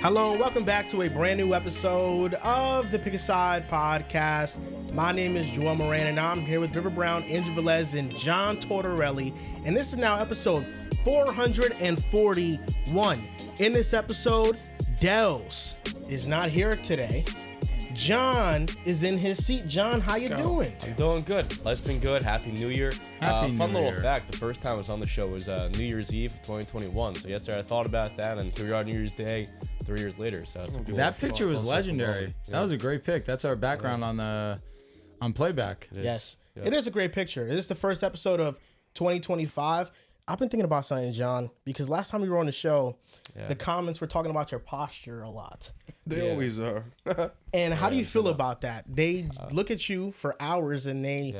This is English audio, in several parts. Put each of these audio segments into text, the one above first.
Hello and welcome back to a brand new episode of the Pick a Side podcast. My name is Joel Moran and I'm here with River Brown, Andrew Velez, and John Tortorelli. And this is now episode 441. In this episode, Dehls is not here today. John is in his seat. John, how you doing? I'm doing good. Life's been good. Happy New Year. Fun little fact, the first time I was on the show was New Year's Eve of 2021. So yesterday I thought about that, and here we are New Year's Day 3 years later. So it's a cool that picture was legendary. Yeah. That was a great pic. That's our background on playback. Yes. It is a great picture. This is the first episode of 2025. I've been thinking about something, John, because last time we were on the show, the comments were talking about your posture a lot. They always are. And how do you feel about that? They look at you for hours and they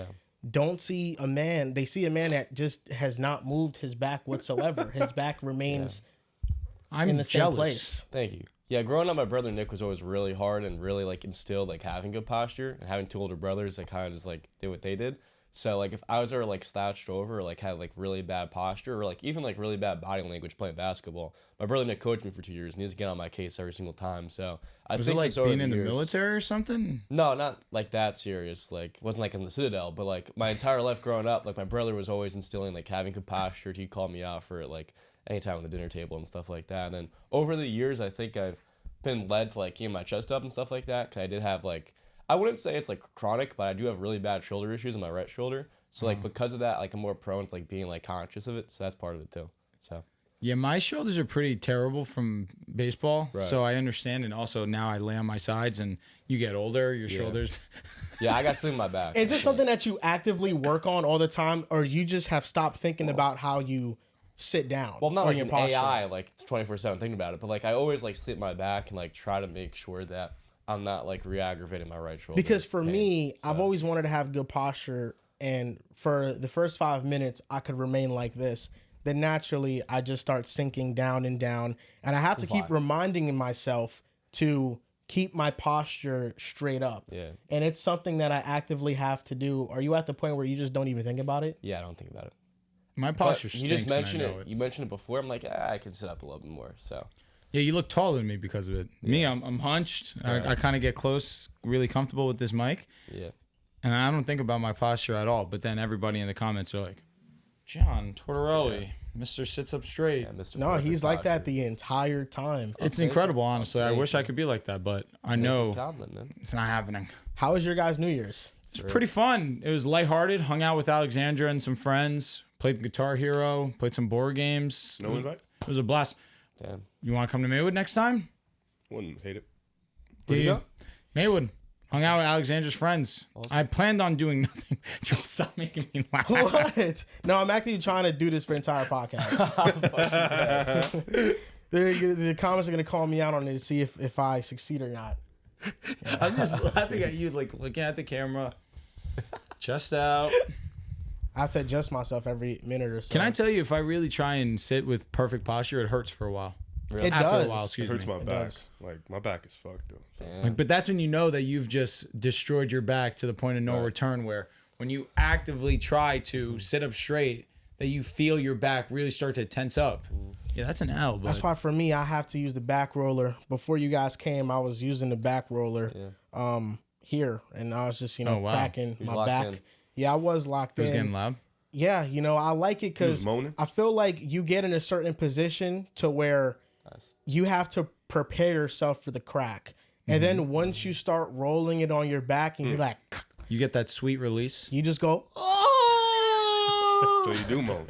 don't see a man. They see a man that just has not moved his back whatsoever. His back remains in the same place. Thank you. Yeah, growing up, my brother Nick was always really hard and really like instilled like having good posture, and having two older brothers that kind of just like did what they did. So like if I was ever like slouched over or like had like really bad posture or like even like really bad body language playing basketball, my brother Nick coached me for 2 years and he used to get on my case every single time. So I was think it like being in the years, military or something? No, not like that serious. Like it wasn't like in the Citadel, but like my entire life growing up, like my brother was always instilling like having good posture. He'd call me out for it like anytime on the dinner table and stuff like that. And then over the years, I think I've been led to like keep my chest up and stuff like that. Cause I did have like, I wouldn't say it's like chronic, but I do have really bad shoulder issues in my right shoulder. So like because of that, like I'm more prone to like being like conscious of it. So that's part of it too. So yeah, my shoulders are pretty terrible from baseball. Right. So I understand. And also now I lay on my sides and you get older, your shoulders. Yeah, I got something in my back. Is this something that you actively work on all the time, or you just have stopped thinking about how you sit down? Well, I'm not like an AI like 24/7 thinking about it, but like I always like sit my back and like try to make sure that I'm not like re-aggravating my right shoulder. Because for me, I've always wanted to have good posture. And for the first 5 minutes, I could remain like this. Then naturally, I just start sinking down and down. And I have to keep reminding myself to keep my posture straight up. Yeah. And it's something that I actively have to do. Are you at the point where you just don't even think about it? Yeah, I don't think about it. My posture stinks. You just mentioned it. You mentioned it before. I'm like, I can sit up a little bit more. So. Yeah, you look taller than me because of it. Yeah. Me, I'm hunched. Yeah. I kind of get close, really comfortable with this mic. Yeah. And I don't think about my posture at all. But then everybody in the comments are like, John Tortorelli, Mr. Sits Up Straight. Yeah, Mr. No, he's like that the entire time. It's incredible, honestly. I wish I could be like that, but I know it's not happening. How was your guys' New Year's? It was pretty fun. It was lighthearted. Hung out with Alexandra and some friends. Played Guitar Hero. Played some board games. No invite? It was a blast. Damn. You want to come to Maywood next time? Wouldn't hate it. Do you? Maywood. Hung out with Alexandra's friends. Awesome. I planned on doing nothing. Joel, stop making me laugh. What? No, I'm actually trying to do this for the entire podcast. The comments are going to call me out on it to see if I succeed or not. Yeah. I'm just laughing at you, like looking at the camera. Chest out. I have to adjust myself every minute or so. Can I tell you, if I really try and sit with perfect posture, it hurts for a while. Really? After does. a while, excuse me. It hurts my back. Does. Like, my back is fucked, though. Like, but that's when you know that you've just destroyed your back to the point of no return, where when you actively try to sit up straight, that you feel your back really start to tense up. Yeah, that's an L. But that's why for me, I have to use the back roller. Before you guys came, I was using the back roller here, and I was just, cracking my back. In. Yeah, I was locked in. It was getting loud? Yeah, I like it because I feel like you get in a certain position to where you have to prepare yourself for the crack. And then once you start rolling it on your back and you're like... You get that sweet release? You just go... Oh! So you do moan.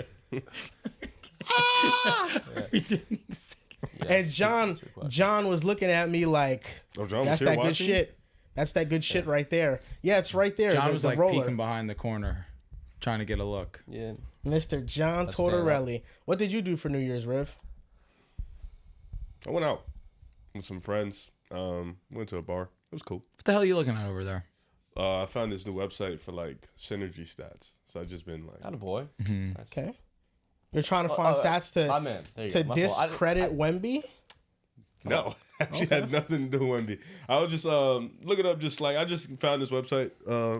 And John was looking at me like, that's that good shit. That's that good shit right there. Yeah, it's right there. John was like peeking behind the corner, trying to get a look. Yeah. Mr. John Tortorelli. What did you do for New Year's, Riv? I went out with some friends. Went to a bar. It was cool. What the hell are you looking at over there? I found this new website for like synergy stats. So I've just been like, attaboy. Okay. You're trying to find stats to discredit Wemby? No, actually had nothing to do with Wemby. I was just looking up, just like I just found this website.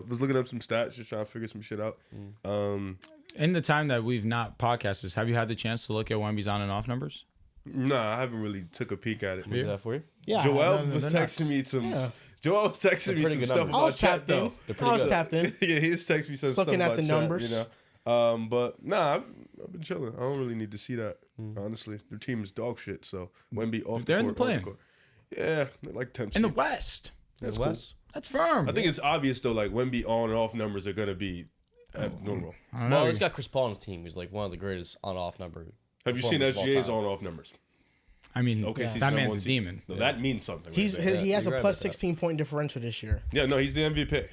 Was looking up some stats, just trying to figure some shit out. In the time that we've not podcasted, have you had the chance to look at Wemby's on and off numbers? Nah, I haven't really took a peek at it. Do that for you. Yeah. Joel was texting me some. Yeah. Joel was texting me some stuff numbers. I was about chat tapped in. though. I was tapped in. Yeah, he was texting me some Just stuff looking at about the chat, numbers. you know. But nah, I've been chilling. I don't really need to see that. Honestly, their team is dog shit. So Wemby off They're the in court, the off play-in. the court. Yeah, they're like 10th In the seed. West. That's The cool. West. That's firm. I think it's obvious though. Like Wemby on and off numbers are gonna be abnormal. I don't Well, know. he's got Chris Paul on his team. He's like one of the greatest on-off number. Have you seen performers of all SGA's time. on off numbers? I mean, Okay, so he's that number man's one a seed. demon. No, that means something. He has a you're right plus about that. 16 point differential this year. Yeah, no, he's the MVP.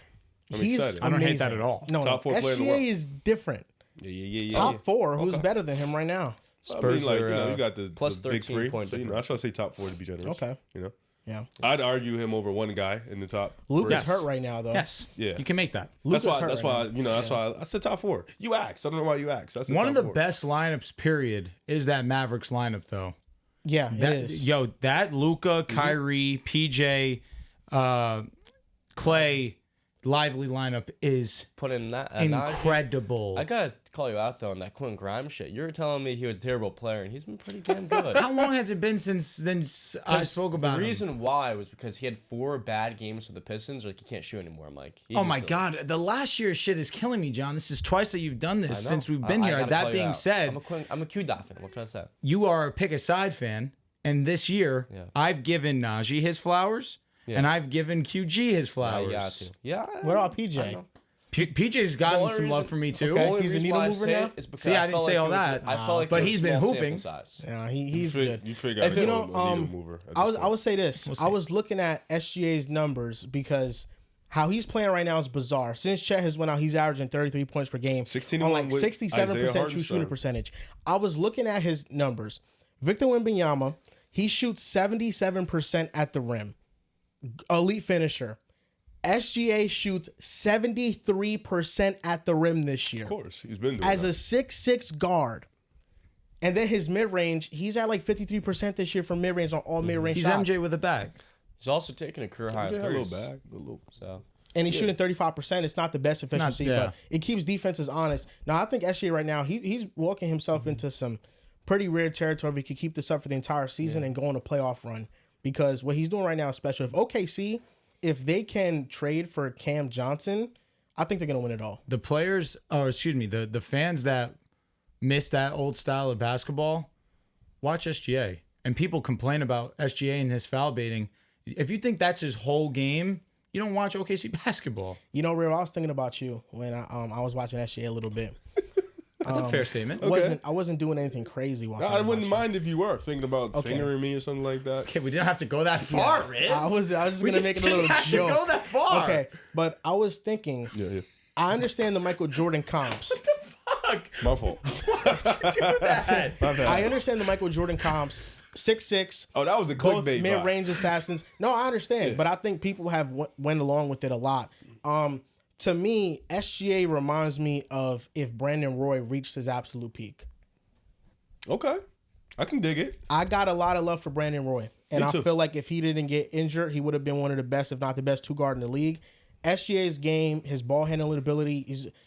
I'm He's excited. I don't hate that amazing. at all. No, Top four player in the SGA world. is different. Yeah. Top four. Who's better than him right now? Spurs I mean, like, are you got the plus the big 13 three. point So, I should say top four to be generous. Okay. You know, Yeah. I'd argue him over one guy in the top. Luke Yes. is hurt right now, though. Yes. Yeah. You can make that. Luke That's why. is hurt That's right why. now. That's why I said top four. You asked. I don't know why you asked. I said One top of the four. best lineups, period, is that Mavericks lineup, though. Yeah, That, it is. Yo, that Luka, Kyrie, PJ, Clay, Lively lineup is Put in that incredible. I gotta call you out though on that Quentin Grimes shit. You were telling me he was a terrible player, and he's been pretty damn good. How long has it been since I spoke about the him? reason why was because he had 4 bad games with the Pistons. Like he can't shoot anymore. I'm like, Oh my God, the last year's shit is killing me, John. This is twice that you've done this since we've been here. That being said, I'm a Q-Dot fan. What can I say? you are a pick a side fan, and this year I've given Najee his flowers, and I've given QG his flowers. Yeah, to. Yeah. What about PJ? PJ's gotten only some love reason- from me too. The only He's a reason needle why I mover say now? it is because See, I didn't felt say like all it was that. I felt like But it was he's a been small hooping. sample size. Yeah, he's good. You figure out You a know, needle mover. at I this point. would say this. We'll I see. was looking at SGA's numbers because how he's playing right now is bizarre. Since Chet has went out, he's averaging 33 points per game 16 on and like one with 67% Isaiah true shooting Hartenstein. percentage. I was looking at his numbers. Victor Wembanyama, he shoots 77% at the rim. Elite finisher. SGA shoots 73% at the rim this year. Of course, he's been doing As that. a 6'6" guard. And then his mid-range, he's at like 53% this year from mid-range on all mid-range He's shots. MJ with a bag. He's also taking a career high He in had a little threes. bag, a little. So And he's shooting 35%. It's not the best efficiency, yeah. but it keeps defenses honest. Now, I think SGA right now, he's walking himself into some pretty rare territory if he could keep this up for the entire season and go on a playoff run. Because what he's doing right now is special. If OKC, if they can trade for Cam Johnson, I think they're going to win it all. The players, the fans that miss that old style of basketball, watch SGA. And people complain about SGA and his foul baiting. If you think that's his whole game, you don't watch OKC basketball. You know, Riv, I was thinking about you when I was watching SGA a little bit. That's a fair statement. I wasn't doing anything crazy. While I wouldn't watching. mind if you were thinking about fingering me or something like that. Okay, we didn't have to go that far, Riv. I was just We gonna just make it a didn't little have to joke. go that far. Okay, but I was thinking. Yeah. I understand the Michael Jordan comps. My fault. I understand the Michael Jordan comps. 6'6". Oh, that was a Both clickbait. mid-range assassins. No, I understand, but I think people have went along with it a lot. To me, SGA reminds me of if Brandon Roy reached his absolute peak. Okay, I can dig it. I got a lot of love for Brandon Roy, and Me I too. feel like if he didn't get injured, he would have been one of the best, if not the best, 2 guard in the league. SGA's game, his ball handling ability,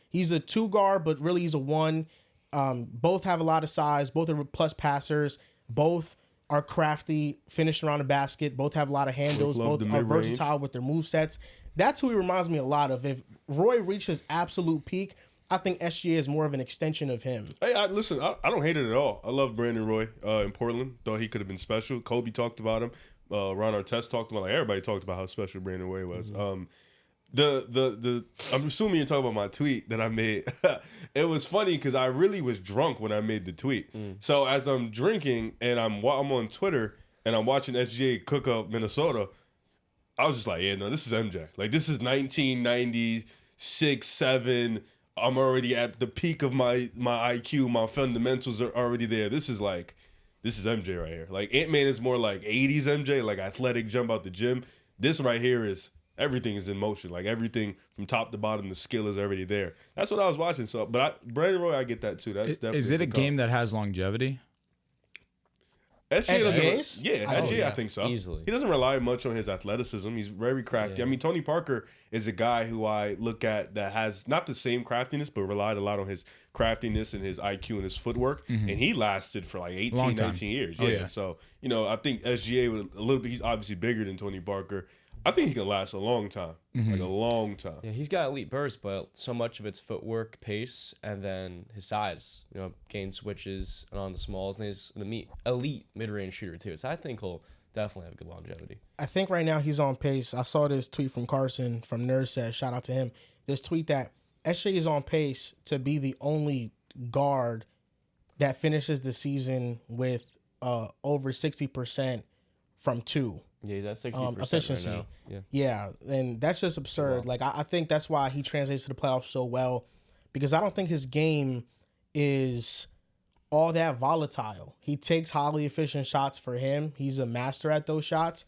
he's a 2 guard, but really he's a 1. Both have a lot of size. Both are plus passers. Both are crafty, finishing around the basket. Both have a lot of handles. Both love Both the are mid-range. versatile with their move sets. That's who he reminds me a lot of. If Roy reached his absolute peak, I think SGA is more of an extension of him. Hey, listen, I don't hate it at all. I love Brandon Roy in Portland. Thought he could have been special. Kobe talked about him. Ron Artest talked about everybody talked about how special Brandon Roy was. I'm assuming you're talking about my tweet that I made. It was funny because I really was drunk when I made the tweet. So as I'm drinking and I'm on Twitter and I'm watching SGA cook up Minnesota, I was just like, yeah, no, this is MJ. Like, this is 1996, 7. I'm already at the peak of my IQ. My fundamentals are already there. This is MJ right here. Like, Ant-Man is more like 80s MJ, like athletic, jump out the gym. This right here is everything is in motion. Like, everything from top to bottom, the skill is already there. That's what I was watching. So, but Brandon Roy, I get that too. That's definitely Is it a good game that has longevity? SGA, I think so. Easily. He doesn't rely much on his athleticism. He's very crafty. Yeah. I mean, Tony Parker is a guy who I look at that has not the same craftiness, but relied a lot on his craftiness and his IQ and his footwork. And he lasted for like 18, 19 years. Yeah. So, I think SGA would a little bit, he's obviously bigger than Tony Parker. I think he can last a long time, like a long time. Yeah, he's got elite burst, but so much of it's footwork, pace, and then his size. Gain switches and on the smalls, and he's an elite mid-range shooter too. So I think he'll definitely have good longevity. I think right now he's on pace. I saw this tweet from Carson from Nerdset. Shout out to him. This tweet that SGA is on pace to be the only guard that finishes the season with over 60% from two. Yeah, that's 60% efficiency. Right now. Yeah, and that's just absurd. Wow. Like I think that's why he translates to the playoffs so well, because I don't think his game is all that volatile. He takes highly efficient shots for him. He's a master at those shots.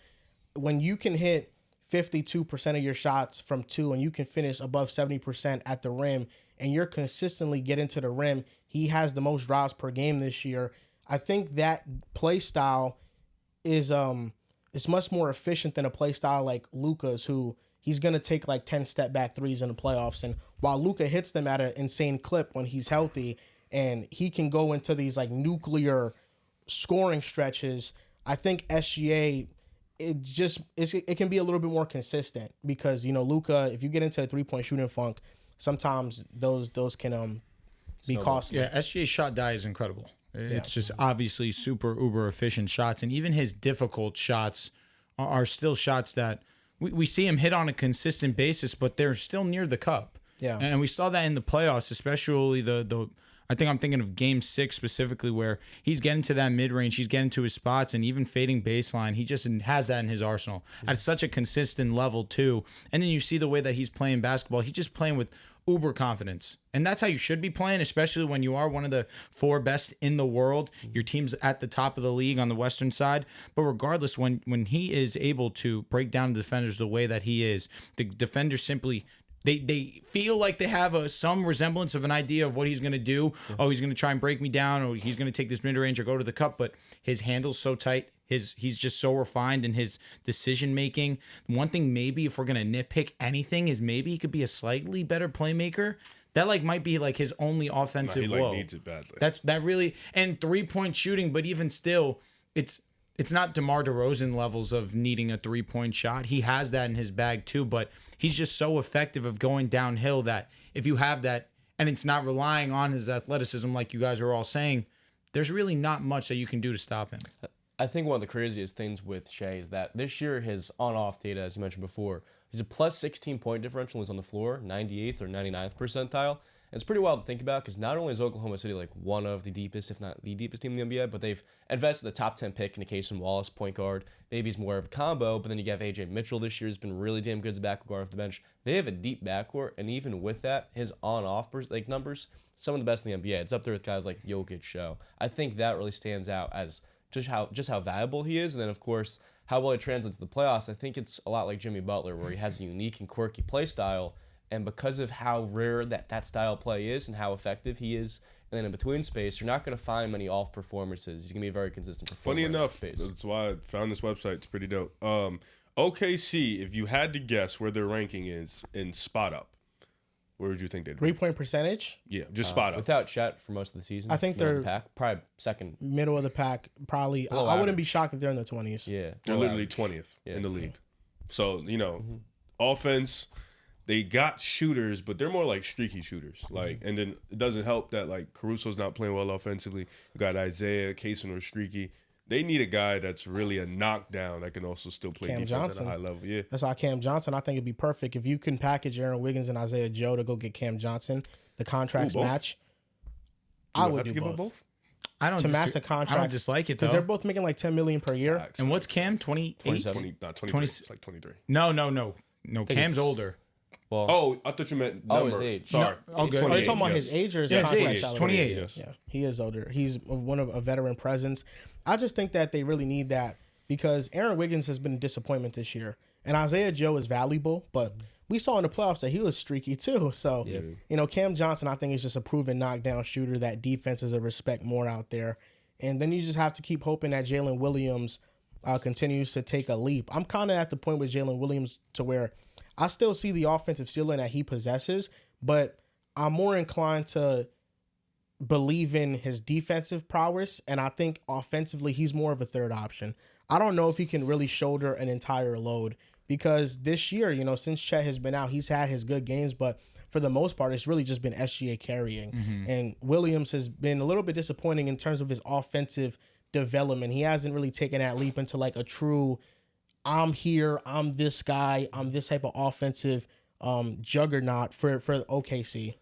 When you can hit 52% of your shots from two and you can finish above 70% at the rim and you're consistently getting to the rim, he has the most drives per game this year. I think that play style is it's much more efficient than a play style like Luka's, who he's going to take like 10 step back threes in the playoffs. And while Luka hits them at an insane clip when he's healthy and he can go into these like nuclear scoring stretches, I think SGA, it can be a little bit more consistent because, Luka, if you get into a 3-point shooting funk, sometimes those can be costly. Yeah, SGA's shot die is incredible. It's just obviously super uber efficient shots. And even his difficult shots are still shots that we see him hit on a consistent basis, but they're still near the cup. Yeah. And we saw that in the playoffs, especially the I think I'm thinking of game 6 specifically, where he's getting to that mid-range, he's getting to his spots, and even fading baseline, he just has that in his arsenal at such a consistent level too. And then you see the way that he's playing basketball. He's just playing with uber confidence. And that's how you should be playing, especially when you are one of the 4 best in the world. Your team's at the top of the league on the Western side. But regardless, when he is able to break down the defenders the way that he is, the defenders simply... They feel like they have some resemblance of an idea of what he's going to do. Yeah. Oh, he's going to try and break me down, or he's going to take this mid-range or go to the cup. But his handle's so tight. He's just so refined in his decision-making. One thing maybe if we're going to nitpick anything is maybe he could be a slightly better playmaker. That might be his only offensive he woe. Needs it badly. That really, and 3-point shooting, but even still, it's not DeMar DeRozan levels of needing a 3-point shot. He has that in his bag too, but he's just so effective of going downhill that if you have that and it's not relying on his athleticism like you guys are all saying, there's really not much that you can do to stop him. I think one of the craziest things with Shai is that this year his on-off data, as you mentioned before, he's a plus 16-point differential when he's on the floor, 98th or 99th percentile. And it's pretty wild to think about because not only is Oklahoma City one of the deepest, if not the deepest team in the NBA, but they've invested the top 10 pick into Casey Wallace, point guard. Maybe he's more of a combo, but then you have AJ Mitchell this year has been really damn good as a backcourt guard off the bench. They have a deep backcourt, and even with that, his on-off numbers, some of the best in the NBA. It's up there with guys like Jokic, Show. I think that really stands out as just how valuable he is, and then of course how well he translates to the playoffs. I think it's a lot like Jimmy Butler, where he has a unique and quirky play style. And because of how rare that style play is and how effective he is, and then in between space, you're not going to find many off performances. He's going to be a very consistent performer. Funny enough, that's why I found this website. It's pretty dope. OKC, if you had to guess where their ranking is in spot up, where would you think they'd be? 3-point percentage? Yeah, just spot up. Without Chet for most of the season. I think they're probably second. Middle of the pack, probably. I wouldn't be shocked if they're in the 20s. Yeah. They're literally 20th in the league. So, offense... They got shooters, but they're more like streaky shooters. And then it doesn't help that Caruso's not playing well offensively. You got Isaiah, Kaysen, or streaky. They need a guy that's really a knockdown that can also still play defense at a high level. Yeah, that's why Cam Johnson. I think it'd be perfect if you can package Aaron Wiggins and Isaiah Joe to go get Cam Johnson. The contracts match. I would do both. I don't match the contracts. I don't dislike it though because they're both making like $10 million per year. And what's Cam? 28? 23. It's like 23. No. Cam's older. Well, I thought you meant number. His age. Sorry. Oh, good. Are you talking about his age or his contract salary? 28. Yes. Yeah, he is older. He's one of a veteran presence. I just think that they really need that because Aaron Wiggins has been a disappointment this year, and Isaiah Joe is valuable, but we saw in the playoffs that he was streaky too. So, Cam Johnson, I think, is just a proven knockdown shooter that defenses respect more out there. And then you just have to keep hoping that Jalen Williams continues to take a leap. I'm kind of at the point with Jalen Williams to where I still see the offensive ceiling that he possesses, but I'm more inclined to believe in his defensive prowess, and I think offensively he's more of a third option. I don't know if he can really shoulder an entire load because this year, since Chet has been out, he's had his good games, but for the most part, it's really just been SGA carrying. Mm-hmm. And Williams has been a little bit disappointing in terms of his offensive development. He hasn't really taken that leap into like a true, I'm here, I'm this guy, I'm this type of offensive juggernaut for OKC.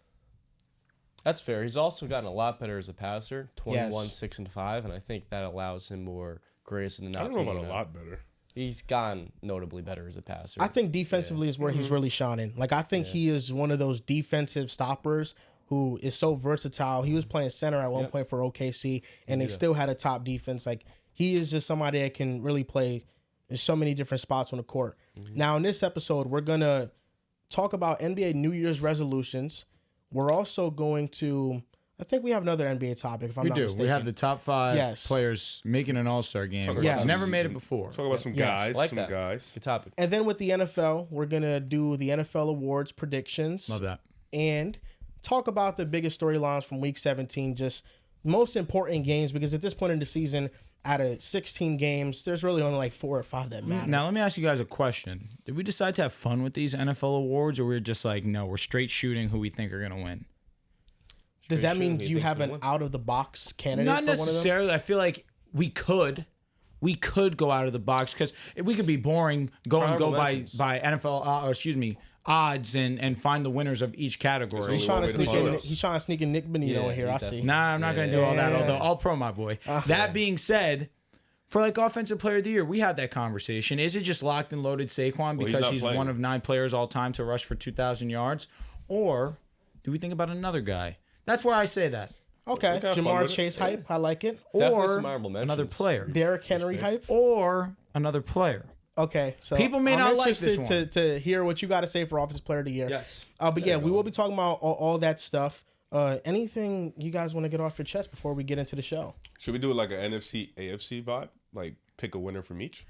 That's fair. He's also gotten a lot better as a passer, 21, Yes. 6 and 5, and I think that allows him more grace in the not. I don't know about a lot better. He's gotten notably better as a passer. I think defensively is where he's really shining. Like I think he is one of those defensive stoppers who is so versatile. He was playing center at one point for OKC, and they still had a top defense. Like he is just somebody that can really play in so many different spots on the court. Mm-hmm. Now in this episode, we're gonna talk about NBA New Year's resolutions. We're also going to, I think we have another NBA topic, if I'm not mistaken. We have the top 5 players making an All-Star game. Yes. Never made it before. Talk about some guys. Like some that. guys. Good topic. And then with the NFL, we're going to do the NFL awards predictions. Love that. And talk about the biggest storylines from Week 17, just most important games, because at this point in the season, out of 16 games, there's really only like 4 or 5 that matter. Now, let me ask you guys a question. Did we decide to have fun with these NFL awards, or we're just like, no, we're straight shooting who we think are going to win? Does that mean you have an out-of-the-box candidate Not for one of them? necessarily. I feel like we could go out of the box because we could be boring, go by NFL, odds and find the winners of each category. He's trying to sneak in Nick Benito in here, I see. Nah, I'm not going to do all that, although I'll pro my boy. That being said, for like Offensive Player of the Year, we had that conversation. Is it just locked and loaded Saquon because he's one of 9 players all time to rush for 2,000 yards? Or do we think about another guy? That's where I say that. Okay, Jamar Chase hype, I like it. Definitely Or some honorable mentions. Another player. Derrick Henry hype. Or another player. Okay, so People may not like this one. to hear what you got to say for Offensive Player of the Year. Yes. But yeah, we will be talking about all that stuff. Anything you guys want to get off your chest before we get into the show? Should we do like an NFC, AFC vibe? Like pick a winner from each?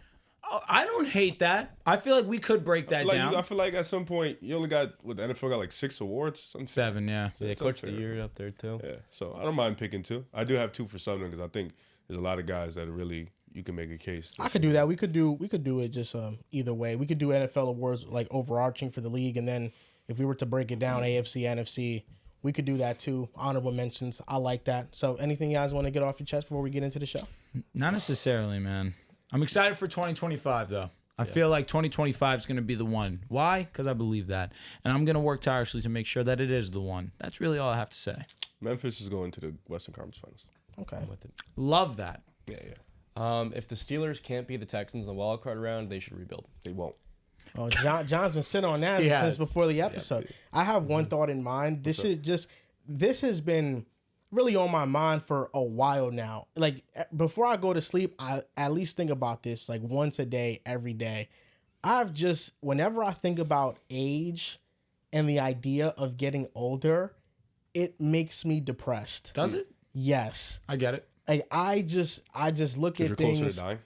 I don't hate that. I feel like we could break that down. I feel like at some point you only got the NFL got like 6 awards. 7, yeah. Yeah, Coach of the Year up there too. Yeah, so I don't mind picking 2. I do have 2 for Southern because I think there's a lot of guys that are really you can make a case. I could do that. We could do it just either way. We could do NFL awards like overarching for the league, and then if we were to break it down, AFC, NFC, we could do that too. Honorable mentions. I like that. So anything you guys want to get off your chest before we get into the show? Not necessarily, man. I'm excited for 2025, though. I feel like 2025 is going to be the one. Why? Because I believe that. And I'm going to work tirelessly to make sure that it is the one. That's really all I have to say. Memphis is going to the Western Conference Finals. Okay. I'm with it. Love that. Yeah. If the Steelers can't beat the Texans in the wild card round, they should rebuild. They won't. Oh, John's been sitting on that since before the episode. I have one thought in mind. This has been really on my mind for a while now. Like before I go to sleep, I at least think about this like once a day, every day. Whenever I think about age and the idea of getting older, it makes me depressed. Does it? Yes. I get it. Like I just look at You're things. closer to dying.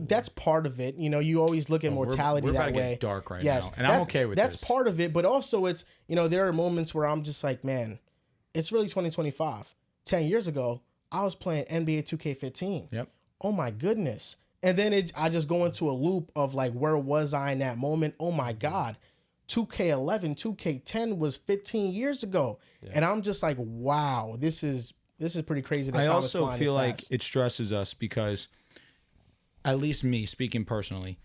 That's part of it. You always look at mortality we're that about to way. get dark right now, and I'm okay with that's this. That's part of it, but also it's, there are moments where I'm just like, man, it's really 2025. 10 years ago, I was playing NBA 2K15. Yep. Oh my goodness. And then I just go into a loop of like, where was I in that moment? Oh my God. 2K11, 2K10 was 15 years ago. Yeah. And I'm just like, wow, this is pretty crazy. I also feel like it stresses us because, at least me speaking personally,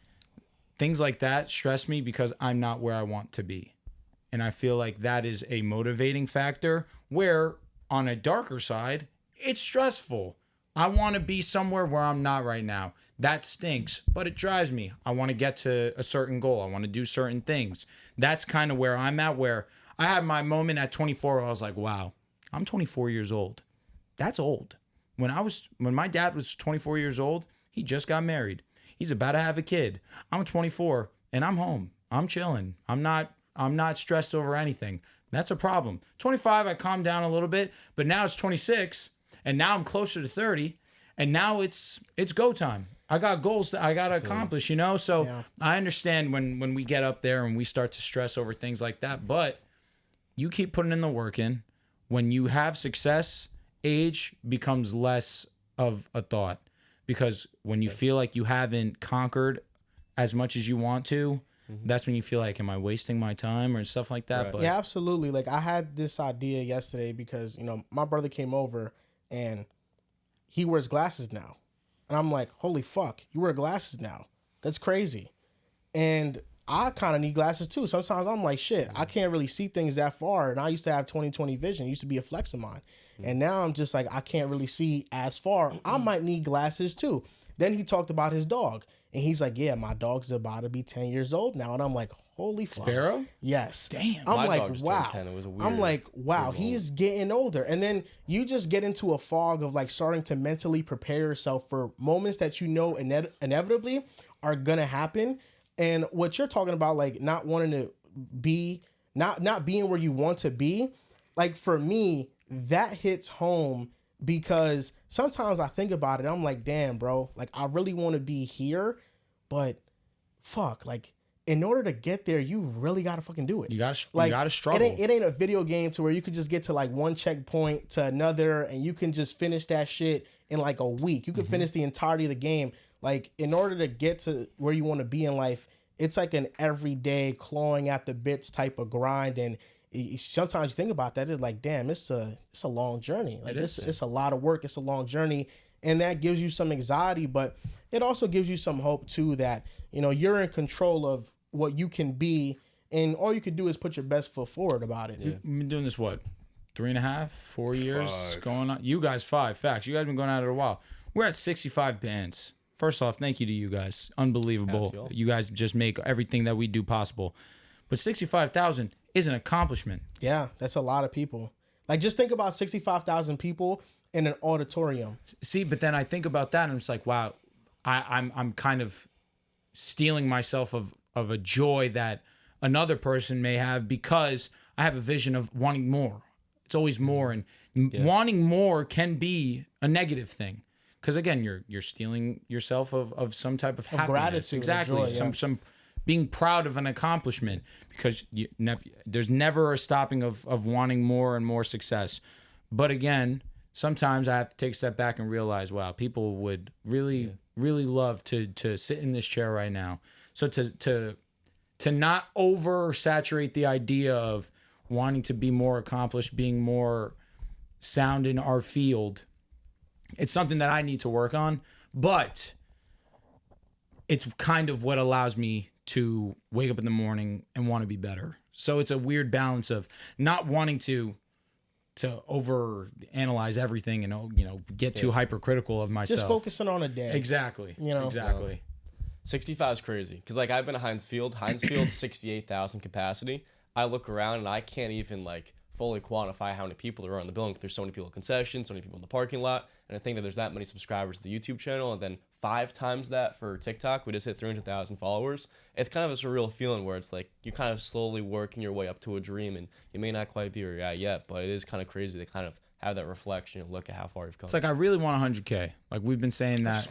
things like that stress me because I'm not where I want to be. And I feel like that is a motivating factor where on a darker side, it's stressful. I want to be somewhere where I'm not right now. That stinks, but it drives me. I want to get to a certain goal. I want to do certain things. That's kind of where I'm at, where I had my moment at 24 where I was like, wow, I'm 24 years old. That's old. When my dad was 24 years old, he just got married. He's about to have a kid. I'm 24 and I'm home. I'm chilling. I'm not stressed over anything. That's a problem. 25, I calmed down a little bit, but now it's 26 and now I'm closer to 30 And now it's go time. I got goals that I got to accomplish, you know? So I understand when we get up there and we start to stress over things like that, but you keep putting in the work in. When you have success, age becomes less of a thought, because when you feel like you haven't conquered as much as you want to, that's when you feel like, am I wasting my time or stuff like that? Right. But yeah, absolutely. Like, I had this idea yesterday because, you know, my brother came over and he wears glasses now. And I'm like, holy fuck, you wear glasses now. That's crazy. And I kind of need glasses too. Sometimes I'm like, shit, I can't really see things that far. And I used to have 20/20 vision. It used to be a flex of mine. And now I'm just like, I can't really see as far. I might need glasses too. Then he talked about his dog. And he's like, yeah, my dog's about to be 10 years old now. And I'm like, holy fuck. Sparrow? Yes. Damn. I'm My like, dog just wow. turned 10. It was a weird, I'm like, wow, weird he's getting older. And then you just get into a fog of like starting to mentally prepare yourself for moments that you know inevitably are going to happen. And what you're talking about, like not wanting to be, not being where you want to be, like for me, that hits home because sometimes I think about it. I'm like, damn, bro, like I really want to be here, but fuck, like in order to get there, you really got to fucking do it. You got to like, you got to struggle. It ain't a video game to where you could just get to like one checkpoint to another and you can just finish that shit in like a week. You can finish the entirety of the game. Like in order to get to where you want to be in life, it's like an everyday clawing at the bits type of grind. And sometimes you think about that, it's like, damn, it's a long journey. Like it's a lot of work. It's a long journey. And that gives you some anxiety, but it also gives you some hope too that, you know, you're in control of what you can be, and all you can do is put your best foot forward about it. Yeah. We've been doing this, what, 3.5, 4 years 5. going on? You guys 5, facts. You guys been going at it a while. We're at 65 bands. First off, thank you to you guys. Unbelievable. You guys just make everything that we do possible. But 65,000 is an accomplishment. Yeah, that's a lot of people. Like just think about 65,000 people in an auditorium. See, but then I think about that and I'm just like, wow, I'm kind of stealing myself of a joy that another person may have because I have a vision of wanting more. It's always more, and wanting more can be a negative thing because again, you're stealing yourself of some type of happiness. Gratitude, exactly. joy, Some being proud of an accomplishment because there's never a stopping of wanting more and more success. But again, sometimes I have to take a step back and realize, wow, people would really love to sit in this chair right now. So to not oversaturate the idea of wanting to be more accomplished, being more sound in our field, it's something that I need to work on. But it's kind of what allows me to wake up in the morning and want to be better. So it's a weird balance of not wanting to over analyze everything and, you know, get too hypercritical of myself. Just focusing on a day. Exactly. You know? Exactly. 65 is crazy because like I've been at Heinz Field. Heinz Field 68,000 capacity. I look around and I can't even like fully quantify how many people there are in the building. There's so many people in concessions, so many people in the parking lot, and I think that there's that many subscribers to the YouTube channel, and then 5 times that for TikTok. We just hit 300,000 followers. It's kind of a surreal feeling where it's like you're kind of slowly working your way up to a dream, and you may not quite be where you're at yet, but it is kind of crazy to kind of have that reflection and look at how far you've come. It's like I really want 100K. Like we've been saying that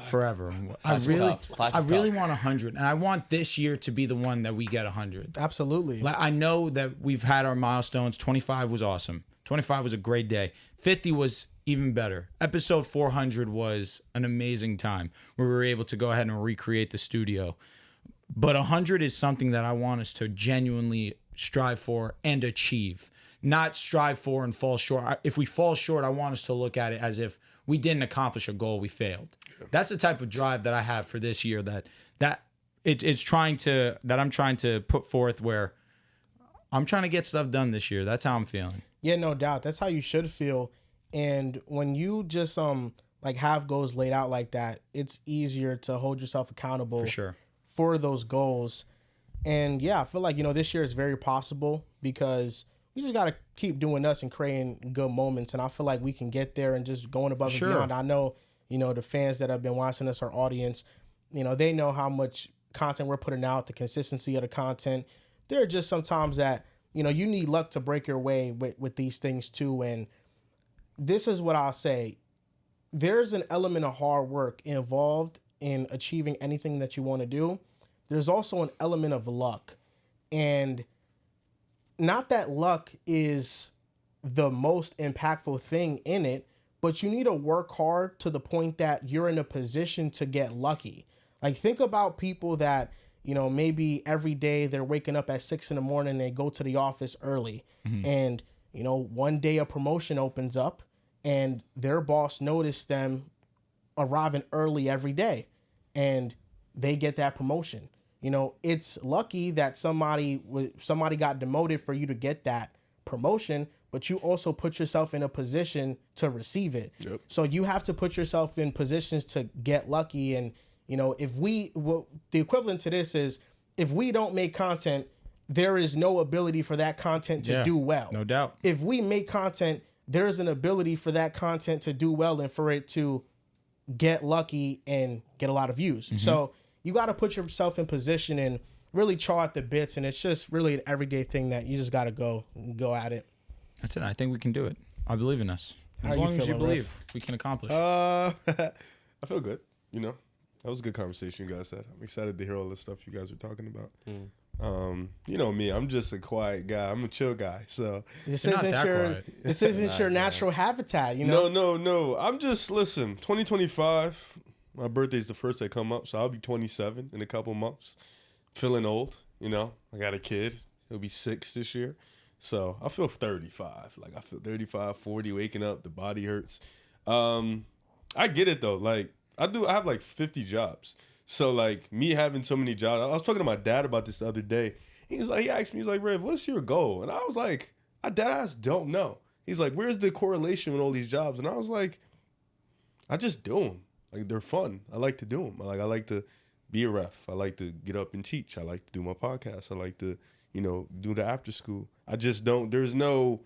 forever. I really want 100, and I want this year to be the one that we get 100. Absolutely. Like I know that we've had our milestones. 25 was awesome. 25 was a great day. 50 was even better. Episode 400 was an amazing time where we were able to go ahead and recreate the studio. But 100 is something that I want us to genuinely strive for and achieve. Not strive for and fall short. If we fall short, I want us to look at it as if we didn't accomplish a goal, we failed. Yeah. That's the type of drive that I have for this year that I'm trying to put forth where I'm trying to get stuff done this year. That's how I'm feeling. Yeah, no doubt. That's how you should feel. And when you just like have goals laid out like that, it's easier to hold yourself accountable for sure for those goals. And yeah, I feel like, you know, this year is very possible because we just got to keep doing us and creating good moments. And I feel like we can get there and just going above and beyond. I know, you know, the fans that have been watching us, our audience, you know, they know how much content we're putting out, the consistency of the content. There are just sometimes that, you know, you need luck to break your way with these things too. And this is what I'll say. there's an element of hard work involved in achieving anything that you want to do. There's also an element of luck. And not that luck is the most impactful thing in it, but you need to work hard to the point that you're in a position to get lucky. Like, think about people that, you know, maybe every day they're waking up at 6 a.m. and they go to the office early. And, you know, one day a promotion opens up and their boss noticed them arriving early every day and they get that promotion. You know, it's lucky that somebody got demoted for you to get that promotion, but you also put yourself in a position to receive it. Yep. So you have to put yourself in positions to get lucky. And, you know, the equivalent to this is, if we don't make content, there is no ability for that content to do well. No doubt. If we make content, there's an ability for that content to do well and for it to get lucky and get a lot of views. So you got to put yourself in position and really chaw at the bits. And it's just really an everyday thing that you just got to go at it. That's it. I think we can do it. I believe in us. As long as you believe, we can accomplish. I feel good. You know, that was a good conversation you guys had. I'm excited to hear all the stuff you guys are talking about. You know me, I'm just a quiet guy. I'm a chill guy. So this isn't your natural habitat, you know? No. I'm just, listen, 2025, my birthday's the first that come up, so I'll be 27 in a couple months. Feeling old, you know. I got a kid. He'll be 6 this year. So I feel 35. Like, I feel 35, 40, waking up, the body hurts. I get it though. Like, I have like 50 jobs. So, like, me having so many jobs, I was talking to my dad about this the other day. He asked me, he's like, Riv, what's your goal? And I was like, I deadass don't know. He's like, where's the correlation with all these jobs? And I was like, I just do them. Like, they're fun. I like to do them. I like to be a ref. I like to get up and teach. I like to do my podcast. I like to, you know, do the after school. I just don't, there's no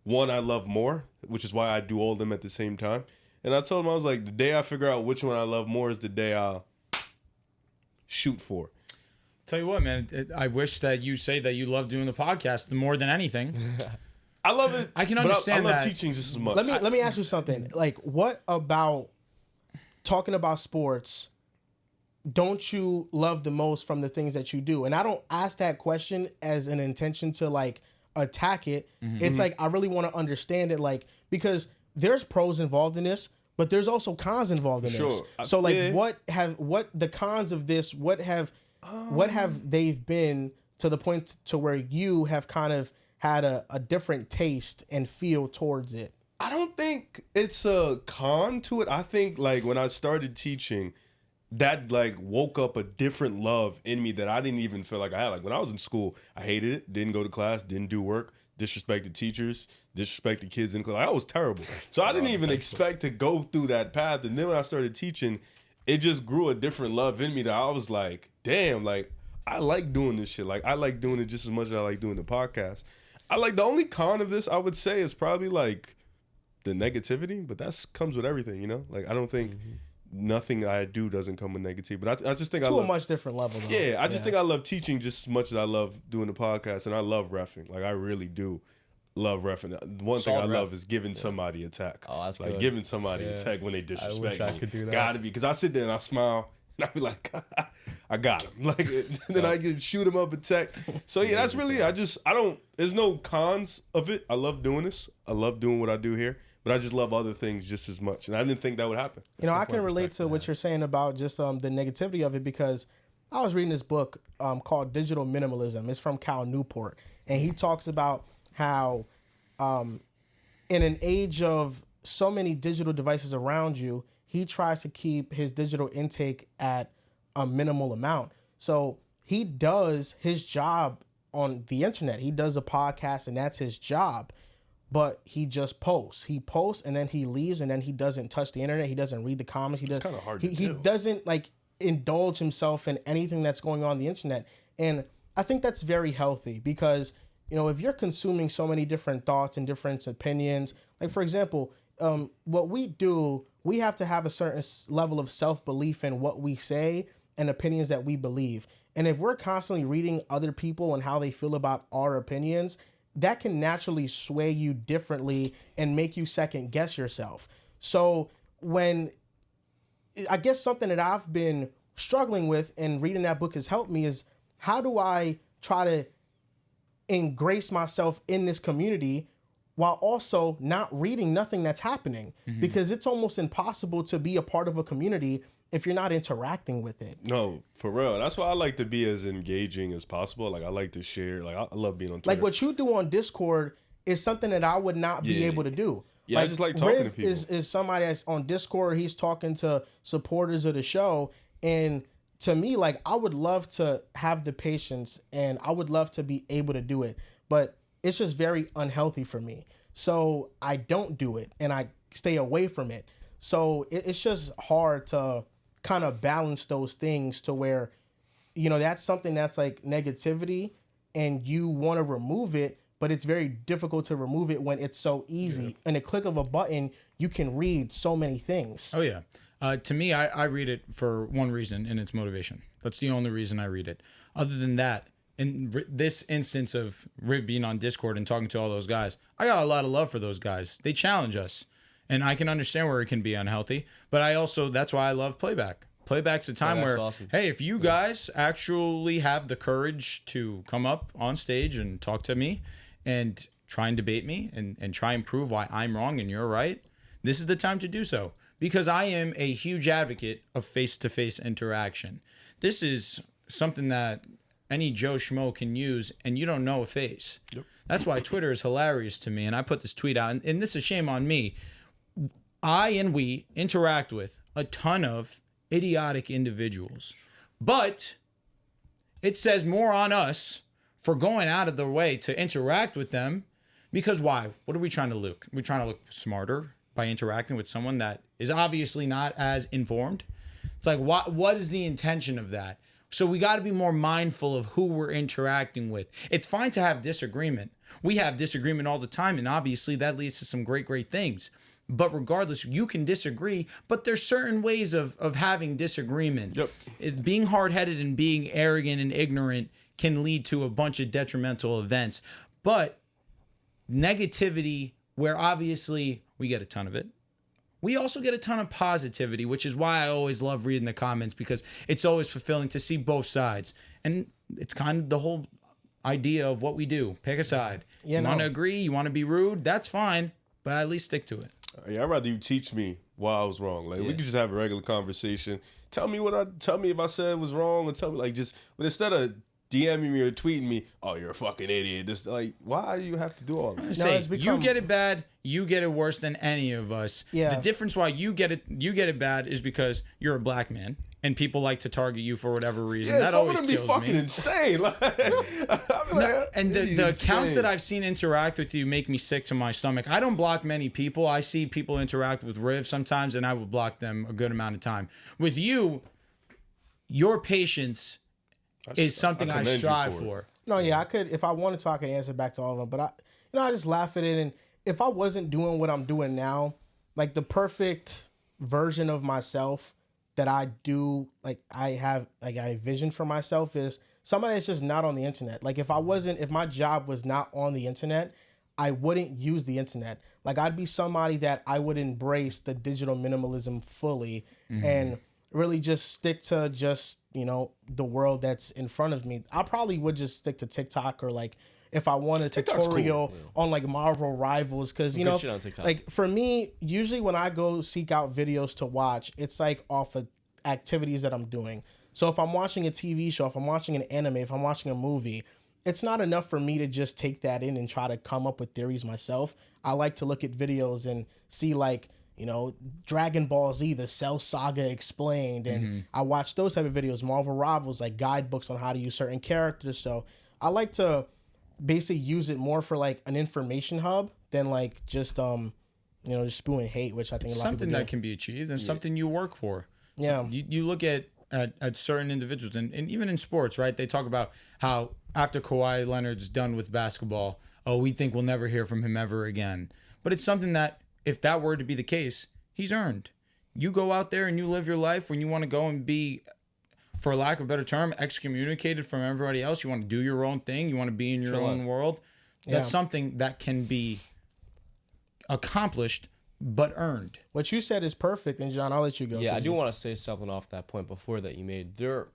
one I love more, which is why I do all of them at the same time. And I told him, I was like, the day I figure out which one I love more is the day I'll shoot for. Tell you what, man, I wish that you say that you love doing the podcast more than anything. I love it. I can understand that. I that. love teaching just as much. Let me ask you something. Like, what about talking about sports don't you love the most from the things that you do? And I don't ask that question as an intention to, like, attack it. It's like, I really want to understand it, like, because there's pros involved in this, but there's also cons involved in this. So, like, what the cons of this, what have they been to the point to where you have kind of had a different taste and feel towards it? I don't think it's a con to it. I think, like, when I started teaching, that, like, woke up a different love in me that I didn't even feel like I had. Like, when I was in school, I hated it, didn't go to class, didn't do work, disrespected teachers, disrespected kids in class. I was terrible. So I didn't even expect to go through that path. And then when I started teaching, it just grew a different love in me that I was like, damn, like, I like doing this shit. Like, I like doing it just as much as I like doing the podcast. The only con of this, I would say, is probably, like, the negativity, but that comes with everything, you know? Like, I don't think nothing I do doesn't come with negativity, but I just think to a much different level, though. Yeah, I just think I love teaching just as much as I love doing the podcast, and I love reffing. Like, I really do love reffing. One thing I love is giving somebody a tech. Oh, that's like good. Giving somebody a tech when they disrespect me. I could do that. Gotta be, because I sit there and I smile and I be like, I got him. Like, then I can shoot him up a tech. So yeah, that's really, there's no cons of it. I love doing this. I love doing what I do here. But I just love other things just as much. And I didn't think that would happen. You know, I can relate to what you're saying about just the negativity of it, because I was reading this book called Digital Minimalism. It's from Cal Newport. And he talks about how in an age of so many digital devices around you, he tries to keep his digital intake at a minimal amount. So he does his job on the internet. He does a podcast, and that's his job. But he just posts. He posts, and then he leaves, and then he doesn't touch the internet. He doesn't read the comments. It's kind of hard to do. He doesn't, like, indulge himself in anything that's going on the internet. And I think that's very healthy, because, you know, if you're consuming so many different thoughts and different opinions, like, for example, what we do, we have to have a certain level of self-belief in what we say and opinions that we believe. And if we're constantly reading other people and how they feel about our opinions, that can naturally sway you differently and make you second guess yourself. So when I guess something that I've been struggling with and reading that book has helped me is how do I try to ingrace myself in this community while also not reading nothing that's happening, because it's almost impossible to be a part of a community if you're not interacting with it. No, for real. That's why I like to be as engaging as possible. Like I like to share. Like I love being on Twitter. Like what you do on Discord is something that I would not be able to do. Yeah, I just like talking to people. Is somebody that's on Discord. He's talking to supporters of the show, and to me, like I would love to have the patience, and I would love to be able to do it, but it's just very unhealthy for me. So I don't do it, and I stay away from it. So it's just hard to kind of balance those things to where, you know, that's something that's like negativity, and you want to remove it. But it's very difficult to remove it when it's so easy. Yeah. In a click of a button, you can read so many things. Oh, yeah. To me, I read it for one reason, and it's motivation. That's the only reason I read it. Other than that, in this instance of Riv being on Discord and talking to all those guys, I got a lot of love for those guys. They challenge us. And I can understand where it can be unhealthy. But I also, that's why I love playback. Playback's a time where, awesome. Hey, if you guys actually have the courage to come up on stage and talk to me, and try and debate me and try and prove why I'm wrong and you're right, this is the time to do so. Because I am a huge advocate of face-to-face interaction. This is something that any Joe Schmo can use, and you don't know a face. Yep. That's why Twitter is hilarious to me, and I put this tweet out, and this is shame on me. I and we interact with a ton of idiotic individuals. But it says more on us for going out of their way to interact with them, because why? What are we trying to look? We're trying to look smarter by interacting with someone that is obviously not as informed. It's like, what is the intention of that? So we got to be more mindful of who we're interacting with. It's fine to have disagreement. We have disagreement all the time, and obviously that leads to some great things. But regardless, you can disagree, but there's certain ways of having disagreement. Yep. Being hard-headed and being arrogant and ignorant can lead to a bunch of detrimental events. But negativity, where obviously we get a ton of it, we also get a ton of positivity, which is why I always love reading the comments, because it's always fulfilling to see both sides. And it's kind of the whole idea of what we do. Pick a side. You want to agree, you want to be rude, that's fine, but at least stick to it. Yeah, I'd rather you teach me why I was wrong. Like we could just have a regular conversation. Tell me if I said was wrong, or tell me but instead of DMing me or tweeting me, oh, you're a fucking idiot. This why do you have to do all that? You get it bad, you get it worse than any of us. Yeah. The difference why you get it bad is because you're a black man and people like to target you for whatever reason. Yeah, that some always of them kills be fucking me. Insane. And the accounts that I've seen interact with you make me sick to my stomach. I don't block many people. I see people interact with Riv sometimes, and I will block them a good amount of time. With you, your patience is something I strive for. No, yeah, I could, if I wanted to, I could answer back to all of them. But I just laugh at it. And if I wasn't doing what I'm doing now, like the perfect version of myself that I do, like I vision for myself is somebody that's just not on the internet. Like if my job was not on the internet, I wouldn't use the internet. Like I'd be somebody that I would embrace the digital minimalism fully and really just stick to just, the world that's in front of me. I probably would just stick to TikTok, or like if I want a tutorial on like Marvel Rivals, because like for me, usually when I go seek out videos to watch, it's like off of activities that I'm doing. So if I'm watching a TV show, if I'm watching an anime, if I'm watching a movie, it's not enough for me to just take that in and try to come up with theories myself. I like to look at videos and see like, Dragon Ball Z, the Cell Saga explained. And I watch those type of videos, Marvel Rivals, like guidebooks on how to use certain characters. So I like to basically use it more for like an information hub than like just, just spewing hate, which I think a lot of people do. Something that can be achieved and something you work for. So you look at certain individuals, and even in sports, right? They talk about how after Kawhi Leonard's done with basketball, we think we'll never hear from him ever again. But it's something that, if that were to be the case, he's earned. You go out there and you live your life when you want to go and be, for lack of a better term, excommunicated from everybody else. You want to do your own thing. You want to be in your own world. That's something that can be accomplished but earned. What you said is perfect, and John, I'll let you go. Yeah, I do want to say something off that point before that you made. There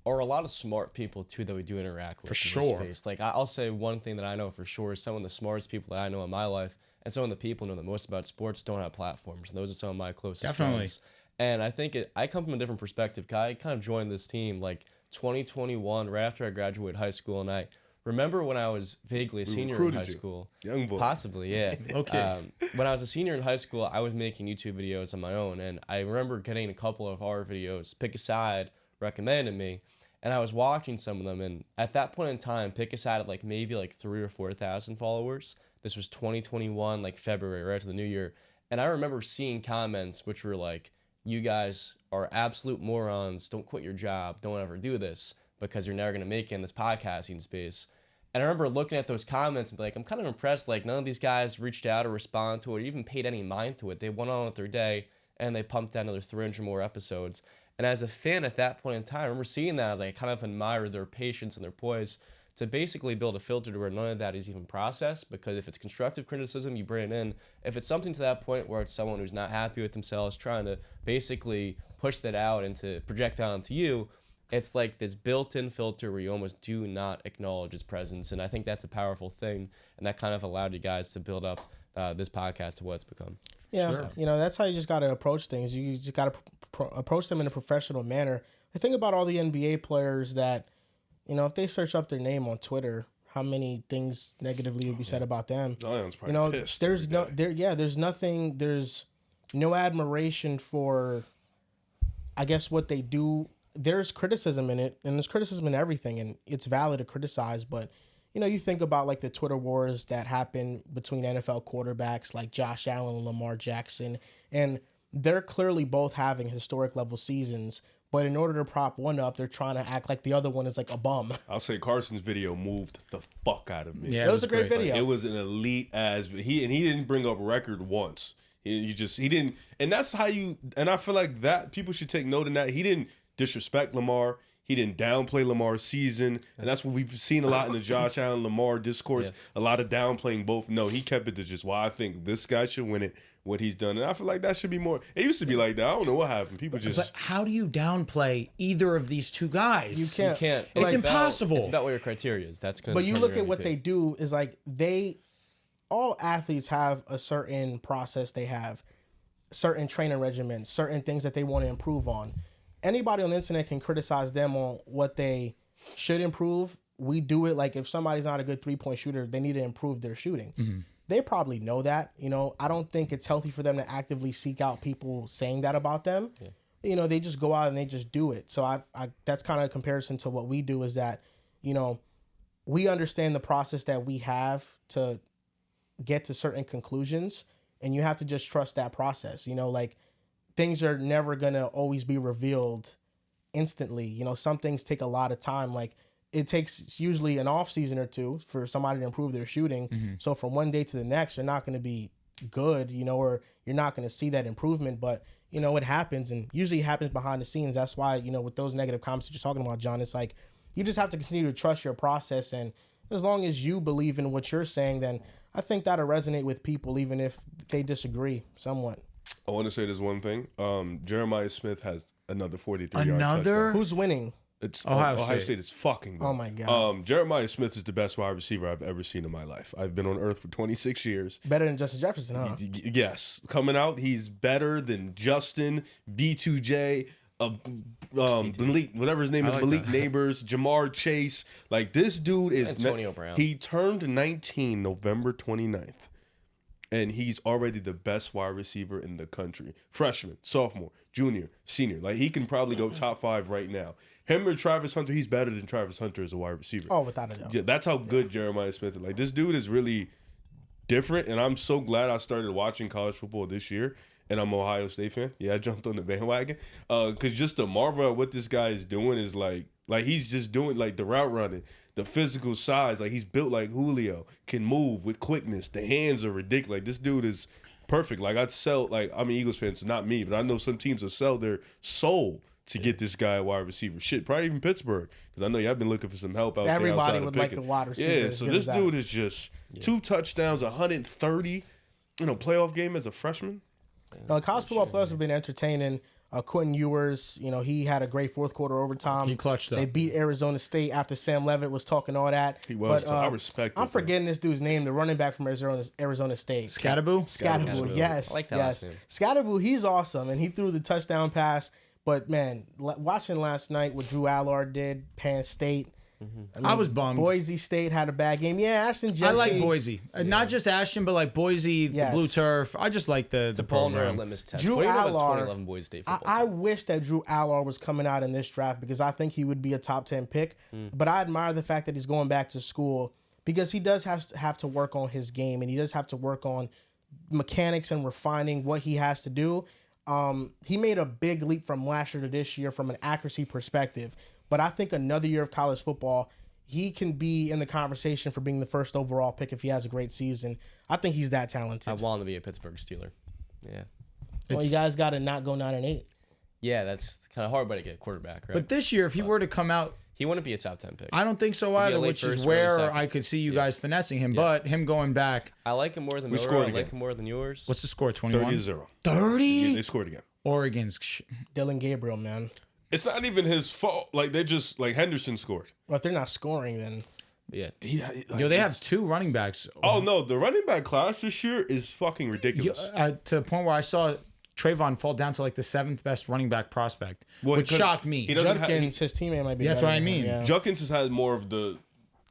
are a lot of smart people too that we do interact with For in this sure. space. Like I'll say one thing that I know for sure is some of the smartest people that I know in my life, and some of the people who know the most about sports don't have platforms. And those are some of my closest friends. And I think I come from a different perspective. I kind of joined this team like 2021, right after I graduated high school, and I remember when I was vaguely a senior in high school. Young boy. Possibly, yeah. Okay. When I was a senior in high school, I was making YouTube videos on my own, and I remember getting a couple of our videos, Pick a Side recommended to me, and I was watching some of them, and at that point in time, Pick a Side had like maybe like 3,000 or 4,000 followers. This was 2021, like February, right after the new year, and I remember seeing comments which were like, "You guys are absolute morons. Don't quit your job. Don't ever do this because you're never gonna make it in this podcasting space." And I remember looking at those comments and be like, I'm kind of impressed. Like none of these guys reached out or responded to it or even paid any mind to it. They went on with their day and they pumped out another 300 more episodes. And as a fan at that point in time, I remember seeing that. I was like, I kind of admired their patience and their poise to basically build a filter to where none of that is even processed. Because if it's constructive criticism, you bring it in. If it's something to that point where it's someone who's not happy with themselves, trying to basically push that out and to project that onto you, it's like this built-in filter where you almost do not acknowledge its presence. And I think that's a powerful thing. And that kind of allowed you guys to build up this podcast to what it's become. Yeah, Sure. That's how you just got to approach things. You just got to approach them in a professional manner. I think about all the NBA players that, if they search up their name on Twitter, how many things negatively would be said about them. Zion's probably pissed there's no admiration for, I guess, what they do. There's criticism in it, and there's criticism in everything, and it's valid to criticize, but you think about like the Twitter wars that happen between NFL quarterbacks like Josh Allen and Lamar Jackson, and they're clearly both having historic level seasons, but in order to prop one up, they're trying to act like the other one is like a bum. I'll say Carson's video moved the fuck out of me. Yeah, it was a great video. It was an elite as he didn't bring up record once. He didn't, and that's how you. And I feel like that people should take note in that he didn't disrespect Lamar. He didn't downplay Lamar's season, and that's what we've seen a lot in the Josh Allen Lamar discourse. A lot of downplaying both. No, he kept it to just, well, I think this guy should win it. What he's done, and I feel like that should be more. It used to be like that. I don't know what happened. People just. But how do you downplay either of these two guys? You can't. It's impossible. It's about what your criteria is. That's going to. But you look at what they do is like all athletes have a certain process. They have certain training regimens, certain things that they want to improve on. Anybody on the internet can criticize them on what they should improve. We do it like if somebody's not a good 3-point shooter, they need to improve their shooting. Mm-hmm. They probably know that. I don't think it's healthy for them to actively seek out people saying that about them. Yeah. They just go out and they just do it. So I that's kind of a comparison to what we do is that, we understand the process that we have to get to certain conclusions, and you have to just trust that process. Like things are never going to always be revealed instantly. Some things take a lot of time. Like it takes usually an off season or two for somebody to improve their shooting. Mm-hmm. So from one day to the next, you're not going to be good, or you're not going to see that improvement. But, it happens, and usually it happens behind the scenes. That's why, with those negative comments that you're talking about, John, it's like you just have to continue to trust your process. And as long as you believe in what you're saying, then I think that'll resonate with people, even if they disagree somewhat. I want to say this one thing. Jeremiah Smith has another 43-yard touchdown. Who's winning? It's Ohio State is fucking good. Oh my God. Jeremiah Smith is the best wide receiver I've ever seen in my life. I've been on earth for 26 years. Better than Justin Jefferson, huh? Yes. Coming out, he's better than Justin, B2J, Malik, whatever his name is, Malik Neighbors, Jamar Chase. Like this dude is Antonio Brown. He turned 19 November 29th. And he's already the best wide receiver in the country. Freshman, sophomore, junior, senior. Like he can probably go top 5 right now. Him or Travis Hunter, he's better than Travis Hunter as a wide receiver. Oh, without a doubt. Yeah, that's how good Jeremiah Smith is. Like this dude is really different, and I'm so glad I started watching college football this year. And I'm an Ohio State fan. Yeah, I jumped on the bandwagon because just the marvel at what this guy is doing is like he's just doing like the route running, the physical size. Like he's built like Julio, can move with quickness. The hands are ridiculous. Like this dude is perfect. Like I'd sell I'm an Eagles fan, so not me, but I know some teams will sell their soul to get this guy a wide receiver. Shit, probably even Pittsburgh, because I know y'all been looking for some help out there. Everybody would like a wide receiver. Yeah, so this dude is just 2 touchdowns, 130 in a playoff game as a freshman. College football playoffs have been entertaining. Quentin Ewers, he had a great fourth quarter overtime. He clutched up. They beat Arizona State after Sam Levitt was talking all that. He was. I respect. I'm forgetting this dude's name, the running back from Arizona State. Scatterboo, yes. I like that yes. last name. Scatterboo, he's awesome, and he threw the touchdown pass. But man, watching last night what Drew Allard did, Penn State. I was bummed. Boise State had a bad game. Yeah, Ashton Jeanty. I like Boise. Not just Ashton, but like Boise, the blue turf. I just like the program. Litmus test. Drew What do you know about Allard, 2011 Boise State football? I wish that Drew Allard was coming out in this draft because I think he would be a top 10 pick. But I admire the fact that he's going back to school because he does have to work on his game and he does have to work on mechanics and refining what he has to do. He made a big leap from last year to this year from an accuracy perspective. But I think another year of college football, he can be in the conversation for being the first overall pick if he has a great season. I think he's that talented. I want him to be a Pittsburgh Steeler. Yeah. Well, you guys got to not go 9-8. Yeah, that's kind of hard way to get a quarterback, right? But this year, if he were to come out, he wouldn't be a top 10 pick. I don't think so either, which is where I could see you guys finessing him. But him going back, I like him more than Miller. I like him more than yours. What's the score? 21? 30-0. 30? Yeah, they scored again. Oregon's. Dylan Gabriel, man. It's not even his fault. Like they just Henderson scored. Well, if they're not scoring, then yeah. They have two running backs. Oh no, the running back class this year is fucking ridiculous. To the point where I saw Trayvon fall down to like the 7th best running back prospect, which shocked me. Judkins, his teammate might be. That's what I mean. Yeah. Judkins has had more of the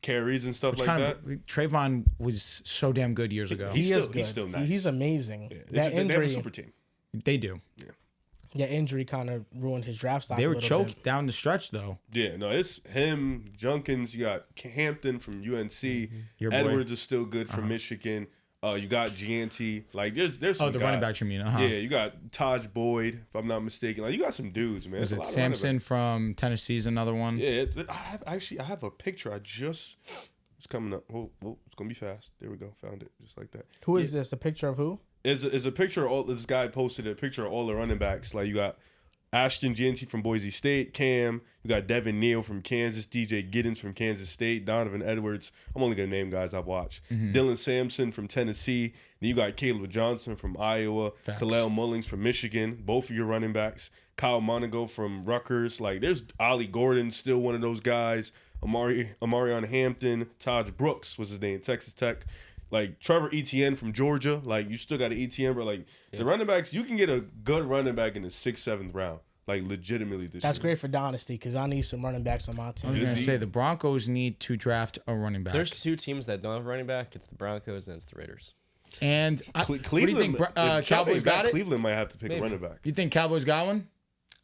carries and stuff that. Trayvon was so damn good years ago. He is good. He's still nice. He's amazing. Yeah. That They have injury, a super team. They do. Yeah, injury kind of ruined his draft stock. They were a little choked bit. down the stretch though. Yeah, no, it's him, Junkins. You got Hampton from UNC. Your Edwards is still good from Michigan. You got Gianti. Like there's some the guys. running back you mean? Yeah, you got Taj Boyd, if I'm not mistaken. Like you got some dudes, man. Was it Sampson from Tennessee's another one? Yeah, I have a picture. It's coming up. Oh, it's gonna be fast. There we go. Found it just like that. Who is this? A picture of who? Is a picture of all this guy posted a picture of all the running backs. Like you got Ashton Jeanty from Boise State, Cam. You got Devin Neal from Kansas, DJ Giddens from Kansas State, Donovan Edwards. I'm only gonna name guys I've watched. Dylan Sampson from Tennessee. Then you got Caleb Johnson from Iowa, Kalel Mullings from Michigan. Both of your running backs. Kyle Monago from Rutgers. Like there's Ollie Gordon, still one of those guys. Amarion Hampton, Taj Brooks was his name, Texas Tech. Like Trevor Etienne from Georgia, like you still got an Etienne, but like the running backs, you can get a good running back in the 6th, 7th round, like legitimately this year. That's great for Dynasty because I need some running backs on my team. I was gonna say the Broncos need to draft a running back. There's two teams that don't have a running back. It's the Broncos and it's the Raiders. And Cleveland, what do you think? Cowboys got it. Cleveland might have to pick a running back. You think Cowboys got one?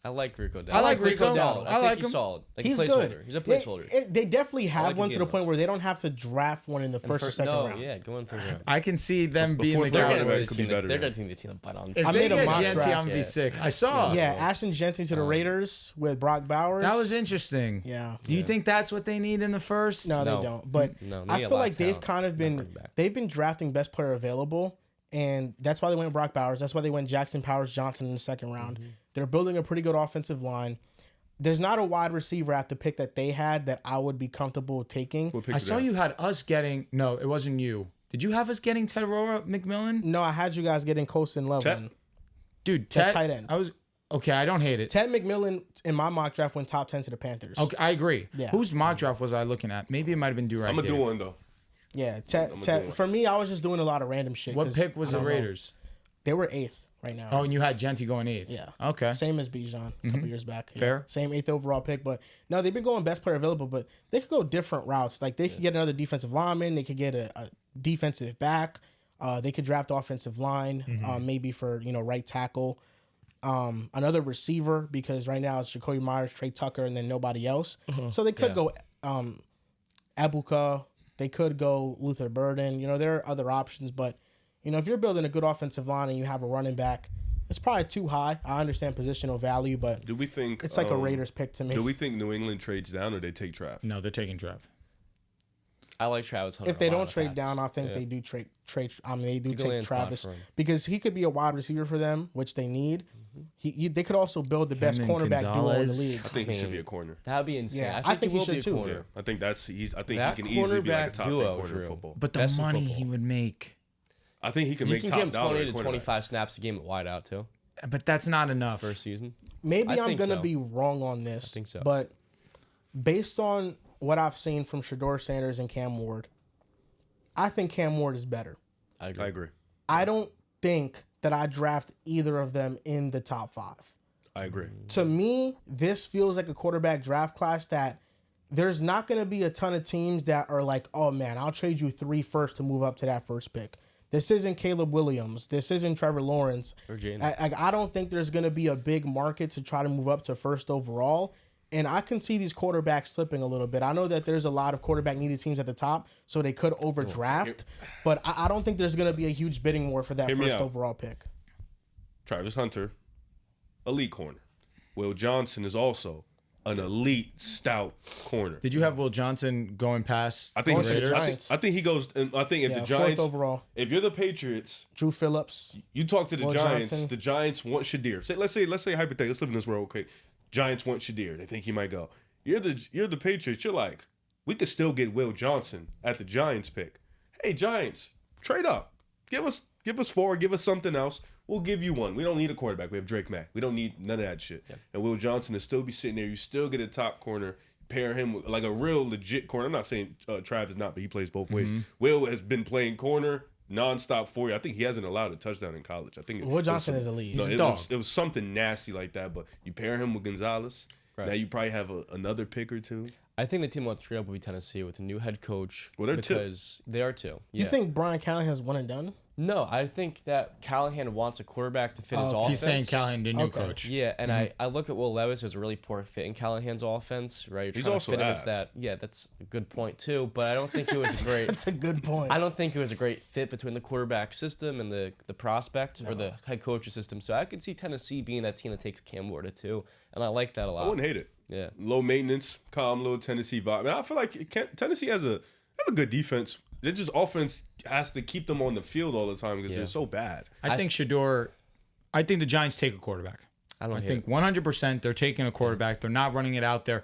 I like Rico Dowdle. I like Rico solid. I like he's him. solid. Like He's a placeholder. good. He's a placeholder. They definitely have like one his to the game, point where they don't have to draft one in the first or second round. Yeah, go in third round. I can see them being the fourth round Cowboys. running back could be better. They're going to think the butt on. If I they made a get mock Gianti, draft. I'm gonna be sick. I saw. Yeah, Ashton Jeanty to the Raiders with Brock Bowers. That was interesting. Yeah. Do you think that's what they need in the first? No, they don't. But I feel like they've kind of been drafting best player available, and that's why they went Brock Bowers. That's why they went Jackson Powers Johnson in the second round. They're building a pretty good offensive line. There's not a wide receiver at the pick that they had that I would be comfortable taking. I saw you had us getting. No, it wasn't you. Did you have us getting Ted McMillan? No, I had you guys getting Colston Loveland. Dude, Ted tight end. I was okay. I don't hate it. Ted McMillan in my mock draft went top 10 to the Panthers. Okay, I agree. Yeah. Whose mock draft was I looking at? Maybe it might have been Do Right. I'm gonna do one though. Yeah, Ted. For me, I was just doing a lot of random shit. What pick was the Raiders? They were 8th right now. Oh, and you had Genty going 8th. Yeah. Okay. Same as Bijan a couple years back. Yeah. Fair. Same 8th overall pick, but no, they've been going best player available, but they could go different routes. Like they could get another defensive lineman, they could get a defensive back, they could draft offensive line, maybe for right tackle, another receiver because right now it's Jacoby Myers, Trey Tucker, and then nobody else. So they could go Ebuka, they could go Luther Burden. There are other options, but. If you're building a good offensive line and you have a running back, it's probably too high. I understand positional value, but do we think it's like a Raiders pick to me. Do we think New England trades down or they take Trav? No, they're taking Trav. I like Travis Hunter. If they don't trade down, I think they do trade. They do take Travis because he could be a wide receiver for them, which they need. They could also build the best cornerback duo in the league. I think he should be a corner. That'd be insane. Yeah, I think he should too. Yeah, I think he can easily be like a top 10 corner in football. But the money he would make. I think he can You make can top give him dollar 20 at to cornerback. 25 snaps a game at wideout too. But that's not enough. First season. Maybe I I'm think gonna so. be wrong on this. I think so. But based on what I've seen from Shedeur Sanders and Cam Ward, I think Cam Ward is better. I agree. I don't think that I draft either of them in the top 5. I agree. To me, this feels like a quarterback draft class that there's not going to be a ton of teams that are like, oh man, I'll trade you 3 firsts to move up to that first pick. This isn't Caleb Williams. This isn't Trevor Lawrence. Or Jaden. I don't think there's going to be a big market to try to move up to first overall. And I can see these quarterbacks slipping a little bit. I know that there's a lot of quarterback needed teams at the top, so they could overdraft. But I don't think there's going to be a huge bidding war for that first overall pick. Travis Hunter, elite corner. Will Johnson is also an elite stout corner. Did you have Will Johnson going past I think the Raiders? I think he goes. I think if the Giants, 4th overall. if you're the Patriots, Drew Phillips. you talk to the Will Giants. Johnson. The Giants want Shadir. Let's say hypothetically, let's live in this world. Okay, Giants want Shadir. They think he might go. You're the Patriots. You're like, we could still get Will Johnson at the Giants pick. Hey Giants, trade up. Give us 4. Give us something else. We'll give you 1. We don't need a quarterback. We have Drake Maye. We don't need none of that shit. Yeah. And Will Johnson will still be sitting there. You still get a top corner. Pair him with like a real legit corner. I'm not saying Trav is not, but he plays both ways. Will has been playing corner nonstop for you. I think he hasn't allowed a touchdown in college. I think Will Johnson is a lead. He's a dog. It was something nasty like that. But you pair him with Gonzalez. Right. Now you probably have another pick or 2. I think the team will trade up will be Tennessee with a new head coach. Well, they're because they are too. Yeah. You think Brian Callahan's one and done? No, I think that Callahan wants a quarterback to fit his offense. He's saying Callahan, the new coach. Yeah, and I look at Will Levis as a really poor fit in Callahan's offense, right? You're He's trying also to fit him ass. into that. Yeah, that's a good point too. But I don't think it was a great. That's a good point. I don't think it was a great fit between the quarterback system and the prospect or the head coach's system. So I could see Tennessee being that team that takes Cam Ward too, and I like that a lot. I wouldn't hate it. Yeah, Low maintenance, calm, little Tennessee vibe. I feel like Tennessee have a good defense. They're just offense has to keep them on the field all the time because they're so bad. I think Shedeur. I think the Giants take a quarterback. I think 100% they're taking a quarterback. They're not running it out there.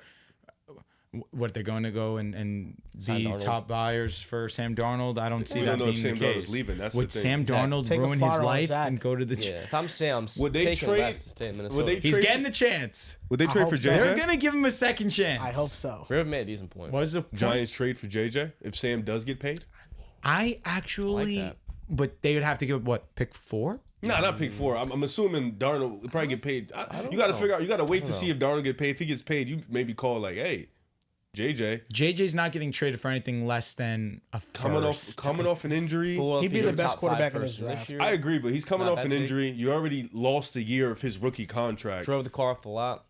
What, they're going to go and be top buyers for Sam Darnold? I don't see that being Sam the case. Darnold's leaving. That's Would the thing. Sam Darnold Take a ruin his flyer on life Zach. and go to the? yeah. If I'm Sam, Would they taking trade- less to stay in Minnesota. they He's trade getting a chance. Would they trade hope for so. JJ? They're gonna give him a second chance. I hope so. Riv made a decent point. What's the point? Giants trade for JJ if Sam does get paid? I actually, that. but they would have to give what, pick 4? No, not pick 4. I'm assuming Darnold will probably get paid. You got to figure out. You got to wait to see if Darnold get paid. If he gets paid, you maybe call like, hey, JJ JJ's not getting traded for anything less than a first. coming off an injury. Who will He'd be your the best top quarterback five in this first draft. year? I agree, but he's coming Not off an bad take. injury. You already lost a year of his rookie contract. Drove the car off the lot.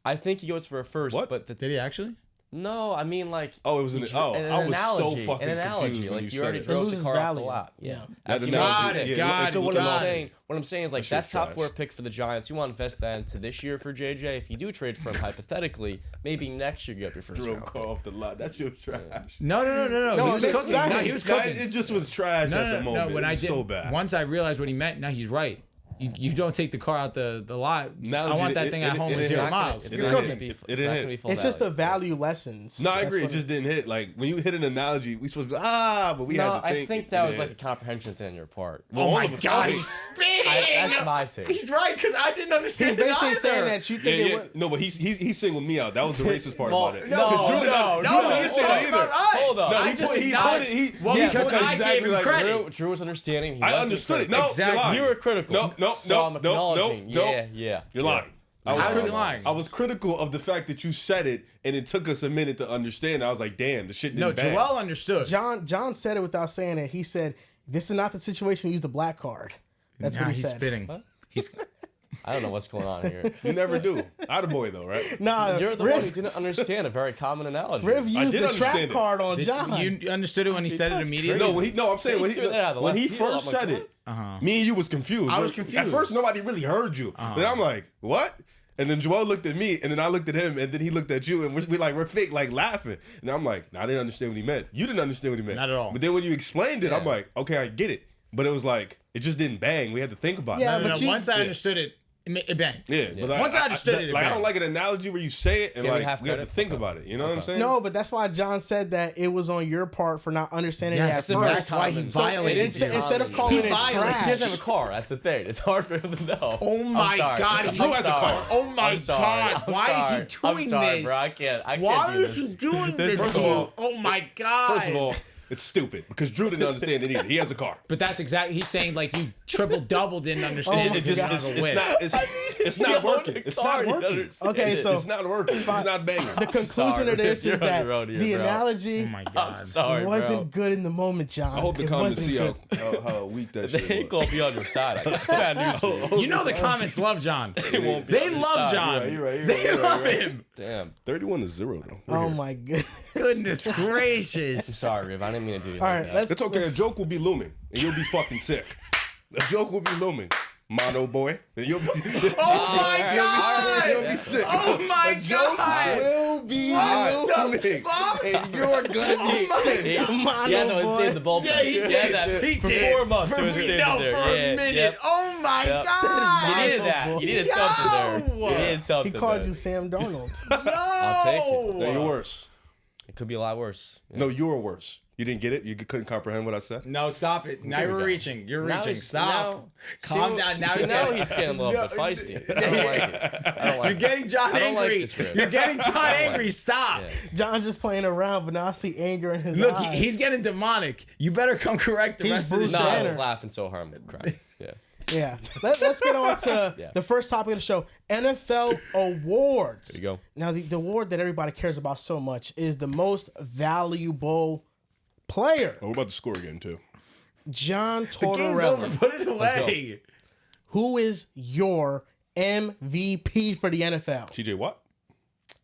I think he goes for a first, What? but Did he actually? No, I mean like. Oh, it was an I was so analogy, fucking an analogy. confused when Like you you already said it. drove the loses car off the value. lot. Yeah. That After you analogy- Got it, yeah, got it's- it, So what got I'm it. saying, is like shit's that top trash. 4 pick for the Giants, you want to invest that into this year for JJ. If you do trade for him, hypothetically, maybe next year you get your first Drove round. car off the lot. That's your trash. No. No, he was it makes cooking. sense. No, he was That- cooking. it just was trash at the moment. When it I was did, so bad. once I realized what he meant, now he's right. You don't take the car out the lot. Now I want it- that it- thing it- at home it with is 0 not miles. It's You're not gonna cooking. be- It It's didn't not hit. gonna be full It's just the value. value lessons. No, I That's agree. It what just didn't hit. Like when you hit an analogy, we supposed to but we No, had to think. I think that was like a comprehension thing on your part. Well, Oh all my of us God, did. he's spinning. That's my take. He's right because I didn't He's understand. basically it saying either. that you Yeah, think it yeah. would. No, but he singled me out. That was the racist part Well, about it. no, 'Cause Drew did no, not- Drew no, didn't say hold that on, either. Hold on. No, I he just put it. acknowledged- He because put it I exactly gave him like credit. Drew was understanding. He I wasn't understood it. critical. No, Exactly. you're lying. You were critical. No, So I'm acknowledging. Yeah. You're lying. How is he lying? I was critical of the fact that you said it, and it took us a minute to understand. I was like, "Damn, the shit didn't No, bang." Joel understood. John said it without saying it. He said, "This is not the situation to use the black card." That's what he he's said. spitting. He's I don't know what's going on here. You never do. Attaboy though, right? Nah, You're the one who didn't understand a very common analogy. Riv used did the understand trap it. card on John. you understood it when he said it that's immediately. No, I'm saying He threw that out of the when left he field. first I'm like, said what? it, me and you was confused. I was At confused. first, nobody really heard you. Then I'm like, "What?" And then Joel looked at me, and then I looked at him, and then he looked at you, and we're fake like laughing. And I'm like, "Nah, I didn't understand what he meant. You didn't understand what he meant. Not at all. But then when you explained it, I'm Yeah. like, okay, I get it. But it was like it just didn't bang. We had to think about it. Yeah, No, but once I you- understood it, It banged. Yeah, but like, once I understood it, I don't like an analogy where you say it and Give me like half we have to credit? think about it. You know what I'm saying? No, but that's why John said that it was on your part for not understanding Yes, it at that's first. why he violated instead, you. instead of calling He it violated- He trash. doesn't have a car. That's the thing. It's hard for him to know. Oh my I'm sorry. God, I'm Drew has a sorry. car. Oh my I'm sorry. God, I'm why is he sorry. doing I'm sorry, this? bro. I can't Why do is this. he doing this? First of all- Oh my God. First of all, it's stupid because Drew didn't understand it either. He has a car. But that's exactly, he's saying like you triple double didn't understand Oh it. my Just God. as a It's whip. not. It's not working. It's not working. Okay, so It's not working. It's not banging. the conclusion sorry. of this You're is on that the road here, the bro. analogy Oh my God. I'm sorry, wasn't bro. good in the moment, John. I hope the It comments wasn't see good. how weak that They shit ain't was. gonna be on your side. I got news for you. You know the comments love John. won't be They on your love side. John. You're right. They love him. Damn. 31-0 though. Oh my goodness. Goodness gracious. Sorry, Riv. I didn't mean to do you All like right, that. let's. It's okay. A joke will be looming, and you'll be fucking sick. A joke will be looming, mono boy, and you'll be. Oh my God. You'll be sick. Oh my A joke God. will be What the looming, fuck? and you're gonna be sick. Mono Yeah, no, it boy. saved the bullpen. Yeah, he did. that. He for did. 4 months. For, it was saved no, there. for Yeah, a minute. yep. Oh my Yep. God. You needed Mono that. boy. You needed something there. Yo. You needed He something called there. you Sam Darnold. I'll take it. No, you're worse. It could be a lot worse. Yeah. No, you're worse. You didn't get it. You couldn't comprehend what I said. No, stop it. Now Here we you're go. reaching. You're Now reaching. he's- Stop. now- Calm see, down. Now, see, you're now getting- he's getting a little bit feisty. I don't like it. I don't like You're it. getting John I don't like angry. this, Riv. You're getting John like angry. it. Stop. Yeah. John's just playing around, but now I see anger in his Look, eyes. he's getting demonic. You better come correct the He's rest of the Bruce No, show. I was Banner. laughing so hard I'm crying. Yeah. Yeah. Let's get on to Yeah. the first topic of the show, NFL awards. There you go. Now, the award that everybody cares about so much is the most valuable player. Oh, we're about to score again too. John The game's over. Tortorelli. Put it away. Who is your MVP for the NFL? TJ Watt.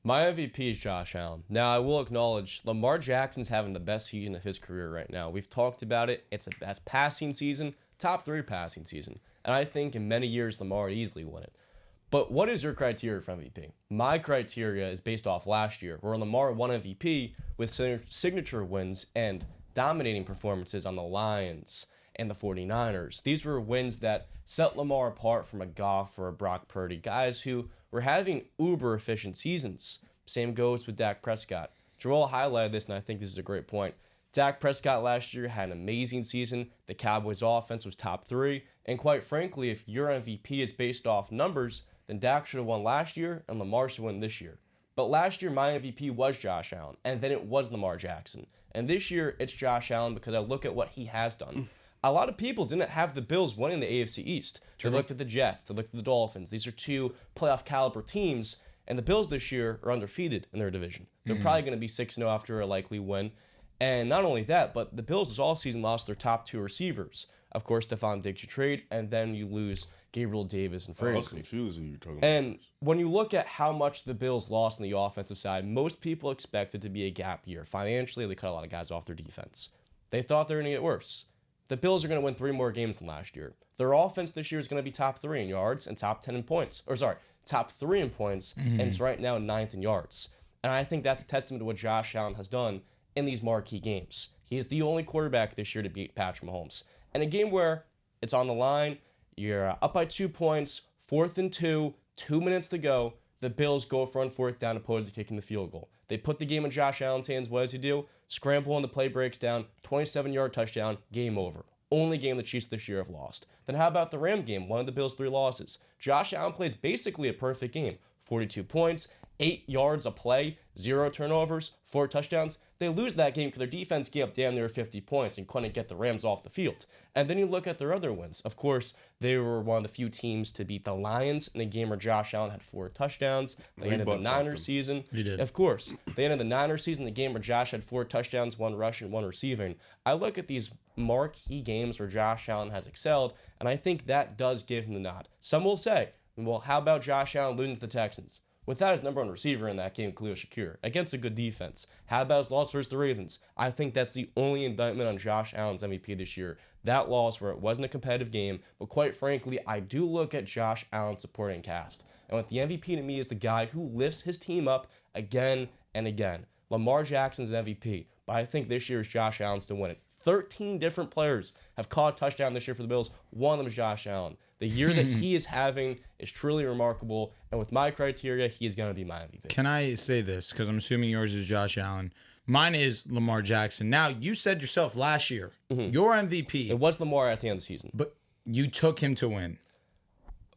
My MVP is Josh Allen. Now, I will acknowledge Lamar Jackson's having the best season of his career right now. We've talked about it. It's a best passing season, top 3 passing season. And I think in many years, Lamar would easily win it. But what is your criteria for MVP? My criteria is based off last year, where Lamar won MVP with signature wins and dominating performances on the Lions and the 49ers. These were wins that set Lamar apart from a Goff or a Brock Purdy, guys who were having uber efficient seasons. Same goes with Dak Prescott. Joel highlighted this, and I think this is a great point. Dak Prescott last year had an amazing season. The Cowboys' offense was top 3. And quite frankly, if your MVP is based off numbers, then Dak should have won last year and Lamar should win this year. But last year, my MVP was Josh Allen, and then it was Lamar Jackson. And this year, it's Josh Allen because I look at what he has done. A lot of people didn't have the Bills winning the AFC East. They looked at the Jets. They looked at the Dolphins. These are 2 playoff caliber teams, and the Bills this year are undefeated in their division. They're probably going to be 6-0 after a likely win. And not only that, but the Bills this offseason lost their top 2 receivers. Of course, Stephon Diggs you trade, and then you lose Gabriel Davis and free I was agency. confused when you were talking about And when you look at how much the Bills lost on the offensive side, most people expected to be a gap year. Financially, they cut a lot of guys off their defense. They thought they were going to get worse. The Bills are going to win 3 more games than last year. Their offense this year is going to be top 3 in yards and top 10 in points. Top 3 in points, and it's right now 9th in yards. And I think that's a testament to what Josh Allen has done in these marquee games. He is the only quarterback this year to beat Patrick Mahomes. And a game where it's on the line, you're up by 2 points, 4th and 2, 2 minutes to go. The Bills go for on 4th down opposed to kicking the field goal. They put the game in Josh Allen's hands. What does he do? Scramble and the play breaks down, 27-yard touchdown, game over. Only game the Chiefs this year have lost. Then how about the Ram game? One of the Bills' 3 losses. Josh Allen plays basically a perfect game. 42 points, 8 yards a play, 0 turnovers, 4 touchdowns. They lose that game because their defense gave up damn near 50 points and couldn't get the Rams off the field. And then you look at their other wins. Of course, they were one of the few teams to beat the Lions in a game where Josh Allen had 4 touchdowns. They ended the Niners season. He did. Of course. They ended the Niners season, the game where Josh had 4 touchdowns, 1 rushing, 1 receiving. I look at these marquee games where Josh Allen has excelled, and I think that does give him the nod. Some will say, well, how about Josh Allen losing to the Texans? Without his number 1 receiver in that game, Khalil Shakir, against a good defense. How about his loss versus the Ravens? I think that's the only indictment on Josh Allen's MVP this year. That loss where it wasn't a competitive game, but quite frankly, I do look at Josh Allen's supporting cast. And with the MVP to me is the guy who lifts his team up again and again. Lamar Jackson's MVP, but I think this year is Josh Allen's to win it. 13 different players have caught a touchdown this year for the Bills. One of them is Josh Allen. The year that he is having is truly remarkable. And with my criteria, he is going to be my MVP. Can I say this? Because I'm assuming yours is Josh Allen. Mine is Lamar Jackson. Now, you said yourself last year, your MVP. It was Lamar at the end of the season. But you took him to win.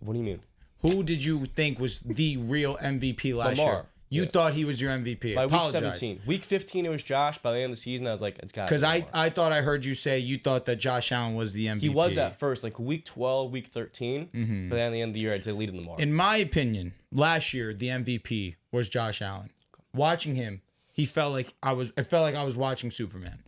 What do you mean? Who did you think was the real MVP last Lamar. year? You thought he was your MVP. By week 17. Week 15, it was Josh. By the end of the season, I was like, it's got to be Because I thought I heard you say you thought that Josh Allen was the MVP. He was at first, like week 12, week 13. But then at the end of the year, I deleted Lamar. In my opinion, last year, the MVP was Josh Allen. Watching him, I felt like I was watching Superman.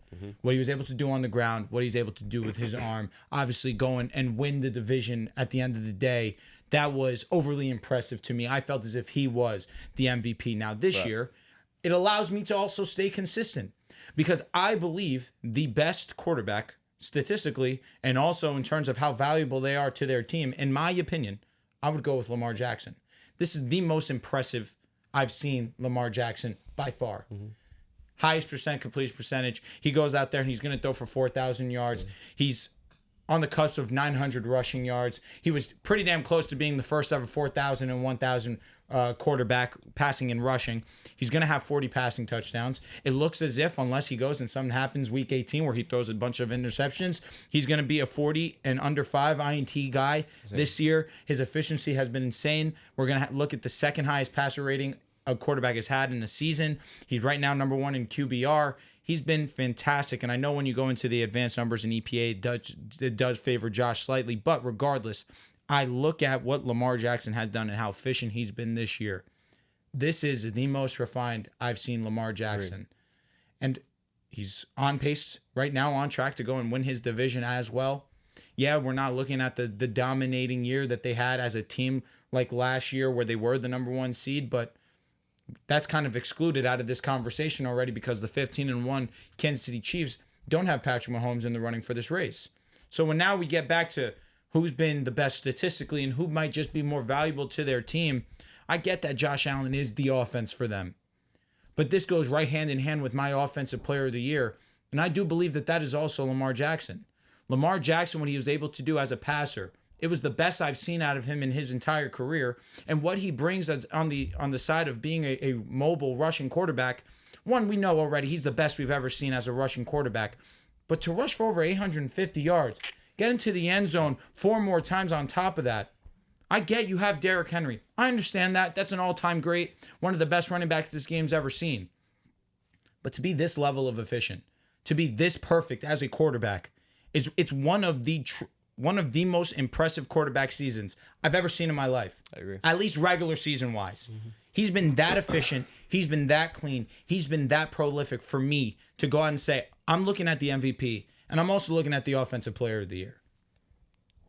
What he was able to do on the ground, what he's able to do with his arm, obviously going and win the division at the end of the day. That was overly impressive to me. I felt as if he was the MVP. Now, this year, it allows me to also stay consistent because I believe the best quarterback statistically and also in terms of how valuable they are to their team, in my opinion, I would go with Lamar Jackson. This is the most impressive I've seen Lamar Jackson by far. Highest completion percentage. He goes out there and he's going to throw for 4,000 yards. He's on the cusp of 900 rushing yards. He was pretty damn close to being the first ever 4,000 and 1,000 quarterback passing and rushing. He's going to have 40 passing touchdowns. It looks as if, unless he goes and something happens week 18 where he throws a bunch of interceptions, he's going to be a 40 and under 5 INT guy this year. His efficiency has been insane. We're going to look at the second highest passer rating a quarterback has had in a season. He's right now number 1 in QBR. He's been fantastic, and I know when you go into the advanced numbers in EPA, it does favor Josh slightly, but regardless, I look at what Lamar Jackson has done and how efficient he's been this year. This is the most refined I've seen Lamar Jackson. And he's on pace right now, on track to go and win his division as well. Yeah, we're not looking at the dominating year that they had as a team like last year where they were the number 1 seed, but that's kind of excluded out of this conversation already because the 15-1 Kansas City Chiefs don't have Patrick Mahomes in the running for this race. So when now we get back to who's been the best statistically and who might just be more valuable to their team, I get that Josh Allen is the offense for them. But this goes right hand in hand with my offensive player of the year, and I do believe that that is also Lamar Jackson. Lamar Jackson, what he was able to do as a passer, it was the best I've seen out of him in his entire career. And what he brings on the side of being a mobile rushing quarterback, one, we know already he's the best we've ever seen as a rushing quarterback. But to rush for over 850 yards, get into the end zone 4 more times on top of that. I get you have Derrick Henry. I understand that. That's an all-time great, one of the best running backs this game's ever seen. But to be this level of efficient, to be this perfect as a quarterback, it's one of the most impressive quarterback seasons I've ever seen in my life. I agree. At least regular season-wise. He's been that efficient. He's been that clean. He's been that prolific for me to go out and say, I'm looking at the MVP, and I'm also looking at the Offensive Player of the Year.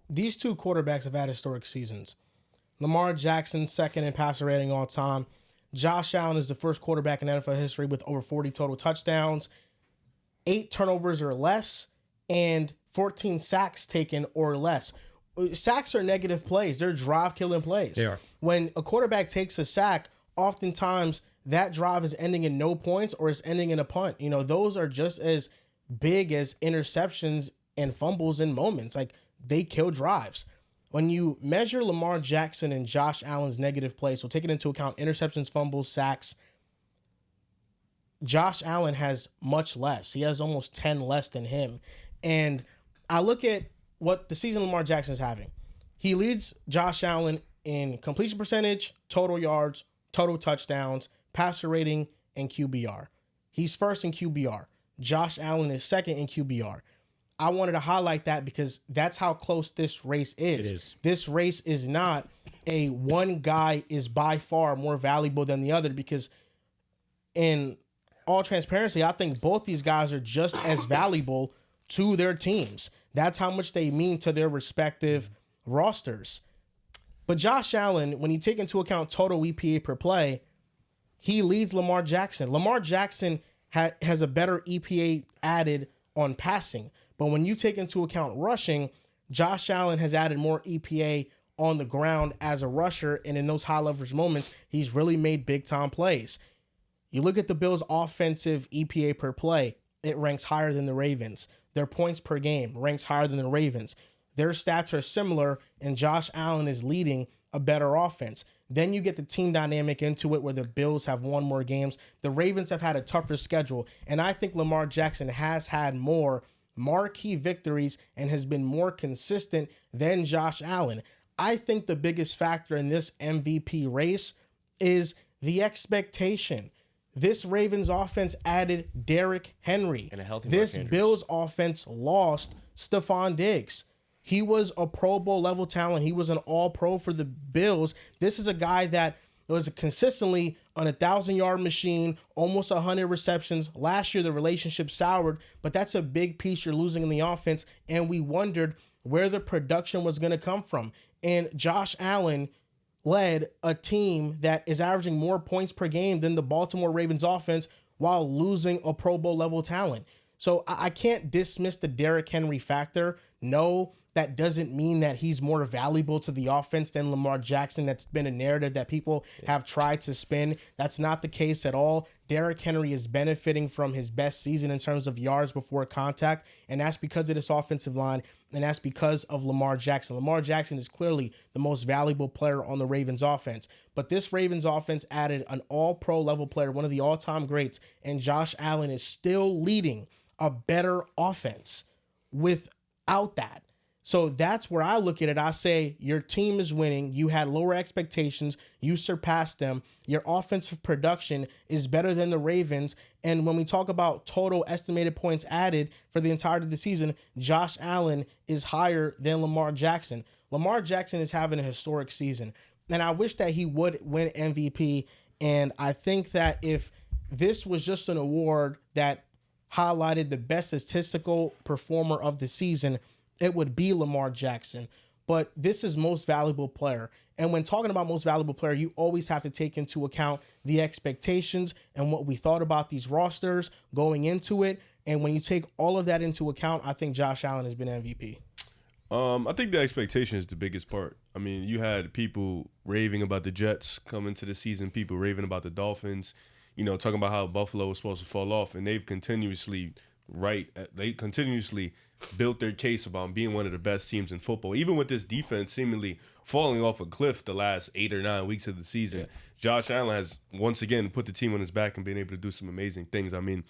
These two quarterbacks have had historic seasons. Lamar Jackson, second in passer rating all time. Josh Allen is the first quarterback in NFL history with over 40 total touchdowns, 8 turnovers or less, and 14 sacks taken or less. Sacks are negative plays. They're drive-killing plays. They are. When a quarterback takes a sack, oftentimes that drive is ending in no points or it's ending in a punt. You know, those are just as big as interceptions and fumbles in moments. Like, they kill drives. When you measure Lamar Jackson and Josh Allen's negative plays, so taking into account interceptions, fumbles, sacks, Josh Allen has much less. He has almost 10 less than him. And I look at what the season Lamar Jackson is having. He leads Josh Allen in completion percentage, total yards, total touchdowns, passer rating, and QBR. He's first in QBR. Josh Allen is second in QBR. I wanted to highlight that because that's how close this race is. It is. This race is not a one guy is by far more valuable than the other, because in all transparency, I think both these guys are just as valuable to their teams. That's how much they mean to their respective rosters. But Josh Allen, when you take into account total EPA per play, he leads Lamar Jackson. Lamar Jackson has a better EPA added on passing. But when you take into account rushing, Josh Allen has added more EPA on the ground as a rusher. And in those high leverage moments, he's really made big time plays. You look at the Bills' offensive EPA per play, it ranks higher than the Ravens. Their points per game ranks higher than the Ravens. their stats are similar, and Josh Allen is leading a better offense. Then you get the team dynamic into it where the Bills have won more games. The Ravens have had a tougher schedule, and I think Lamar Jackson has had more marquee victories and has been more consistent than Josh Allen. I think the biggest factor in this MVP race is the expectation. This Ravens offense added Derrick Henry. And a healthy This Mark Andrews. Bills offense lost Stephon Diggs. He was a Pro Bowl level talent. He was an all-pro for the Bills. This is a guy that was consistently on 1,000-yard machine, almost 100 receptions. Last year, the relationship soured, but that's a big piece you're losing in the offense, and we wondered where the production was going to come from. And Josh Allen led a team that is averaging more points per game than the Baltimore Ravens offense while losing a Pro Bowl level talent. So I can't dismiss the Derrick Henry factor. No, that doesn't mean that he's more valuable to the offense than Lamar Jackson. That's been a narrative that people have tried to spin. That's not the case at all. Derrick Henry is benefiting from his best season in terms of yards before contact, and that's because of this offensive line, and that's because of Lamar Jackson. Lamar Jackson is clearly the most valuable player on the Ravens offense, but this Ravens offense added an all-pro level player, one of the all-time greats, and Josh Allen is still leading a better offense without that. So that's where I look at it. I say your team is winning. You had lower expectations. You surpassed them. Your offensive production is better than the Ravens. And when we talk about total estimated points added for the entirety of the season, Josh Allen is higher than Lamar Jackson. Lamar Jackson is having a historic season. And I wish that he would win MVP. And I think that if this was just an award that highlighted the best statistical performer of the season, it would be Lamar Jackson. But this is most valuable player. And when talking about most valuable player, you always have to take into account the expectations and what we thought about these rosters going into it. And when you take all of that into account, I think Josh Allen has been MVP. I think the expectation is the biggest part. I mean, you had people raving about the Jets coming to the season, people raving about the Dolphins, talking about how Buffalo was supposed to fall off, and they've continuously built their case about being one of the best teams in football. Even with this defense seemingly falling off a cliff the last 8 or 9 weeks of the season, Josh Allen has once again put the team on his back and been able to do some amazing things. I mean,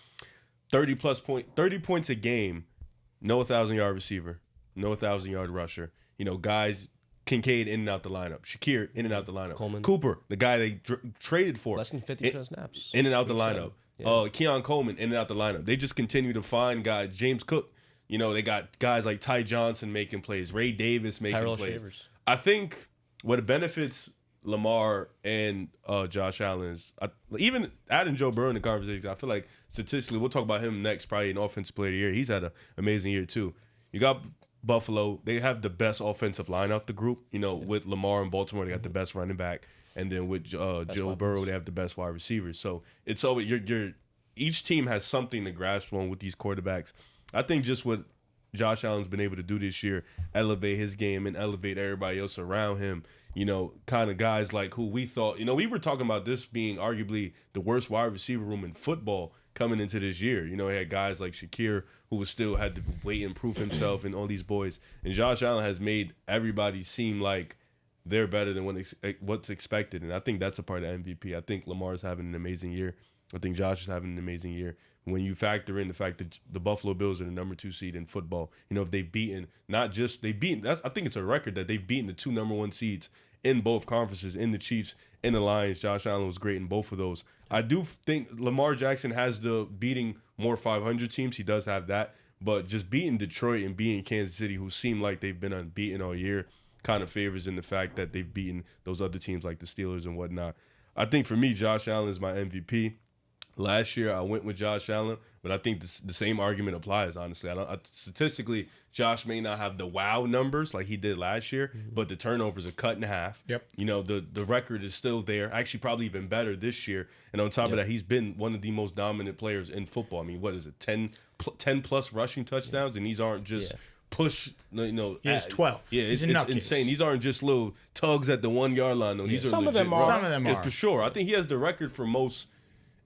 30 points a game, no 1,000-yard receiver, no 1,000-yard rusher. Guys, Kincaid in and out the lineup, Shakir in and out the lineup, Coleman. Cooper, the guy they traded for, less than 50 snaps, in and out the lineup. Yeah. Keon Coleman in and out the lineup. They just continue to find guys. James Cook, they got guys like Ty Johnson making plays, Ray Davis making Tyrell plays. Shavers. I think what benefits Lamar and Josh Allen is even adding Joe Burrow in the conversation. I feel like statistically, we'll talk about him next, probably an offensive player of the year. He's had an amazing year too. You got Buffalo. They have the best offensive line out the group. With Lamar in Baltimore, they got the best running back. And then with Joe Burrow, they have the best wide receivers. So it's always each team has something to grasp on with these quarterbacks. I think just what Josh Allen's been able to do this year, elevate his game and elevate everybody else around him. Kind of guys like who we thought, we were talking about this being arguably the worst wide receiver room in football coming into this year. He had guys like Shakir who was still had to wait and prove himself and all these boys. And Josh Allen has made everybody seem like they're better than what's expected. And I think that's a part of MVP. I think Lamar's having an amazing year. I think Josh is having an amazing year. When you factor in the fact that the Buffalo Bills are the number 2 seed in football, if they've beaten, I think it's a record that they've beaten the 2 number 1 seeds in both conferences, in the Chiefs and the Lions. Josh Allen was great in both of those. I do think Lamar Jackson has the beating more 500 teams. He does have that. But just beating Detroit and beating Kansas City, who seem like they've been unbeaten all year, kind of favors in the fact that they've beaten those other teams like the Steelers and whatnot. I think for me, Josh Allen is my MVP. Last year, I went with Josh Allen, but I think the same argument applies, honestly. Statistically, Josh may not have the wow numbers like he did last year, but the turnovers are cut in half. Yep. The record is still there. Actually, probably even better this year. And on top of that, he's been one of the most dominant players in football. I mean, what is it, 10-plus rushing touchdowns? And these aren't just push, He has 12. Yeah, it's insane. These aren't just little tugs at the 1-yard line. No, these are Some of them legit are. Some of them are. for sure. I think he has the record for most.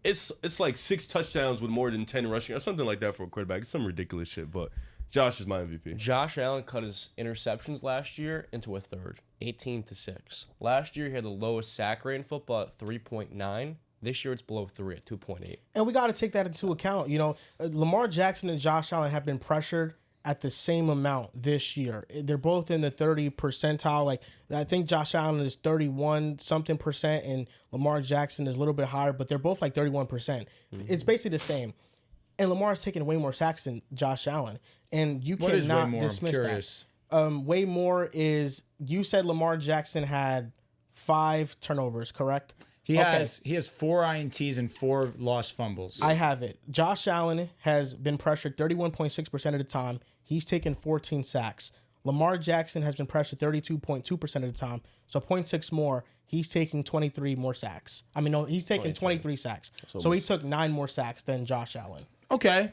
It's like 6 touchdowns with more than 10 rushing or something like that for a quarterback. It's some ridiculous shit, but Josh is my MVP. Josh Allen cut his interceptions last year into a third, 18-6. Last year, he had the lowest sack rate in football at 3.9. This year, it's below 3 at 2.8. And we got to take that into account. You know, Lamar Jackson and Josh Allen have been pressured at the same amount this year. They're both in the 30 percentile. Like, I think Josh Allen is 31 something percent and Lamar Jackson is a little bit higher, but they're both like 31%. It's basically the same. And Lamar's taking way more sacks than Josh Allen. And you cannot dismiss that. Way more is, you said Lamar Jackson had 5 turnovers, correct? He has 4 INTs and 4 lost fumbles. I have it. Josh Allen has been pressured 31.6% of the time. He's taken 14 sacks. Lamar Jackson has been pressured 32.2% of the time. So 0.6 more. He's taking 23 more sacks. I mean, no, he's taking 23 sacks. So he took 9 more sacks than Josh Allen. Okay.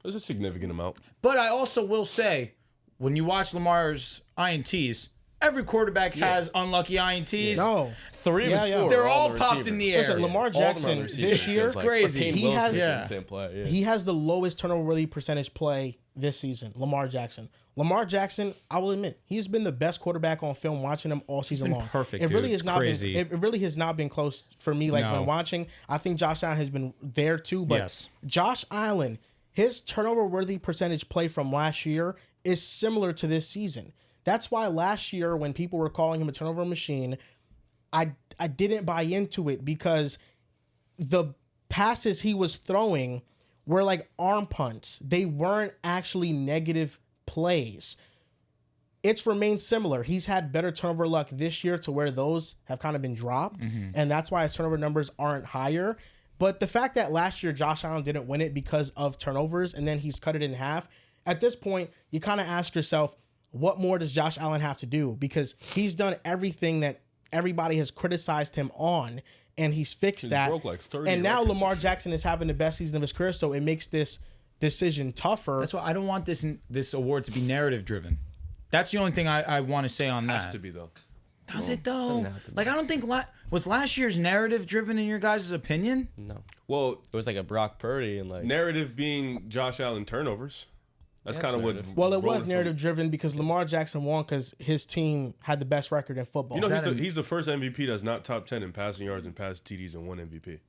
That's a significant amount. But I also will say, when you watch Lamar's INTs, every quarterback has unlucky INTs. No. 3 of his 4. They're all popped in the air. Listen, Lamar Jackson this year, it's like, crazy. He has same play. He has the lowest turnover-worthy percentage play this season. Lamar Jackson. Lamar Jackson, I will admit, he's been the best quarterback on film. Watching him all season long. Perfect. It really dude. has not crazy. been. It really has not been close for me. Like when watching, I think Josh Allen has been there too. But Josh Allen, his turnover-worthy percentage play from last year is similar to this season. That's why last year, when people were calling him a turnover machine, I didn't buy into it, because the passes he was throwing were like arm punts. They weren't actually negative plays. It's remained similar. He's had better turnover luck this year to where those have kind of been dropped, and that's why his turnover numbers aren't higher. But the fact that last year Josh Allen didn't win it because of turnovers, and then he's cut it in half, at this point, you kind of ask yourself, what more does Josh Allen have to do? Because he's done everything that everybody has criticized him on, and he's fixed that. Broke like 30 and now records. Lamar Jackson is having the best season of his career, so it makes this decision tougher. That's why I don't want this award to be narrative driven. That's the only thing I want to say on that. Has to be, though. Does it though? Like, I don't think was last year's narrative driven in your guys' opinion? No. Well, It was like a Brock Purdy and like narrative being Josh Allen turnovers. That's kind of what. Well, it was narrative driven because Lamar Jackson won because his team had the best record in football. You know, he's the first MVP that's not top 10 in passing yards and pass TDs and 1 MVP.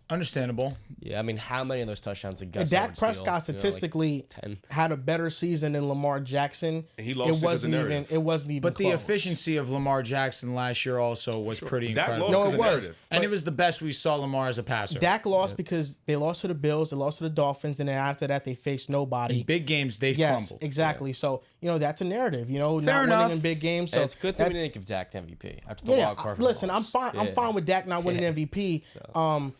Understandable. Yeah, I mean, how many of those touchdowns did Gus Dak Prescott statistically had a better season than Lamar Jackson. And he lost because of narrative. It wasn't even. But close. the efficiency of Lamar Jackson last year also was pretty incredible. No, it was. And it was the best we saw Lamar as a passer. Dak lost because they lost to the Bills, they lost to the Dolphins, and then after that they faced nobody. In big games, they've crumbled. Exactly. Yeah. So, that's a narrative, not enough. winning in big games. So and it's a good thing we didn't give Dak the MVP after the wild card. Listen, I'm fine. I'm fine with Dak not winning MVP. So.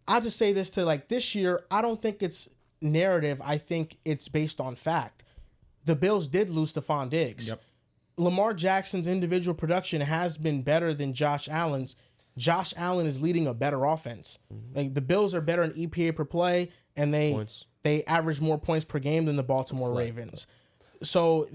I'll just say this to this year, I don't think it's narrative. I think it's based on fact. The Bills did lose Stephon Diggs. Yep. Lamar Jackson's individual production has been better than Josh Allen's. Josh Allen is leading a better offense. Like, the Bills are better in EPA per play, and they average more points per game than the Baltimore Ravens. So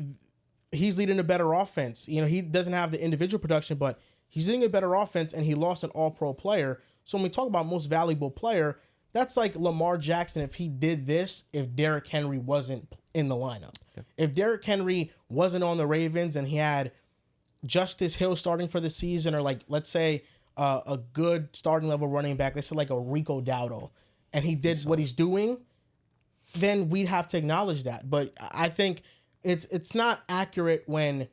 he's leading a better offense. He doesn't have the individual production, but he's leading a better offense, and he lost an all-pro player. So when we talk about most valuable player, that's like Lamar Jackson if he did this if Derrick Henry wasn't in the lineup. Yeah. If Derrick Henry wasn't on the Ravens and he had Justice Hill starting for the season, or let's say a good starting level running back, let's say like a Rico Dowdle, and he did what he's doing, then we'd have to acknowledge that. But I think it's not accurate when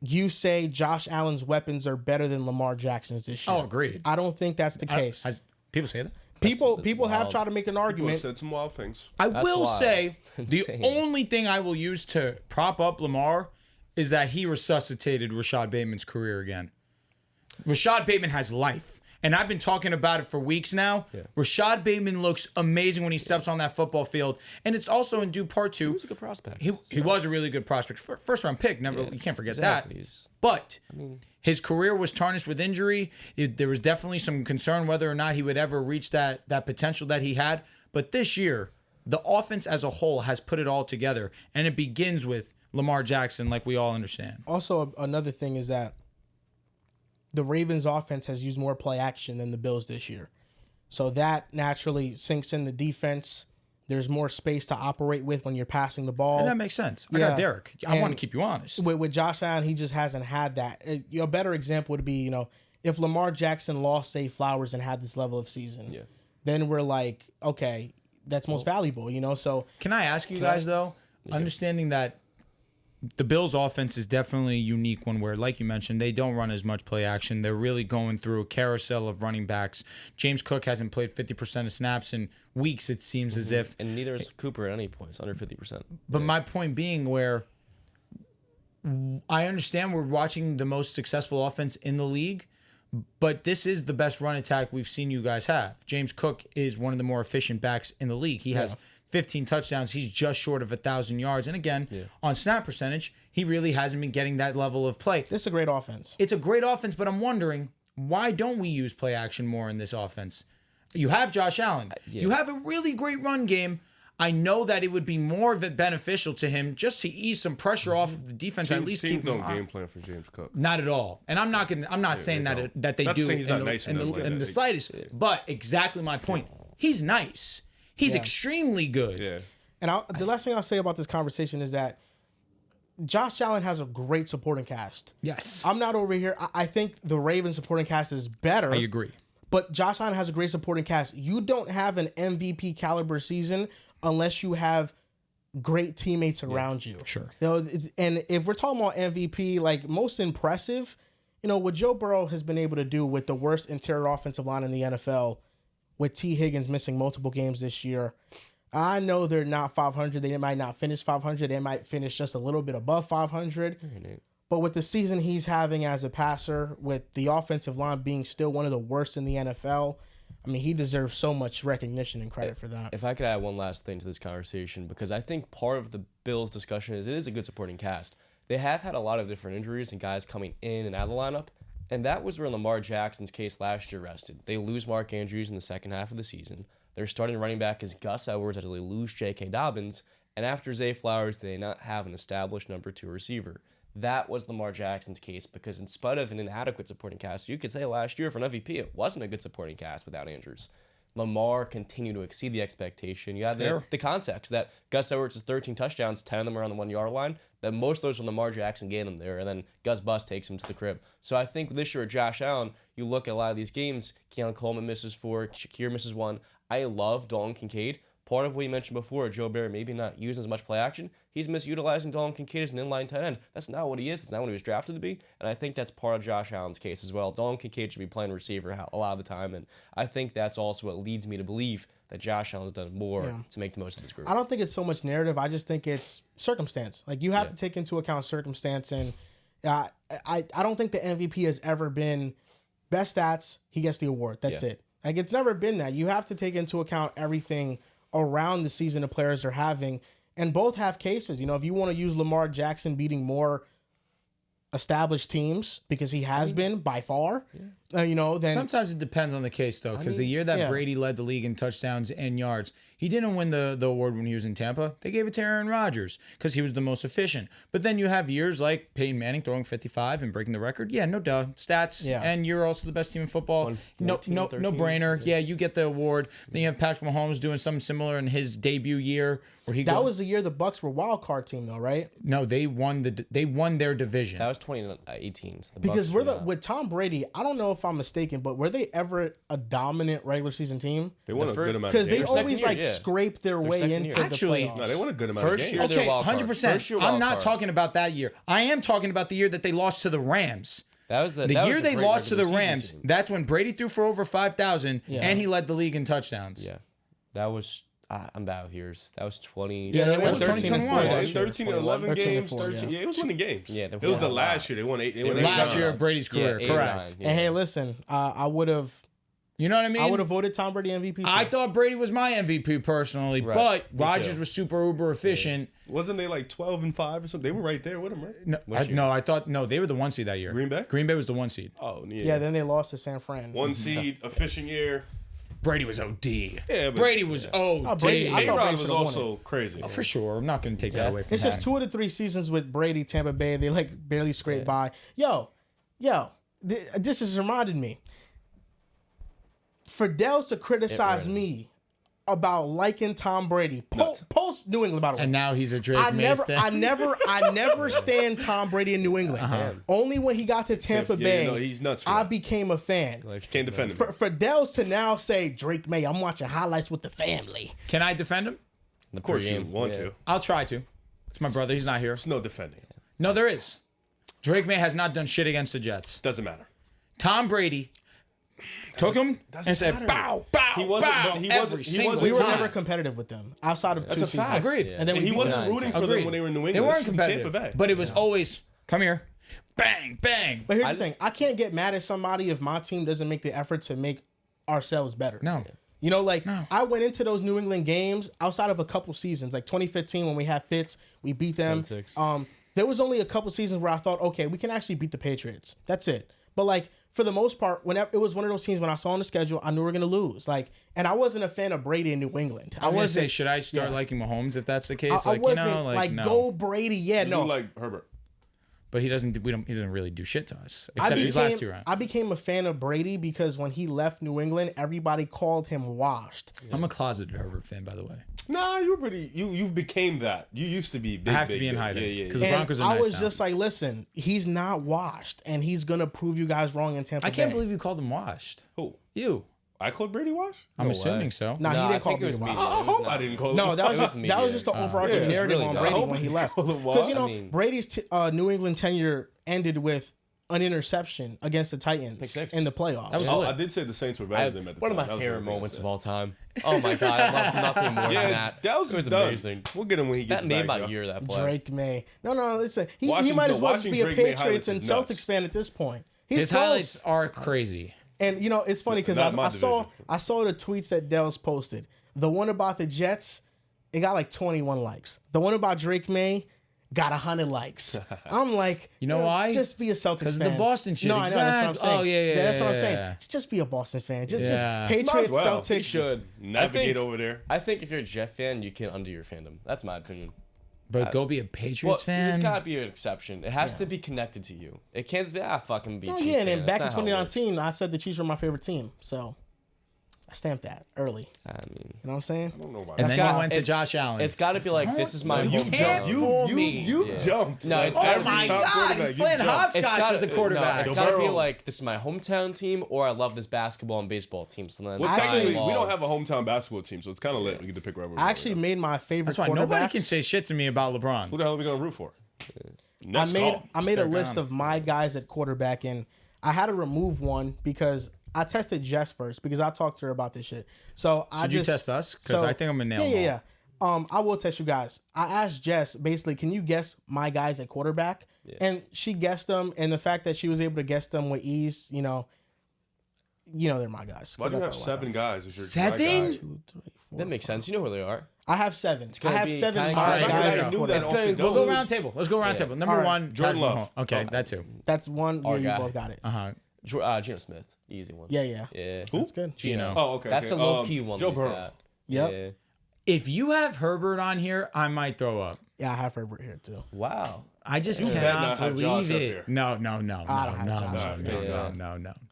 you say Josh Allen's weapons are better than Lamar Jackson's this year. Oh, agreed. I don't think that's the case. People say that? People have tried to make an argument. People have said some wild things. I will say the only thing I will use to prop up Lamar is that he resuscitated Rashad Bateman's career again. Rashad Bateman has life. And I've been talking about it for weeks now. Yeah. Rashad Bateman looks amazing when he steps on that football field. And it's also in due part to... He was a good prospect. He was a really good prospect. First round pick. You can't forget that. But his career was tarnished with injury. There was definitely some concern whether or not he would ever reach that potential that he had. But this year, the offense as a whole has put it all together. And it begins with Lamar Jackson, like we all understand. Also, another thing is that the Ravens offense has used more play action than the Bills this year. So that naturally sinks in the defense. There's more space to operate with when you're passing the ball. And that makes sense. I got Derek. I want to keep you honest. With Josh Allen, he just hasn't had that. A better example would be, if Lamar Jackson lost Zay Flowers and had this level of season, then we're like, okay, that's most valuable, So can I ask you guys though, understanding that the Bills' offense is definitely a unique one where, like you mentioned, they don't run as much play action. They're really going through a carousel of running backs. James Cook hasn't played 50% of snaps in weeks, it seems as if. And neither is Cooper at any points, under 50%. But my point being where I understand we're watching the most successful offense in the league, but this is the best run attack we've seen you guys have. James Cook is one of the more efficient backs in the league. He has 15 touchdowns. He's just short of 1,000 yards. And again, on snap percentage, he really hasn't been getting that level of play. This is a great offense. It's a great offense, but I'm wondering, why don't we use play action more in this offense? You have Josh Allen. You have a really great run game. I know that it would be more beneficial to him just to ease some pressure off of the defense. Teams, at least teams keep him don't on. game plan for James Cook. Not at all. And I'm not saying that they do he's not nice in the slightest. But exactly my point. He's nice. He's extremely good. Yeah. And the last thing I'll say about this conversation is that Josh Allen has a great supporting cast. Yes. I'm not over here. I think the Ravens supporting cast is better. I agree. But Josh Allen has a great supporting cast. You don't have an MVP caliber season unless you have great teammates around you. Sure. And if we're talking about MVP, like most impressive, what Joe Burrow has been able to do with the worst interior offensive line in the NFL, with T. Higgins missing multiple games this year. I know they're not 500. They might not finish 500. They might finish just a little bit above 500. But with the season he's having as a passer, with the offensive line being still one of the worst in the NFL, I mean, he deserves so much recognition and credit for that. If I could add one last thing to this conversation, because I think part of the Bills discussion is it is a good supporting cast. They have had a lot of different injuries and guys coming in and out of the lineup, and that was where Lamar Jackson's case last year rested. They lose Mark Andrews in the second half of the season. Their starting running back is Gus Edwards after they lose J.K. Dobbins, and after Zay Flowers, they did not have an established number 2 receiver. That was Lamar Jackson's case, because in spite of an inadequate supporting cast, you could say last year for an MVP, it wasn't a good supporting cast without Andrews. Lamar continued to exceed the expectation. You have the context that Gus Edwards has 13 touchdowns, 10 of them are on the 1 yard line, that most of those were Lamar Jackson getting them there, and then Gus Bus takes him to the crib. So I think this year at Josh Allen, you look at a lot of these games, Keon Coleman misses 4, Shakir misses 1. I love Dalton Kincaid. Part of what you mentioned before, Joe Barry maybe not using as much play action, he's misutilizing Dalton Kincaid as an inline tight end. That's not what he is. It's not what he was drafted to be. And I think that's part of Josh Allen's case as well. Dalton Kincaid should be playing receiver a lot of the time. And I think that's also what leads me to believe that Josh Allen's done more to make the most of this group. I don't think it's so much narrative. I just think it's circumstance. Like, you have to take into account circumstance. And I don't think the MVP has ever been best stats, he gets the award. That's it. Like, it's never been that. You have to take into account everything around the season the players are having, and both have cases. If you want to use Lamar Jackson beating more established teams, because he has been by far, then sometimes it depends on the case though, because the year that Brady led the league in touchdowns and yards, he didn't win the award when he was in Tampa. They gave it to Aaron Rodgers because he was the most efficient. But then you have years like Peyton Manning throwing 55 and breaking the record. Yeah, no duh. Stats. Yeah. And you're also the best team in football. No brainer. Yeah, you get the award. Then you have Patrick Mahomes doing something similar in his debut year, where he was the year the Bucs were wild card team though, right? No, they won their division. That was 2018. So because with Tom Brady, I don't know if I'm mistaken, but were they ever a dominant regular season team? They won a good amount of games. Because they always scrape their way into the playoffs. No, they won a good amount of games. First year, 100%. I'm not talking about that year. I am talking about the year that they lost to the Rams. That was the year they lost to the Rams. That's when Brady threw for over 5,000, and he led the league in touchdowns. Yeah, that was. I'm out here. That was 20. Yeah, that was 2021. 13 and 11 games. 13. Yeah, it was winning games. Yeah, it was the last year they won 8. Last year of Brady's career, correct. And hey, listen, I would have. You know what I mean? I would have voted Tom Brady MVP. I thought Brady was my MVP personally, but Rodgers was super uber efficient. Yeah. Wasn't they like 12 and 5 or something? They were right there with him, right? No, they were the 1 seed that year. Green Bay? Green Bay was the 1 seed. Oh, yeah. Yeah, then they lost to San Fran. 1 seed, efficient year. Brady was OD. Yeah, Brady was OD. A-Rod was also crazy. Oh, for sure. I'm not going to take that away from him. It's just 2 of the 3 seasons with Brady, Tampa Bay. They barely scraped by. Yo, this has reminded me. For Dehls to criticize me about liking Tom Brady. Post New England, by the way. And now he's a Drake Maye stan. I never stand Tom Brady in New England. Only when he got to Tampa Bay, he's nuts. I became a fan. Can't defend him. For Dehls to now say Drake Maye, I'm watching highlights with the family. Can I defend him? Of course you want to. I'll try to. It's my brother. He's not here. There's no defending. No, there is. Drake Maye has not done shit against the Jets. Doesn't matter. Tom Brady took him and said, bow, bow, He wasn't- bow. but he every wasn't- he single wasn't- We were time. never competitive with them outside of 2 seasons. fact. Agreed. And then And he we wasn't beat them. rooting for them when they were in New England. They weren't This was competitive. Tampa Bay. But it was always, come here, bang, bang. But here's the thing: I can't get mad at somebody if my team doesn't make the effort to make ourselves better. No. You know, like I went into those New England games outside of a couple seasons, like 2015 when we had Fitz, we beat them. 10-6. There was only a couple seasons where I thought, okay, we can actually beat the Patriots. That's it. But like for the most part, whenever it was one of those teams when I saw on the schedule, I knew we were gonna lose. Like, and I wasn't a fan of Brady in New England. I was going to say, should I start liking Mahomes if that's the case? I Like, wasn't you know, like no. go Brady. Yeah, no. You like Herbert. But he doesn't. He doesn't really do shit to us except these last 2 rounds. I became a fan of Brady because when he left New England, everybody called him washed. I'm a closeted Herbert fan, by the way. Nah, you were pretty. You became that. You used to be big. I have to big, be in big. hiding Yeah. because the And Broncos are I nice was now. just like, listen, he's not washed, and he's gonna prove you guys wrong in Tampa I can't Bay. believe you called him washed. Who? You. I called Brady Wash? I'm No assuming way. so. Nah, No, he I didn't call think it was Brady me. washed. I hope I didn't call him. No, that was It was just media. the overarching Yeah, it was narrative really on dumb. Brady I when hope he he left. called him Because you know I mean- Brady's New England tenure ended with an interception against the Titans six. in the playoffs. That was Oh, lit. I did say the Saints were better than them at the One of time. my That was favorite the thing I moments said. of all time. Oh my god, I love nothing more than Yeah, that. that was It was done. amazing. We'll get him when he gets That made back. my yo. year. That play. Drake Maye. No, listen. He Watching- might as well just watching be a Drake Maye Patriots and highlights is nuts. Celtics fan at this point. He's His close. highlights are crazy. And you know, it's funny because Not my I saw division. the tweets that Dehls posted. The one about the Jets, it got like 21 likes. The one about Drake Maye got 100 likes. I'm like, You know why? Just be a Celtics fan. Because of the Boston shit. No, I know. That's what I'm Exact- saying. Oh, yeah. That's what I'm yeah, saying. yeah. Just be a Boston fan. Just Yeah. Patriots, Might as well. Celtics. You should Navigate I think, over there. I think if you're a Jet fan, you can undo your fandom. That's my opinion. But go be a Well, Patriots there's fan. gotta be an exception. It has to be connected to you. It can't just be fucking be. Oh Chief yeah, and fan. then back in That's not how it works. 2019, I said the Chiefs were my favorite team. So I stamped that early. I mean, You know what I'm saying? I don't know about And that. then got- you went to it's- Josh Allen. it's got to be like this is my You hometown. jumped. You Yeah. jumped. No, it's Like, gotta every be- top quarterback, you jumped. It's with the quarterback. No, it's Joe got to be Burrow. like this is my hometown team, or I love this basketball and baseball team. So then Well, I technically, we love- don't have a hometown basketball team, so it's kind of lit. We get to pick right where we I go. actually made my favorite That's why quarterbacks. nobody can say shit to me about Who LeBron. the hell are we gonna root for? Next call. I made a They're list gone. of my guys at quarterback, and I had to remove one because I tested Jess first because I talked to her about this shit. So I Did you just test us? Because I think I'm gonna nail them yeah. I will test you guys. I asked Jess basically, can you guess my guys at quarterback? And she guessed them, and the fact that she was able to guess them with ease, you know they're my guys. Why do you have That's what I like. 7 guys? as your Seven? my guy? 2, 3, 4, That makes sense. You know who they are. I have 7. I gonna have be 7 kinda my Alright, guys here at we go. I knew that quarterback. off We'll the go dome. round table. Let's go round table. Number Alright. one, Jordan Patrick Love. Mahomes. Okay, that too. That's one. Yeah, Our you guy. both got it. Geno Smith, easy one. Yeah. Yeah. That's good. Gino. Oh, okay. That's okay. a low key one. Joe like Burrow. that. Yep. Yeah. If you have Herbert on here, I might throw up. Yeah, I have Herbert here too. Wow. I just better cannot not have Josh believe up it. here. No, I don't have Josh up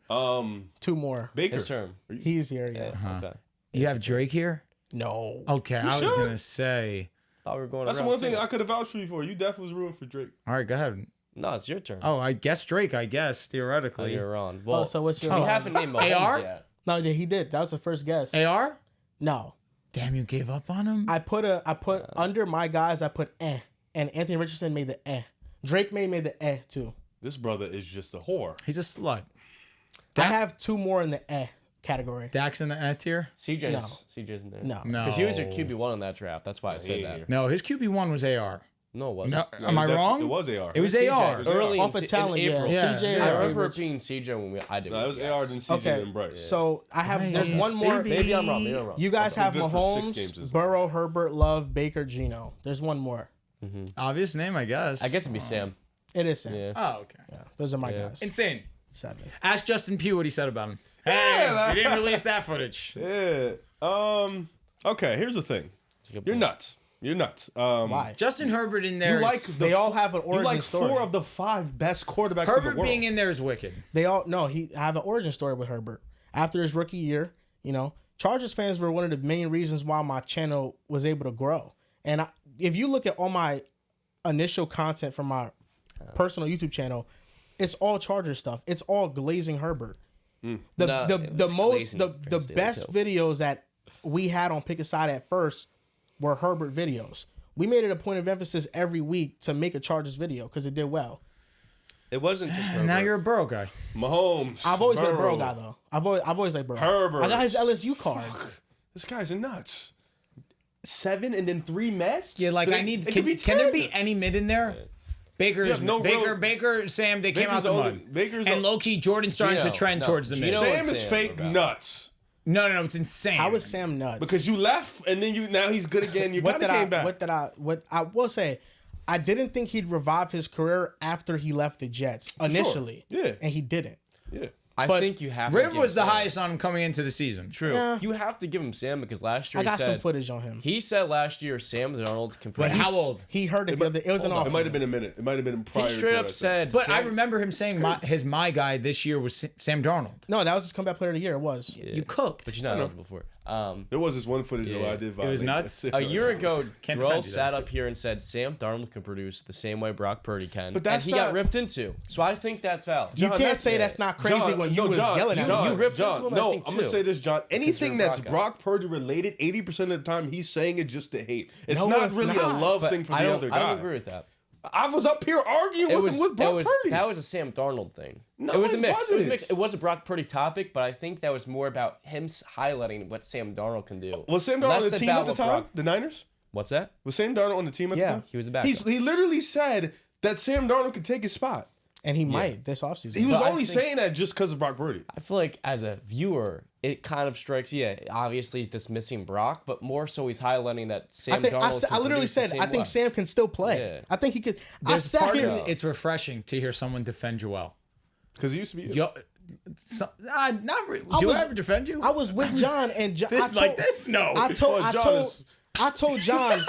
no. 2 more. Baker. His term. He's here. Yeah. Okay. You have Drake here? No. Okay, I was sure? gonna say. Thought we were going. That's the around one thing too. I could have vouched for you for. You definitely was rooting for Drake. All right, go ahead. No, it's your turn. Oh, I guess Drake. I guess Oh, theoretically. you're on. Well, So what's your? we haven't named Mahomes AR? yet. No, yeah, he did. That was the first guess. AR? No, Damn, you gave up on him. I put under my guys. I put and Anthony Richardson made the Drake Maye made the too. This brother is just a whore. He's a slut. I have 2 more in the category. Dax in the tier? CJ's in there. No. No. Because he was your QB1 in that draft. That's why I said Yeah. that. No, his QB1 was AR. No, it wasn't. No, am I wrong? It was AR. It was CJ. AR. Early Off in, of talent, in April. yeah. CJ. I or remember Rich- it being CJ when I did. No, it was AR than CJ Okay, and Bryce. so I have. Man, There's yes, one more. baby. Maybe I'm wrong. Maybe I'm wrong. You guys have I'm good for 6 games Mahomes, this Burrow, Herbert, Love, Baker, Geno. There's one more. Obvious name, I guess. I guess it'd be Sam. It is Sam. Yeah. Oh, okay. Yeah, those are my guys. Insane. 7. Ask Justin Pugh what he said about him. Hey, you didn't release that footage. Yeah. Okay, here's the thing. That's a good You're point. nuts. You're nuts. Why? Justin Herbert in there. You like is- They all have an you origin like story. 4 of the 5 best quarterbacks in the Herbert world. being in there is wicked. They all no. He have an origin story with Herbert after his rookie year. You know, Chargers fans were one of the main reasons why my channel was able to grow. And if you look at all my initial content from my personal YouTube channel, it's all Charger stuff. It's all glazing Herbert. The best videos that we had on Pick a Side at first were Herbert videos. We made it a point of emphasis every week to make a Chargers video because it did well. It wasn't just Herbert. Now you're a Burrow guy. Mahomes. I've always been a Burrow guy though. I've always liked Burrow. Herbert. I got his LSU card. This guy's nuts. 7 and then 3 mess. Yeah, like So I need. it could be Can there 10. be any mid in there? Baker's no real- Baker, Sam. They came Baker's out the only- mud. Baker's and on- low key, Jordan's starting to trend towards the mid. Gino- Sam what is Sam fake about? nuts. No, it's insane. How is Sam nuts? Because you left and then now he's good again. You kind of came back. What I will say, I didn't think he'd revive his career after he left the Jets initially. Yeah. And he didn't. Yeah. I think you have to Riv give was the Sam. highest on him coming into the season. True. Yeah. You have to give him Sam because last year I got he some said footage on him. he said last year Sam Darnold can But produce. how old? He heard it the other. It was an off. It might have been a minute. It might have been prior. He straight to up that. said. But Sam, I remember him saying my guy this year was Sam Darnold. No, that was his comeback player of the year. It was. You cooked. but you're not eligible for it. There was this one footage though I did. It was violate nuts. that. A year ago, Can't Drell defend you, sat though. up here and said Sam Darnold can produce the same way Brock Purdy can, But that's and he got not- ripped into. So I think that's valid. You John, can't that's say it. that's not crazy John, when you no, was John, yelling at John, him. You ripped John, into him, I no, think, I'm gonna too. say this, John. Anything you're a that's Brock guy. Brock Purdy related, 80% of the time he's saying it just to hate. It's No, not it's really not. a love But thing for I the don't, other I guy. don't agree with that. I was up here arguing with him with Brock Purdy. That was a Sam Darnold thing. No, it was a it mix. It was a wasn't. mix. It was a Brock Purdy topic, but I think that was more about him highlighting what Sam Darnold can do. Was Sam Darnold on Less the team about at the what time? Brock- The Niners? What's that? Was Sam Darnold on the team at the Yeah. time? He was the backup. He literally said that Sam Darnold could take his spot. And he might this offseason. He was But I only think- saying that just because of Brock Purdy. I feel like as a viewer, it kind of strikes. Yeah, obviously he's dismissing Brock, but more so he's highlighting that Sam Darnold. I literally said I think Sam can still play. Yeah. I think he could. There's I sat part here. of me, it's refreshing to hear someone defend Joel. Because he used to be. Not really. Do I ever defend you? I was with John and John. This like this? No. I told Well, John is- John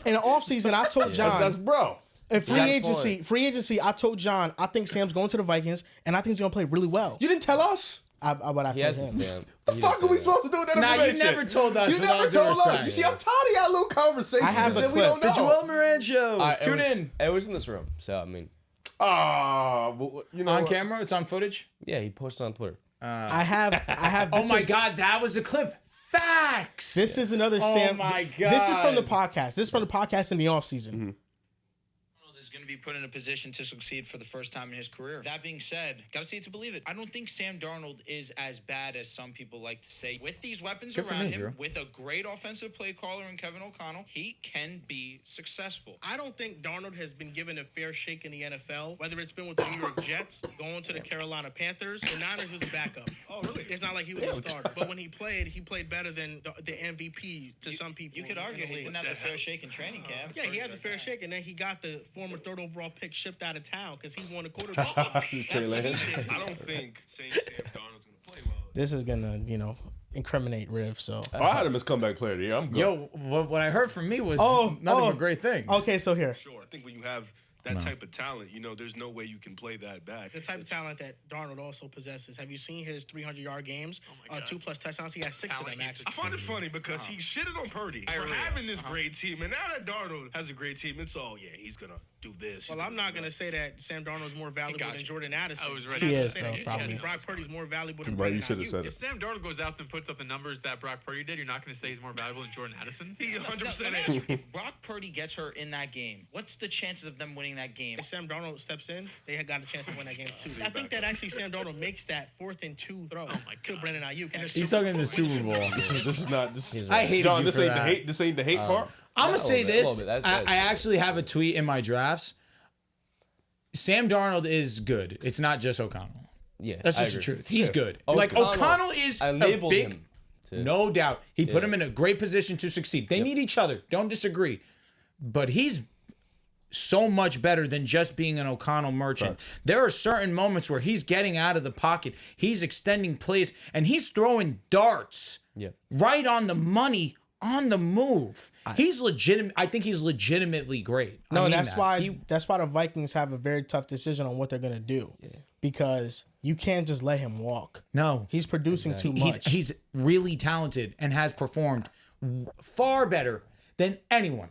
in the offseason. I told John That's bro. in free got a agency. I told John I think Sam's going to the Vikings and I think he's going to play really well. You didn't tell us? What I He told has him. to stand. The fuck are we supposed to do with that Nah, you information? never told us. You with never all due told us. respect. You see, I'm tired of y'all little conversations I have a that we clip. don't know. The Joel Moran show. Tune in. It was in this room, so I mean, Well, you know On what? camera. It's on footage. yeah, he posted on Twitter. I have. Oh this my is- God, that was a clip. Facts. This is another Oh Sam. my This is from the God. podcast. This is from the podcast in the offseason. Mm-hmm. Is going to be put in a position to succeed for the first time in his career. That being said, gotta see it to believe it. I don't think Sam Darnold is as bad as some people like to say. With these weapons Good for around me, him, Drew. with a great offensive play caller in Kevin O'Connell, he can be successful. I don't think Darnold has been given a fair shake in the NFL, whether it's been with the New York Jets, going to the Carolina Panthers. The Niners is a backup. Oh, really? It's not like he was a starter. But when he played better than the MVP to some people. You could argue he didn't have the fair shake in training camp. Yeah, he had the fair shake, and then he got the former third overall pick shipped out of town because he won the quarterback. Trey Lance. I don't think saying Sam Darnold's going to play well. This is gonna, incriminate Riv. So I had him as comeback player of the year. I'm good. Yo, what I heard from me was Oh, nothing oh. but great things. okay, so here. Sure, I think when you have that type of talent, there's no way you can play that bad. The type of talent that Darnold also possesses. Have you seen his 300-yard games? 2+ touchdowns. He has 6 of them, actually. I find it funny because he shitted on Purdy for having this great team, and now that Darnold has a great team, it's all, he's going to do this. Well, I'm not going to say that Sam Darnold is more valuable than Jordan Addison. I was ready. He to is, say though, that. probably. Yeah, Brock Purdy's more valuable than Right, you Brandon should have Ayuk. said If it. Sam Darnold goes out and puts up the numbers that Brock Purdy did, you're not going to say he's more valuable than Jordan Addison? He 100% Let me is. ask you, if Brock Purdy gets her in that game, what's the chances of them winning that game? If Sam Darnold steps in, they had got a chance to win that game too. I think that actually Sam Darnold makes that 4th and 2 throw to Brandon Ayuk. He's talking in the Super Bowl. This is not. This, I hated John, you this for ain't that. the hate. This ain't the hate part. I'm gonna say a little this. bit. That's I actually have a tweet in my drafts. Sam Darnold is good. It's not just O'Connell. Yeah, That's I just the agree. truth. He's good. O'Connell- O'Connell is I a labeled big, him to- no doubt. He put him in a great position to succeed. They need each other. Don't disagree. But he's so much better than just being an O'Connell merchant. There are certain moments where he's getting out of the pocket. He's extending plays and he's throwing darts Yeah. right on the money on the move. He's legitimate. I think he's legitimately great. I No, mean that's that. why the Vikings have a very tough decision on what they're gonna do. Because you can't just let him walk. No. He's producing too much. He's really talented and has performed far better than anyone.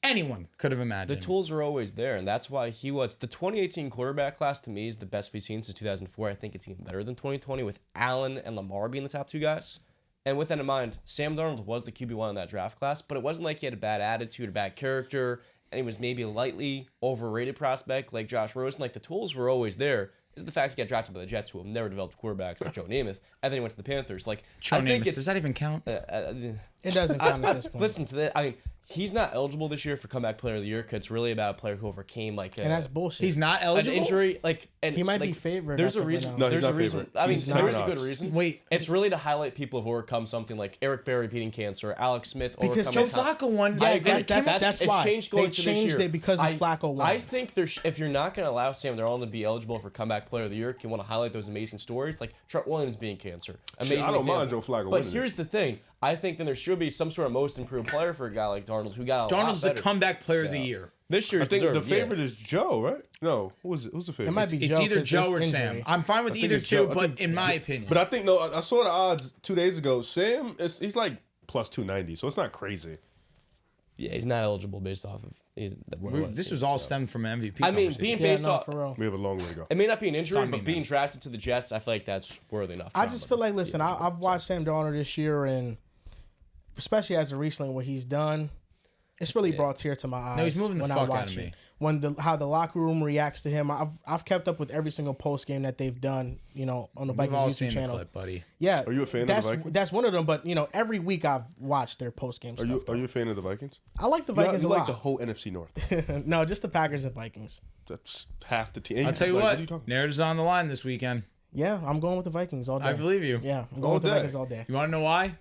Anyone could have imagined. The tools are always there, and that's why he was the 2018 quarterback class. To me, is the best we've seen since 2004. I think it's even better than 2020 with Allen and Lamar being the top two guys. And with that in mind, Sam Darnold was the QB1 in that draft class, but it wasn't like he had a bad attitude, a bad character, and he was maybe a lightly overrated prospect like Josh Rosen. Like, the tools were always there. Is the fact he got drafted by the Jets, who have never developed quarterbacks like Joe Namath, and then he went to the Panthers. Like, Joe I think Namath, it's does that even count? It doesn't count at this point. Listen to that. I mean, he's not eligible this year for comeback player of the year because it's really about a player who overcame like and that's bullshit. He's not eligible. an injury. Like, and He might be like, favored. There's I a think, reason. right now. No, he's There's a not reason. favored. I mean, He's there is a not. good reason. Wait. It's really to highlight people who've overcome something like Eric Berry beating cancer, Alex Smith Because overcoming. Joe Flacco won. Yeah, I agree. that's It why. changed They going to this changed year. it because of Flacco won. I think if you're not going to allow Sam Darnold to be eligible for comeback player of the year, you want to highlight those amazing stories like Trent Williams being cancer. Amazing. I don't mind example. Joe Flacco But winning here's the thing: I think then there should be some sort of most improved player for a guy like Darnold who got a lot Darnold's the better. comeback player of the year. This year. I think deserved, the favorite is Joe, right? No, who's the favorite? It might be It's Joe, either 'cause Joe his or injury. Sam. I'm fine with I think either it's Joe. two, I but think- in my opinion. But I think I saw the odds 2 days ago. Sam, he's like plus 290, so it's not crazy. Yeah, he's not eligible based off of. This was all stemmed from an MVP. I mean, conversation. being Yeah, based no, off. for real. We have a long way to go. It may not be an injury, on me, but being man. drafted to the Jets, I feel like that's worthy enough. I just feel like, listen, I've watched Sam Darnold this year, and especially as of recently, what he's done, it's really brought tears to my eyes. No, he's moving the when I fuck out watch of me. it. When how the locker room reacts to him, I've kept up with every single post game that they've done, on the We've all Vikings seen YouTube the channel. clip, buddy. Yeah, Are you a fan of the Vikings? That's one of them, but every week I've watched their post game Are you stuff. are you a fan of the Vikings? I like the You Vikings a like lot. the whole NFC North. No, just the Packers and Vikings. That's half the team. I'll tell you Like, what. are you talking Narratives on the line this weekend. Yeah, I'm going with the Vikings all day. I believe you. Yeah, I'm All going with the day. Vikings all day. You want to know why?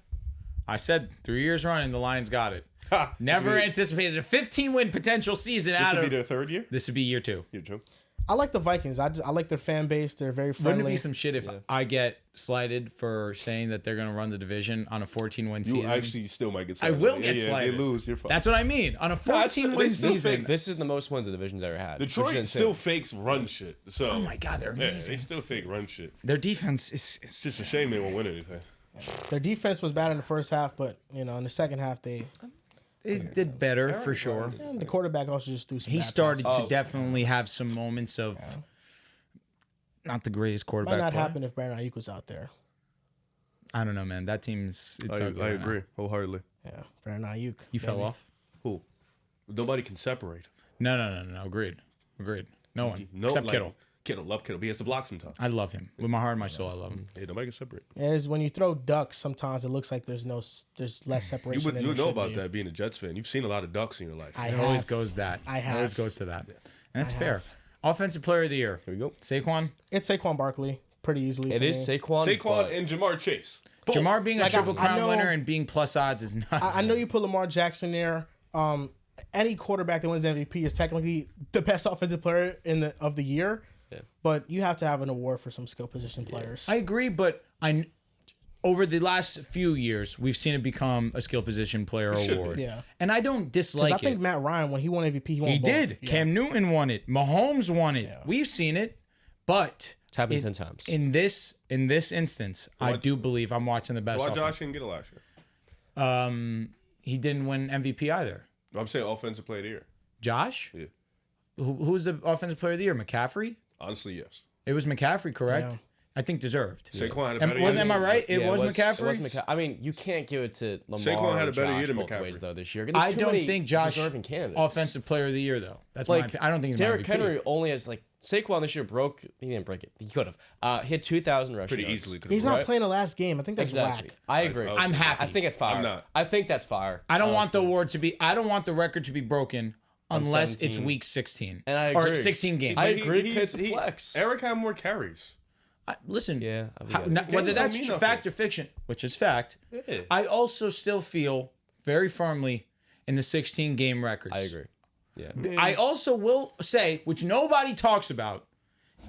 I said 3 years running, the Lions got it. Ha! Never This anticipated a 15-win potential season out would be of. their third year. This would be year 2. Year 2. I like the Vikings. I like their fan base. They're very friendly. Wouldn't it be some shit if I get slighted for saying that they're going to run the division on a 14-win You season? actually still might get. I slighted. will get Yeah, slighted. They lose. You're fine. That's what I mean. On a 14-win this season. This is the most wins the division's ever had. which is Detroit insane. still fakes run shit. So Oh my God, they're yeah, amazing. they still fake run shit. Their defense is. It's just a shame they won't win anything. Their defense was bad in the first half, but in the second half they did better for sure. and the quarterback also just threw some. He bad started passes. to definitely have some moments of not the greatest Might quarterback. not play. happen if Brandon Ayuk was out there. I don't know, man. That team's. It's I ugly right now. agree wholeheartedly. Yeah, Brandon Ayuk. You fell off. Who? Nobody can separate. No. Agreed. No one except Kittle. Kittle, love Kittle. He has to block sometimes. I love him with my heart and my soul. I love him. Hey, nobody can separate. Is when you throw ducks, sometimes it looks like there's less separation. You know about that being a Jets fan. You've seen a lot of ducks in your life. I It always have. goes that. I It always have. goes to that, and that's fair. Offensive Player of the Year. Here we go. Saquon. It's Saquon Barkley pretty easily. It for is me. Saquon. Saquon but and Jamar Chase. Boom. Jamar being a Like, Triple I Crown know- winner and being plus odds is nuts. I know you put Lamar Jackson there. Any quarterback that wins MVP is technically the best offensive player of the year. Yeah. But you have to have an award for some skill position players. I agree, but over the last few years, we've seen it become a skill position player should be. award. Yeah. And I don't dislike I think it. Matt Ryan, when he won MVP, he won He both. did. Yeah. Cam Newton won it. Mahomes won it. Yeah. We've seen it, but it's happened 10 times. in this instance, I do believe I'm watching the best. Why offense. Josh didn't get it last year? He didn't win MVP either. I'm saying offensive player of the year. Josh? Yeah. Who's the offensive player of the year? McCaffrey? Honestly, yes. It was McCaffrey, correct? Yeah. I think deserved. Saquon had a Am better wasn't year. am I right? It Yeah, was McCaffrey. It was McCaffrey. I mean, you can't give it to Lamar. Saquon had a or better Josh year than both McCaffrey. ways, though, this year. I There's too don't many think Josh deserving candidates. offensive player of the year though. That's my Like opinion. I don't think he's Derrick my MVP. Henry only has Saquon this year broke. He didn't break it. He could have. Hit 2,000 rushing Pretty yards. easily. He's not Right? playing the last game. I think that's Exactly. whack. I agree. I'm happy. I think it's fire. I'm not. I think that's fire. I don't want the honestly. award to be. I don't want the record to be broken unless it's 17. week 16 And I or agree. 16 games. I agree, 'cause it's a flex. Eric had more carries. Listen, Yeah, whether don't that's mean fact nothing. or fiction, which is fact, Yeah. I also still feel very firmly in the 16 game records. I agree. Yeah. I also will say, which nobody talks about,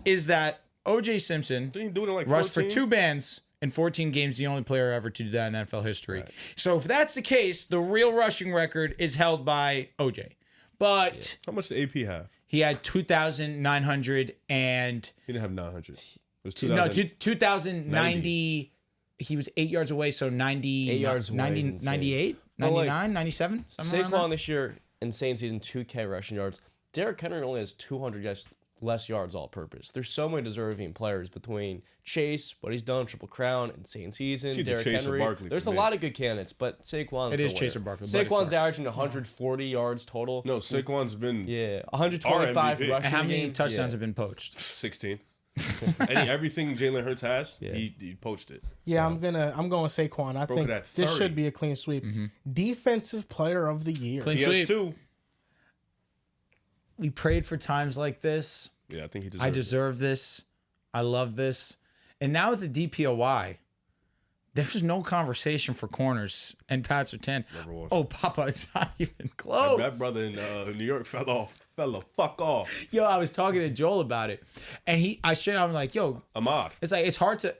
is that O.J. Simpson Didn't he do it in like rushed 14? for 2 bands in 14 games, the only player ever to do that in NFL history. Right. So if that's the case, the real rushing record is held by OJ. But how much did AP have? He had 2,900 and he didn't have 900. It was 2,090. He was 8 yards away, so 90. 8 yards away 98, 99, 97. Saquon this year, insane season, 2K rushing yards. Derrick Henry only has 200 less yards all purpose. There's so many deserving players between Chase, what he's done, Triple Crown, insane season, Derrick Henry. There's a lot of good candidates, but Saquon's it is Chase or Barkley. Saquon's averaging 140 yards total. No, Saquon's been 125 rushing. And how many touchdowns have been poached? 16. Everything Jalen Hurts has, he poached it. Yeah, I'm going Saquon. I think this should be a clean sweep. Defensive player of the year. Clean sweep. He has 2. We prayed for times like this. Yeah, I think he deserves I deserve this. I love this. And now with the DPOY, there's no conversation for corners and Pat Surtain. Oh, Papa, it's not even close. That brother in New York fell fuck off. Yo, I was talking to Joel about it. And I'm like, yo. Ahmad. It's hard to,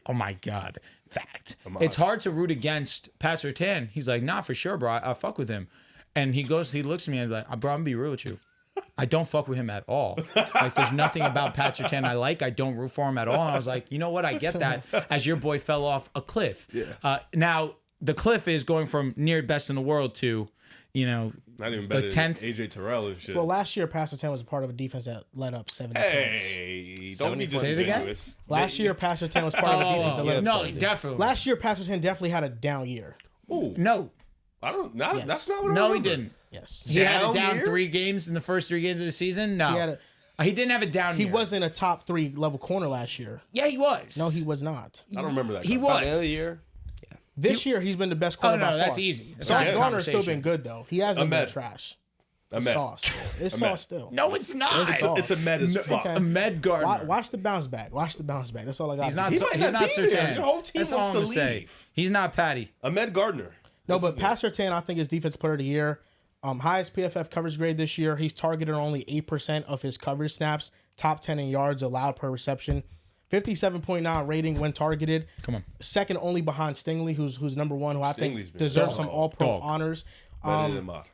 oh my God. Fact. Ahmad. It's hard to root against Pat Surtain. He's like, nah, for sure, bro. I fuck with him. And he looks at me and he's like, bro, I'm gonna be real with you. I don't fuck with him at all. Like, there's nothing about Pat Surtain I like. I don't root for him at all. And I was like, you know what? I get that. As your boy fell off a cliff. Yeah. Now, the cliff is going from near best in the world to, not even better the 10th. than AJ Terrell and shit. Well, last year, Pat Surtain was a part of a defense that let up 70 points. Hey, don't be disingenuous. Last year, Pat Surtain was part of a defense that let up 70. No, definitely. Last year, Pat Surtain definitely had a down year. Ooh. No. Yes. That's not what I No, remember. he didn't. Yes. He had a down year? 3 games in the first 3 games of the season? No. He didn't have a down year. He wasn't a top 3 level corner last year. Yeah, he was. No, he was not. I don't remember that. He was. By the end of the year. This year, he's been the best corner by far. That's easy. Sauce Gardner's still been good, though. He hasn't been trash. It's Sauce. It's Sauce still. No, it's not. It's a med as fuck. It's a med Gardner. Watch the bounce back. That's all I got. He's not. He might He's not not be there. Surtain. Your whole team That's all wants I'm to gonna say. leave. He's not Patty. Ahmed Gardner. No, but Pat Surtain, I think, is defensive player of the year. Highest PFF coverage grade this year. He's targeted only 8% of his coverage snaps. Top 10 in yards allowed per reception. 57.9 rating when targeted. Come on. Second only behind Stingley, who's number 1, who I think deserves some All-Pro honors. Pat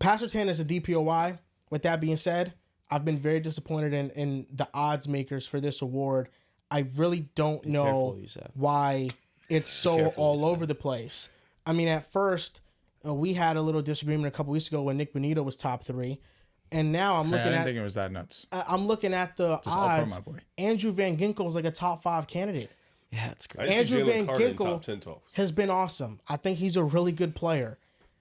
Surtain is a DPOY. With that being said, I've been very disappointed in the odds makers for this award. I really don't know why it's so all over the place. I mean, at first, we had a little disagreement a couple weeks ago when Nick Bonito was top 3. And now I'm looking I didn't think it was that nuts. I'm looking at the odds. My boy. Andrew Van Ginkel is like a top 5 candidate. Yeah, that's great. Andrew Van Ginkel has been awesome. I think he's a really good player.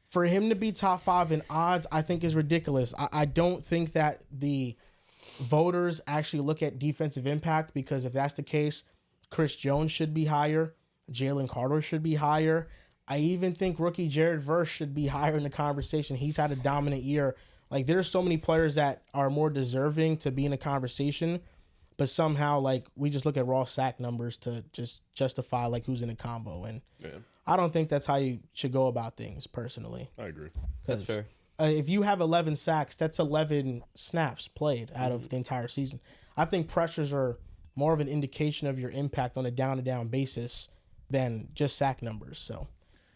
For him to be top 5 in odds, I think is ridiculous. I don't think that the voters actually look at defensive impact, because if that's the case, Chris Jones should be higher. Jalen Carter should be higher. I even think rookie Jared Verse should be higher in the conversation. He's had a dominant year. Like, there's so many players that are more deserving to be in the conversation, but somehow, like, we just look at raw sack numbers to just justify, like, who's in the combo. And I don't think that's how you should go about things, personally. I agree. That's fair. If you have 11 sacks, that's 11 snaps played out of the entire season. I think pressures are more of an indication of your impact on a down-to-down basis than just sack numbers. So,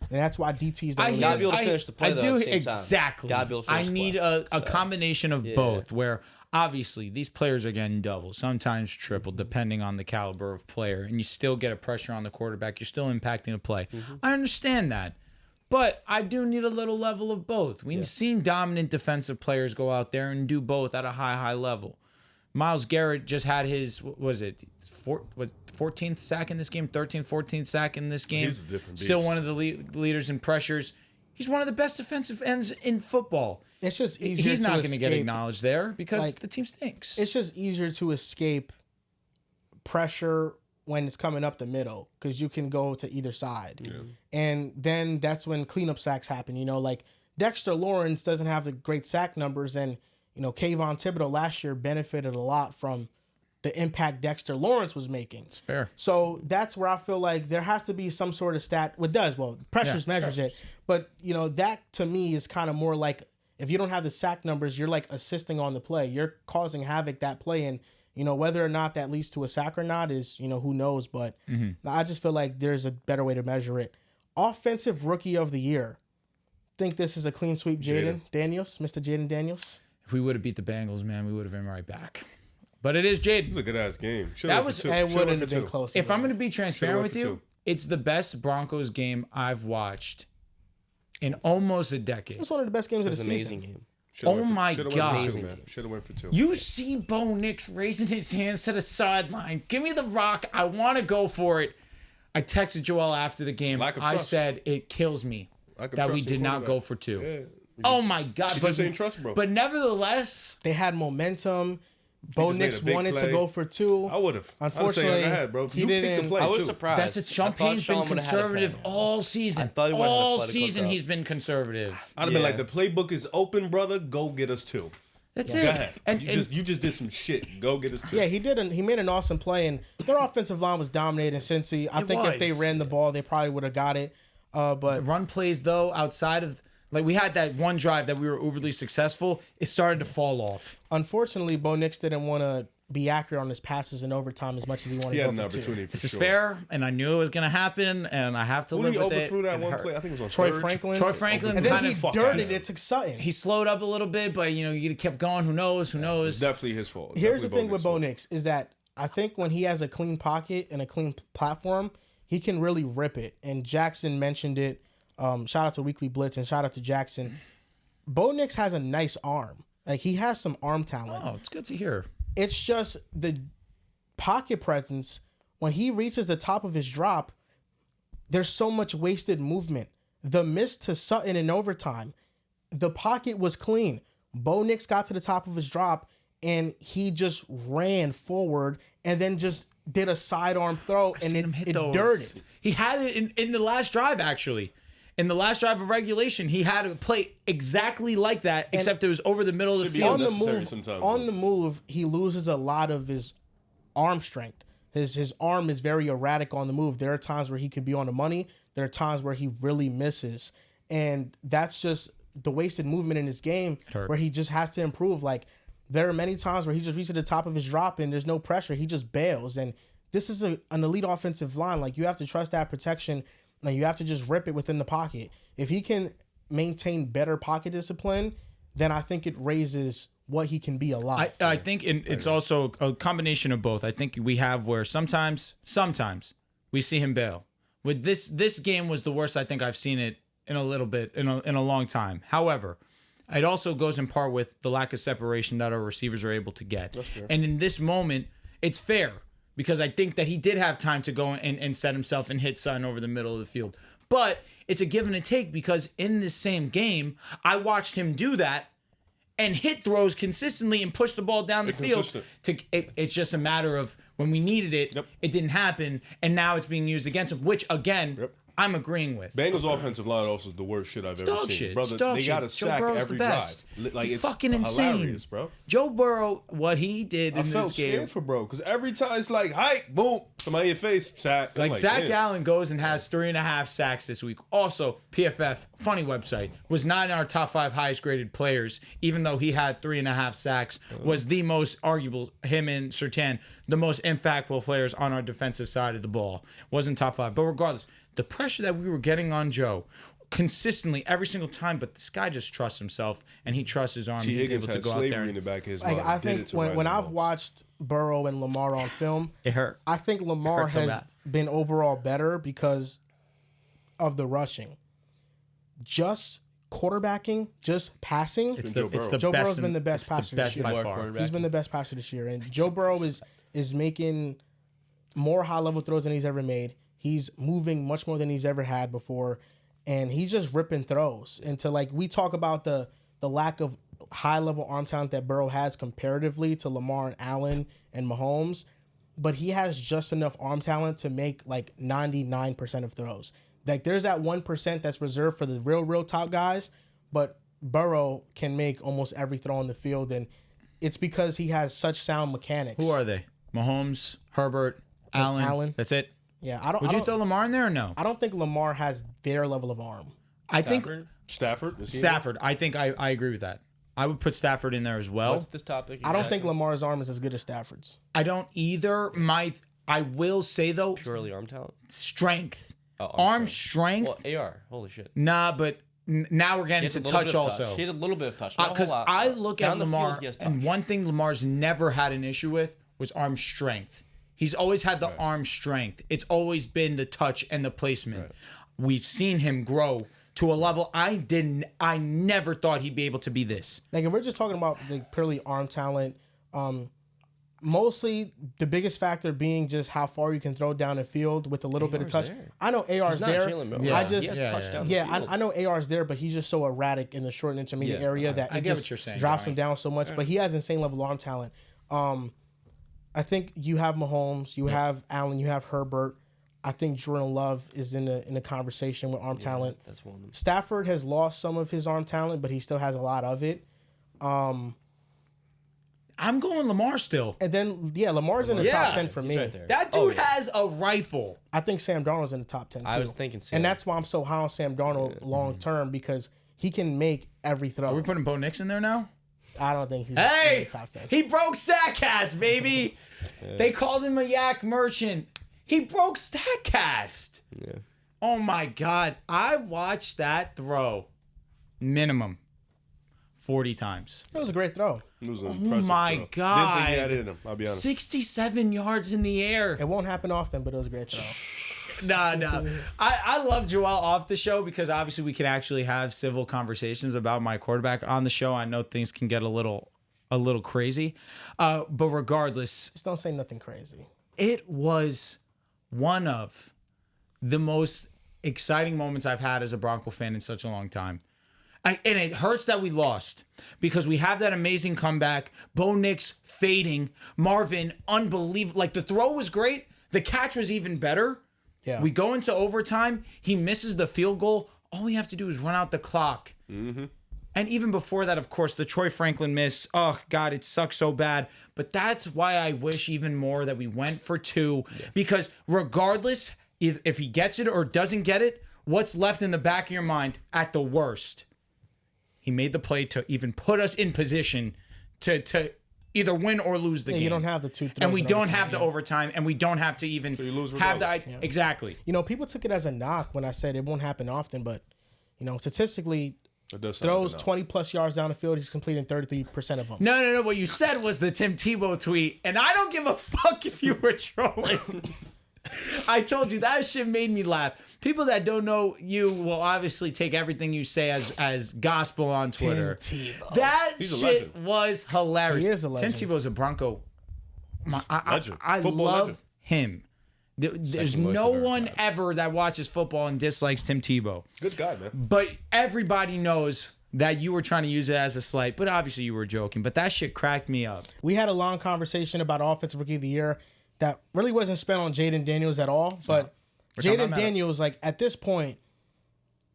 and that's why DTs don't. Gotta be able to finish the play. I do at the same exactly. Time. Gotta be able to finish I need a combination of both, where obviously these players are getting double, sometimes triple, depending on the caliber of player, and you still get a pressure on the quarterback. You're still impacting the play. I understand that, but I do need a little level of both. We've seen dominant defensive players go out there and do both at a high level. Myles Garrett just had his 14th sack in this game, 13th, 14th sack in this game. He's a different beast. Still one of the leaders in pressures. He's one of the best defensive ends in football. It's just easier. He's not going to get escape. acknowledged there because Like, the team stinks. It's just easier to escape pressure when it's coming up the middle, because you can go to either side. And then that's when cleanup sacks happen. You know, like Dexter Lawrence doesn't have the great sack numbers, and Kayvon Thibodeau last year benefited a lot from the impact Dexter Lawrence was making. It's fair. So that's where I feel like there has to be some sort of stat. Pressures measures it. But, that to me is kind of more like, if you don't have the sack numbers, you're like assisting on the play. You're causing havoc that play, and You know, whether or not that leads to a sack or not is, you know, who knows. But I just feel like there's a better way to measure it. Offensive Rookie of the Year. Think this is a clean sweep, Jaden Daniels, Mr. Jaden Daniels. If we would have beat the Bengals, man, we would have been right back. But it is Jaden. It was a good ass game. It wouldn't have been close. If I'm going to be transparent with you, it's the best Broncos game I've watched in almost a decade. It's one of the best games of the season. Amazing game. Oh my God. Should have went for 2. You see Bo Nix raising his hands to the sideline. Give me the rock. I want to go for it. I texted Joel after the game. I said it kills me that we did not go for 2. Yeah. Oh my God. But just ain't trust, bro. But nevertheless, they had momentum. Bo Nix wanted to go for 2. I would have. Unfortunately, he didn't. I was surprised. That's it. Champagne's been conservative all season. All season he's been conservative. I'd have been like, the playbook is open, brother. Go get us 2. That's it. Go ahead. And you just did some shit. Go get us 2. Yeah, he made an awesome play, and their offensive line was dominating Cincy. I think if they ran the ball, they probably would have got it. But the run plays, though, outside of... Like, we had that one drive that we were uberly successful. It started to fall off. Unfortunately, Bo Nix didn't want to be accurate on his passes in overtime as much as he wanted to go for 2. This is fair, and I knew it was going to happen, and I have to live with it. Who overthrew that one play? I think it was on Troy Franklin. Troy Franklin. And then he dirted it to Sutton. He slowed up a little bit, but, you know, you kept going. Who knows? It's definitely his fault. Here's the thing with Bo Nix is that I think when he has a clean pocket and a clean platform, he can really rip it. And Jackson mentioned it. Shout out to Weekly Blitz and shout out to Jackson. Bo Nix has a nice arm. Like, he has some arm talent. Oh, it's good to hear. It's just the pocket presence. When he reaches the top of his drop, there's so much wasted movement. The miss to Sutton in overtime, the pocket was clean. Bo Nix got to the top of his drop, and he just ran forward and then just did a sidearm throw, and it dirted. He had it in the last drive, actually. In the last drive of regulation, he had a play exactly like that, except it was over the middle of the field. On the move, he loses a lot of his arm strength. His arm is very erratic on the move. There are times where he could be on the money. There are times where he really misses. And that's just the wasted movement in his game where he just has to improve. Like, there are many times where he just reaches the top of his drop and there's no pressure. He just bails. And this is an elite offensive line. Like, you have to trust that protection. Like, you have to just rip it within the pocket. If he can maintain better pocket discipline, then I think it raises what he can be a lot. I think it's also a combination of both. I think we have where sometimes we see him bail. With this game was the worst I think I've seen it in a little bit, in a long time. However, it also goes in part with the lack of separation that our receivers are able to get. And in this moment, it's fair. Because I think that he did have time to go and set himself and hit Sutton over the middle of the field. But it's a give and a take because in this same game, I watched him do that and hit throws consistently and push the ball down the field. It's just a matter of when we needed it, it didn't happen, and now it's being used against him, which, again, I'm agreeing with. Bengals offensive line also is the worst shit I've ever seen. Shit. Brother, they got a sack every drive. Like, He's it's fucking insane, bro. Joe Burrow, what he did in this game. I felt scared for bro, because every time it's like, hike, boom, somebody in your face, sack. Like Zach Allen goes and has 3.5 sacks this week. Also, PFF, funny website, was not in our top 5 highest graded players, even though he had 3.5 sacks, was the most arguable, him and Surtain, the most impactful players on our defensive side of the ball. Wasn't top 5. But regardless, the pressure that we were getting on Joe consistently every single time, but this guy just trusts himself and he trusts his arm. He's able to go out there. In the back of his like, I think when I've watched Burrow and Lamar on film, it hurt. I think Lamar has been overall better because of the rushing. Just quarterbacking, just passing. Joe Burrow's been the best passer this year. He's been the best passer this year, and Joe Burrow is making more high level throws than he's ever made. He's moving much more than he's ever had before, and he's just ripping throws. And to, like, we talk about the lack of high-level arm talent that Burrow has comparatively to Lamar and Allen and Mahomes, but he has just enough arm talent to make, like, 99% of throws. Like, there's that 1% that's reserved for the real top guys, but Burrow can make almost every throw on the field, and it's because he has such sound mechanics. Who are they? Mahomes, Herbert, Allen. That's it? Yeah, Would you throw Lamar in there or no? I don't think Lamar has their level of arm. Stafford. I think I agree with that. I would put Stafford in there as well. What's this topic? I don't think Lamar's arm is as good as Stafford's. I don't either. I will say though, purely arm talent, strength, oh, arm strength. Well, AR, holy shit. Nah, but now we're getting to touch also. He has a little bit of touch. Because I look at Lamar, field, and one thing Lamar's never had an issue with was arm strength. He's always had the arm strength. It's always been the touch and the placement. Right. We've seen him grow to a level I never thought he'd be able to be this. Like if we're just talking about the purely arm talent, mostly the biggest factor being just how far you can throw down the field with a little bit of touch. There. I know AR's there. I know AR's there, but he's just so erratic in the short and intermediate area that it just drops him down so much. But he has insane level arm talent. I think you have Mahomes, you have Allen, you have Herbert. I think Jordan Love is in the conversation with arm talent. That's one of them. Stafford has lost some of his arm talent, but he still has a lot of it. I'm going Lamar still. And then, Lamar's in the top 10 for me. Right that dude has a rifle. I think Sam Darnold's in the top 10 too. I was thinking Sam. And that's why I'm so high on Sam Darnold long term, because he can make every throw. Are we putting Bo Nix in there now? I don't think he's in the top 10. He broke StatCast, baby. They called him a yak merchant. He broke StatCast. Yeah. Oh my God. I watched that throw minimum 40 times. It was a great throw. It was an Oh impressive my throw. God. Didn't think he had it in him, I'll be honest. 67 yards in the air. It won't happen often, but it was a great throw. No. I love Joel off the show because obviously we can actually have civil conversations about my quarterback on the show. I know things can get a little crazy. But regardless. Just don't say nothing crazy. It was one of the most exciting moments I've had as a Bronco fan in such a long time. And it hurts that we lost because we have that amazing comeback. Bo Nix fading. Marvin, unbelievable. Like the throw was great. The catch was even better. Yeah. We go into overtime. He misses the field goal. All we have to do is run out the clock. Mm-hmm. And even before that, of course, the Troy Franklin miss. Oh, God, it sucks so bad. But that's why I wish even more that we went for two. Yeah. Because regardless, if he gets it or doesn't get it, what's left in the back of your mind at the worst? He made the play to even put us in position to either win or lose the game. You don't have the two throws. And we don't have the overtime, and we don't have to even have the... Yeah. Exactly. People took it as a knock when I said it won't happen often, but, statistically... Throws 20-plus yards down the field. He's completing 33% of them. No. What you said was the Tim Tebow tweet, and I don't give a fuck if you were trolling. I told you, that shit made me laugh. People that don't know you will obviously take everything you say as gospel on Twitter. Tim Tebow. That shit was hilarious. He is a legend. Tim Tebow's a Bronco. Legend. I love legend. him. There's no one ever that watches football and dislikes Tim Tebow. Good guy, man. But everybody knows that you were trying to use it as a slight, but obviously you were joking. But that shit cracked me up. We had a long conversation about Offensive Rookie of the Year that really wasn't spent on Jaden Daniels at all. But Jaden Daniels, at this point,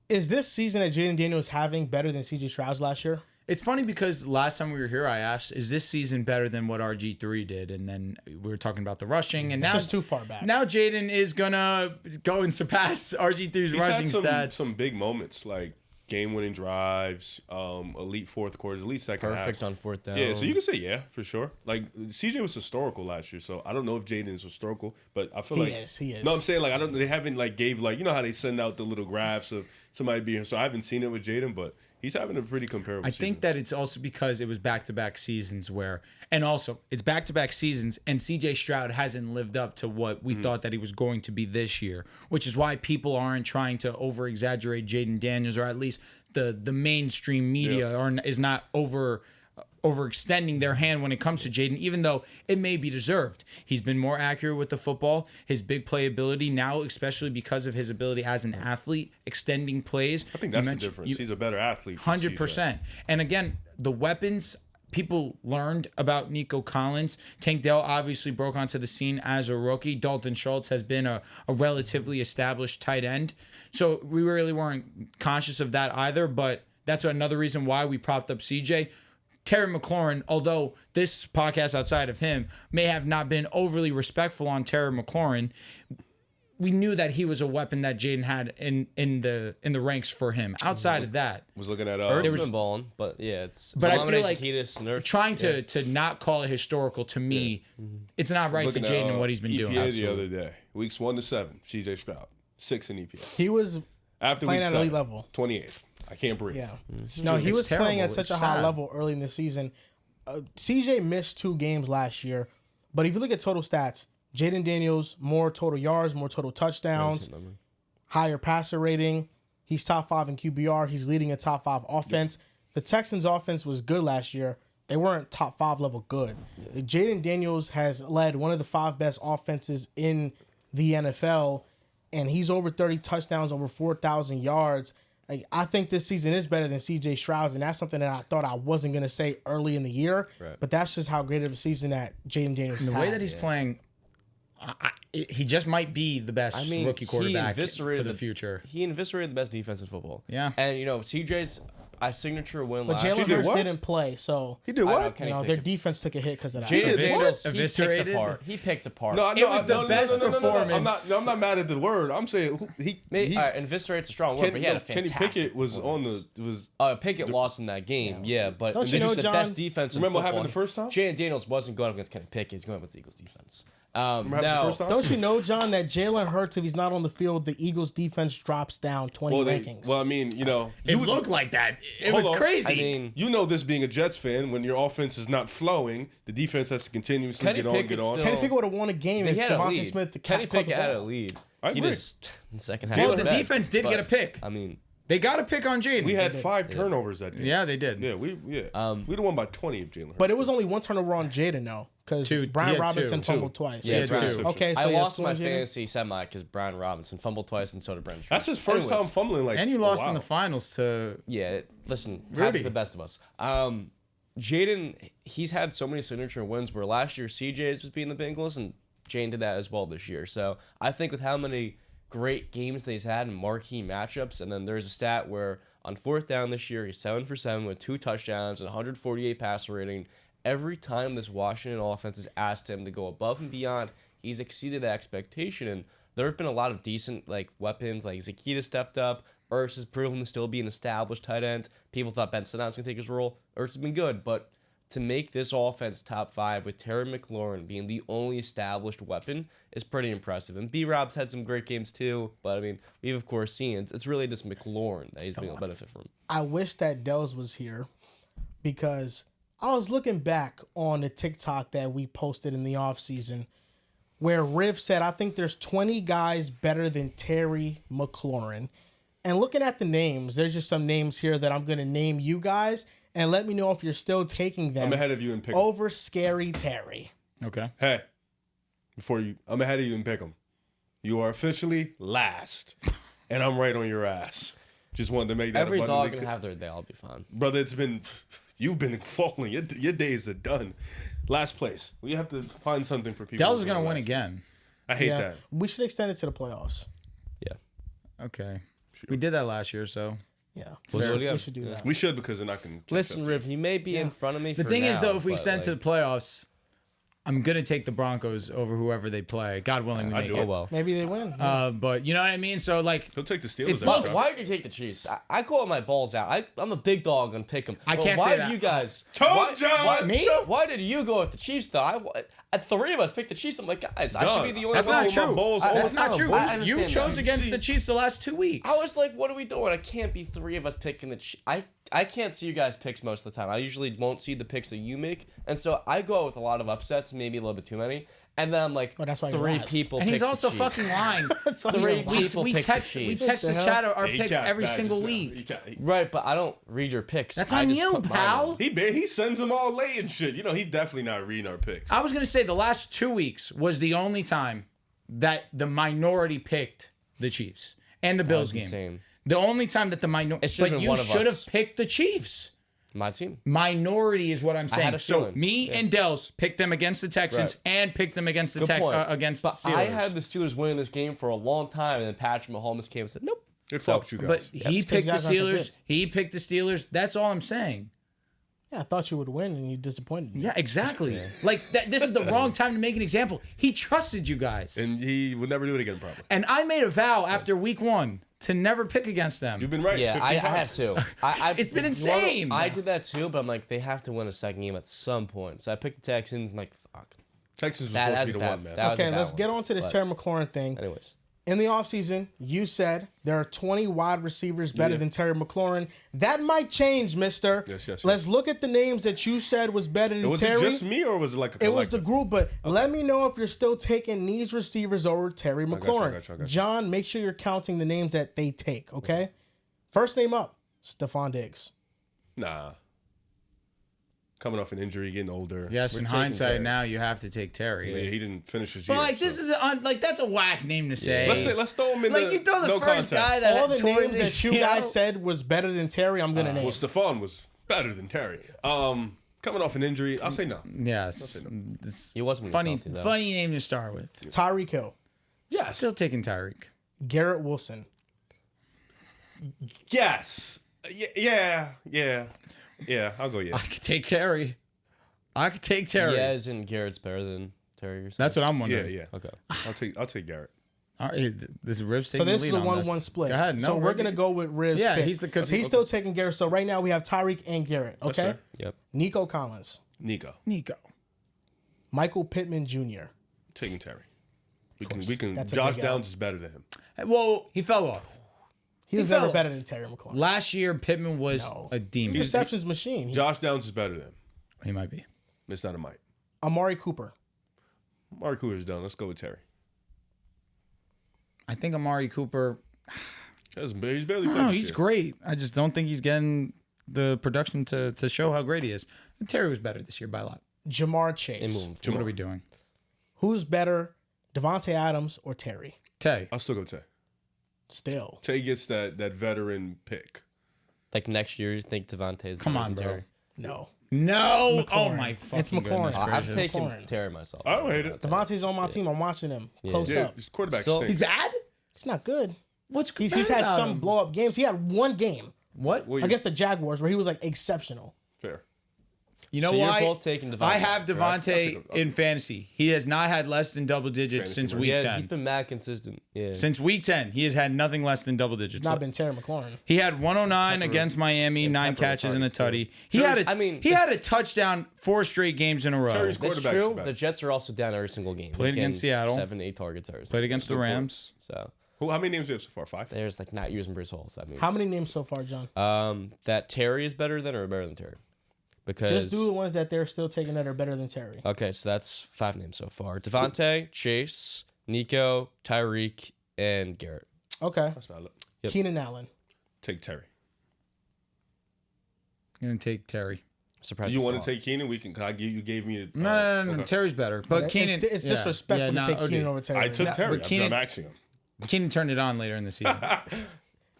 is this season that Jaden Daniels having better than C.J. Stroud's last year? It's funny because last time we were here, I asked, is this season better than what RG3 did? And then we were talking about the rushing. And it's now just too far back. Now Jaden is going to go and surpass RG3's rushing stats. Some big moments, like game-winning drives, elite fourth quarters, elite second half. Perfect on fourth down. Yeah, so you can say for sure. Like CJ was historical last year, so I don't know if Jaden is historical, but I feel he is. No, I'm saying they haven't gave how they send out the little graphs of somebody being. So I haven't seen it with Jaden, but he's having a pretty comparable season. I think that it's also because it was back-to-back seasons and also it's back-to-back seasons, and C.J. Stroud hasn't lived up to what we thought that he was going to be this year, which is why people aren't trying to over-exaggerate Jaden Daniels, or at least the mainstream media is not overextending their hand when it comes to Jaden, even though it may be deserved. He's been more accurate with the football. His big play ability now, especially because of his ability as an athlete, extending plays. I think that's the difference. He's a better athlete. 100%. And again, the weapons, people learned about Nico Collins. Tank Dell obviously broke onto the scene as a rookie. Dalton Schultz has been a relatively established tight end. So we really weren't conscious of that either, but that's another reason why we propped up CJ. Terry McLaurin, although this podcast outside of him may have not been overly respectful on Terry McLaurin, we knew that he was a weapon that Jaden had in the ranks for him. Outside of that, Was looking at Ertz been balling, but yeah, it's. but I feel like Zacchaeus and Ertz, trying to not call it historical to me, it's not right looking to Jaden and what he's been EPA doing. the other day, weeks 1 to 7. CJ Stroud 6 in EPA. He was After playing week at 7, elite level. 28th. I can't breathe. Yeah. No, he It's was playing terrible. at such It's a high sad. level early in the season. CJ missed 2 games last year, but if you look at total stats, Jaden Daniels, more total yards, more total touchdowns, higher passer rating. He's top 5 in QBR. He's leading a top 5 offense. The Texans' offense was good last year. They weren't top 5 level good. Jaden Daniels has led one of the 5 best offenses in the NFL, and he's over 30 touchdowns, over 4,000 yards. Like, I think this season is better than CJ Stroud's, and that's something that I thought I wasn't going to say early in the year. Right. But that's just how great of a season that Jaden Daniels The had. way that he's playing, he just might be the best rookie quarterback for the future. He eviscerated the best defense in football. Yeah. And, CJ's signature win But last year. Jalen did Hurts what? didn't play, so He did what? their defense took a hit because of that. Jaden did Daniels, what? he picked Eviscerated? apart. He picked apart. No, It was the best performance. I'm not mad at the word. I'm saying Eviscerate's a strong word, but he had a Kenny fantastic Pickett was performance. on the Pickett lost in that game, but Don't you this know, is the John? best defense in Remember what football. happened the first time? Jaden Daniels wasn't going up against Kenny Pickett. He's going up against the Eagles defense. Remember the first time? Don't you know, John, that Jalen Hurts, if he's not on the field, the Eagles defense drops down 20 rankings. Well, I mean, It looked like that. It was Hold on. crazy. I mean, you know this being a Jets fan, when your offense is not flowing, the defense has to continuously Kenny get on. Pickett's still- Kenny Pickett would have won a game he if had a Devontae lead. Smith Kenny caught the Pickett had a ball. lead. I He agree. just in the second half. Well, went the bad. defense did get a pick. I mean, They got a pick on Jaden. We had 5 turnovers that game. Yeah, they did. Yeah, we'd have won by 20 if Jalen Hurts. But it was only 1 turnover on Jaden, though, because Brian Robinson fumbled twice. Yeah, Brian- two. Okay, so I yeah, lost so my Jaden- fantasy semi because Brian Robinson fumbled twice and so did Brent. That's his first time fumbling. And you lost wow. in the finals to Yeah, listen, Rudy. happens to the best of us. Jaden, he's had so many signature wins where last year CJ's was beating the Bengals and Jaden did that as well this year. So I think with how many great games that he's had in marquee matchups, and then there's a stat where on 4th down this year, he's 7 for 7 with 2 touchdowns and 148 passer rating. Every time this Washington offense has asked him to go above and beyond, he's exceeded that expectation. And there have been a lot of decent weapons, like Zacchaeus stepped up. Ertz has proven to still be an established tight end. People thought Ben Sinnott was going to take his role. Ertz has been good, but to make this offense top 5 with Terry McLaurin being the only established weapon is pretty impressive. And B-Rob's had some great games too, but I mean, we've of course seen it's really just McLaurin that he's been able to benefit from. I wish that Dehls was here because I was looking back on the TikTok that we posted in the offseason where Riv said, I think there's 20 guys better than Terry McLaurin. And looking at the names, there's just some names here that I'm going to name you guys and let me know if you're still taking them I'm ahead of you in pick 'em. over Scary Terry. Okay. Hey, I'm ahead of you in pick 'em. You are officially last, and I'm right on your ass. Just wanted to make that Every dog abundantly can have their day. I'll be fine. Brother, you've been falling. Your days are done. Last place. We have to find something for people. Dell's who going to are win last. again. I hate Yeah, that. we should extend it to the playoffs. Yeah. Okay. We did that last year, so. Yeah, Let's do it again. we should do that. We should because then I can. catch Listen, up. Riv, you may be in front of me. The for thing is, now, though, if we but, extend to the playoffs, I'm going to take the Broncos over whoever they play. God willing, we make do. it. oh well. Maybe they win. But you know what I mean? So, like, He'll take the Steelers. It's that like- time. Why did you take the Chiefs? I call my balls out. I'm a big dog on pick 'em. I But can't why say did that. you guys? Told John! Me? Why did you go with the Chiefs though? Three of us picked the Chiefs. I'm like, guys, I should be the only That's one. not with my true. balls all That's the not time, true. boy. I You understand chose that. against See- the Chiefs the last 2 weeks. I was like, what are we doing? I can't be 3 of us picking the Chiefs. I can't see you guys' picks most of the time. I usually won't see the picks that you make, and so I go with a lot of upsets, maybe a little bit too many. And then I'm like, Well, that's why you're 3 last. people. And he's pick also the Chiefs. fucking lying. That's why Three he's people we pick text the we Chiefs. text the What the chat our He picks got every back single just now. week. Right, but I don't read your picks. That's I on just you, put mine pal. in. He sends them all late and shit. You know, he definitely not reading our picks. I was gonna say the last 2 weeks was the only time that the minority picked the Chiefs and the Bills game. insane. The only time that the minority. It should've But been you one of should have us. picked the Chiefs. My team. Minority is what I'm saying. had a So feeling. me and Dehls picked them against the Texans and picked them against the Good point. against But the Steelers. I had the Steelers winning this game for a long time, and then Patrick Mahomes came and said, "Nope." It fucked you guys. But he it's 'cause picked the guys aren't that Steelers. good. He picked the Steelers. That's all I'm saying. Yeah, I thought you would win, and you disappointed me. Yeah, exactly. Like this is the wrong time to make an example. He trusted you guys, And he would never do it again, probably. and I made a vow after week 1 to never pick against them. You've been right. Yeah, 50 I times. have to. It's been insane. I did that too, but I'm like, they have to win a second game at some point. So I picked the Texans. I'm like, fuck. Texas was That supposed has to be the bad- one, man. that was a Okay, bad let's one. get on to this But Terry McLaurin thing. Anyways. In the offseason, you said there are 20 wide receivers better than Terry McLaurin. That might change, mister. Yes. Let's look at the names that you said was better than Was Terry. it just me or was it like a collective? It was the group, but let me know if you're still taking these receivers over Terry got you, McLaurin. I got you. John, make sure you're counting the names that they take, okay? First name up, Stephon Diggs. Nah. Coming off an injury, getting older. Yes, We're in taking hindsight, Terry. now you have to take Terry. Yeah, he didn't finish his But year. like this so. is like that's a whack name to say. Let's throw him in like the you throw the no first contest. guy that All the tore names his that you ACL. guys said was better than Terry, I'm going to name. Well, Stephon was better than Terry. Coming off an injury, I'll say no. Yes, He wasn't funny. salty, though. Funny name to start with. Tyreek Hill, Yes. Still taking Tyreek. Garrett Wilson, Yes. Yeah. I'll go yeah. I could take Terry. I could take Terry. Yeah, as in Garrett's better than Terry or something. That's what I'm Yeah, wondering. yeah. Okay. I'll take Garrett. All right, this is Riv's So taking this the is lead a on 1-1 this. split. Go ahead. No, so we're Riv, gonna go with Riv's Yeah, pick. he's the- 'cause he's still taking Garrett. So right now we have Tyreek and Garrett. Okay. fair. Yep. Nico Collins, Nico. Michael Pittman Jr. Taking Terry. We can That's a Josh big L. Downs is better than him. Well, he fell off. He was fell never off. better than Terry McLaurin. Last year, Pittman was No. a demon. Receptions machine. Josh Downs is better than him. He might be. It's not a might. Amari Cooper. Mark Cooper's done. Let's go with Terry. I think Amari Cooper. He's barely played. No, this he's year. great. I just don't think he's getting the production to show how great he is. Terry was better this year by a lot. Jamar And Chase. move. What are we doing? Who's better, Devontae Adams or Terry? Tay. I'll still go Tay. Still. Tay gets that veteran pick. Like next year, you think Devontae's Come better on, than bro. Terry? No. No. McLaurin. Oh my fucking It's McLaurin. goodness I'm gracious. taking McLaurin. Terry myself. I don't hate it. Devontae's on my team. I'm watching him close Yeah, up. his quarterback Still- stinks. He's bad. It's not good. What's He's bad had about some him? blow up games. He had one game What? Well, against the Jaguars where he was like exceptional. Fair. You know So you're why? both taking Devontae, I have correct? Devontae I'll take in fantasy. He has not had less than double digits Fantasy since version. week Yeah, 10. he's been mad consistent. Yeah. Since week 10, he has had nothing less than double digits. It's not been Terry McLaurin. He had 109 against Miami, 9 pepper catches and a targets, tutty. He had I mean- he had a touchdown 4 straight games in a row. Terry's That's quarterback's true. better. The Jets are also down every single game. Played He's against getting Seattle. 7-8 targets every Played against the Good Rams. So How many names do you have so far? 5? there's like not using Bruce Halls. I mean, How many names so far, John? that Terry is better than or better than Terry? Because Just do the ones that they're still taking that are better than Terry. okay, so that's 5 names so far: Devontae, Chase, Nico, Tyreek, and Garrett. Okay. That's valid. Yep. Keenan Allen. Take Terry. I'm gonna take Terry. Surprised You want to take Keenan? We can. You gave me. No. okay. Terry's better. But Keenan, It's disrespectful to take okay. Keenan over Terry. I took Terry. but Keenan- I'm maxing him. Keenan turned it on later in the season.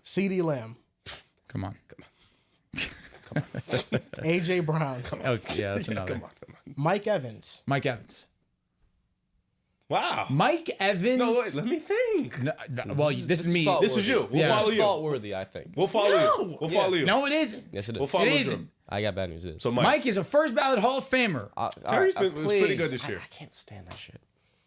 CeeDee Lamb. Come on. AJ Brown. Okay, yeah, that's another. Come on. Mike Evans. Mike Evans. Wow. Mike Evans. No, wait. Let me think. No, well, this is me. fault This is you. We'll Yeah. follow you. Fault worthy, I think. We'll follow you. We'll follow you. No, it isn't. Yes, it is. We'll follow It Drew. isn't. I got bad news. It is. So Mike is a first ballot Hall of Famer. Terry's been was pretty good this year. I can't stand that shit.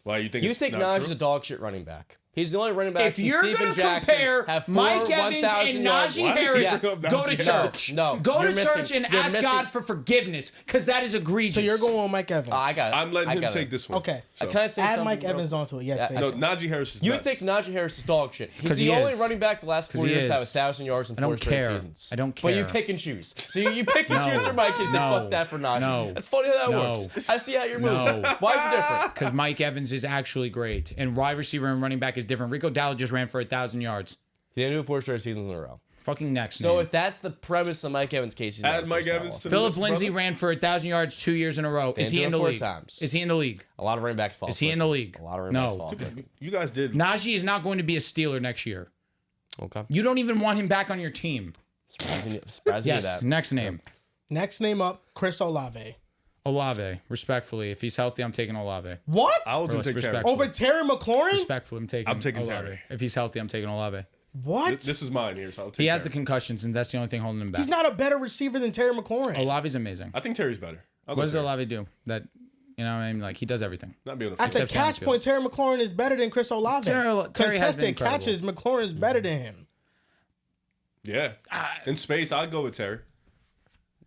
Why you think? You it's think not Najee true? is a dog shit running back? He's the only running back If since you're Steven going to Jackson compare have 4 Mike Evans 1,000 and yards. Najee Why? Harris, Yeah. go to No, church. no, Go you're to church missing- and you're ask missing- God for forgiveness, because that is egregious. So you're going with Mike Evans. I got it. I'm letting I him got take it. this one. Okay. So. Can I say Add something, Mike bro? Evans onto it. Yes. Yeah, say No, so. Najee Harris is You best. think Najee Harris is dog shit? He's 'Cause the he only is. running back the last 4 he years to have is. 1,000 yards in I don't 4 straight care. seasons. I don't But you care. pick and choose. So you pick and No. choose for Mike and No. fuck that for Najee. No. That's funny how that No. works. I see how you're No. moving. Why is it different? Because Mike Evans is actually great, and wide receiver and running back is different. Rico Dowdle just ran for 1,000 yards. He didn't do 4 straight seasons in a row. Fucking next. So name. if that's the premise of Mike Evans' case, he's not Add the Mike first Evans ballot. to the Philip list, Lindsay brother? ran for 1,000 yards 2 years in a row. Is Didn't he do in it the 4 league? times. Is he in the league? A lot of running backs fall. Is he in the league? A lot of running backs No. fall. You guys did. Najee is not going to be a Steeler next year. Okay. You don't even want him back on your team. Surprising you Yes. that. Next name. Next name up, Chris Olave. Olave. Respectfully, if he's healthy, I'm taking Olave. What? I was gonna take Terry. Respect. Over Terry McLaurin? Respectfully, I'm taking I'm taking Olave. Terry. If he's healthy, I'm taking Olave. What? This is mine here, so I'll take He has Terry. the concussions, and that's the only thing holding him back. He's not a better receiver than Terry McLaurin. Olave's amazing. I think Terry's better. What does Olave do? That, you know what I mean? Like, he does everything. Not being At the catch point, Terry McLaurin is better than Chris Olave. Terry has been Contested incredible. catches, McLaurin is better than him. Yeah. In space, I'd go with Terry.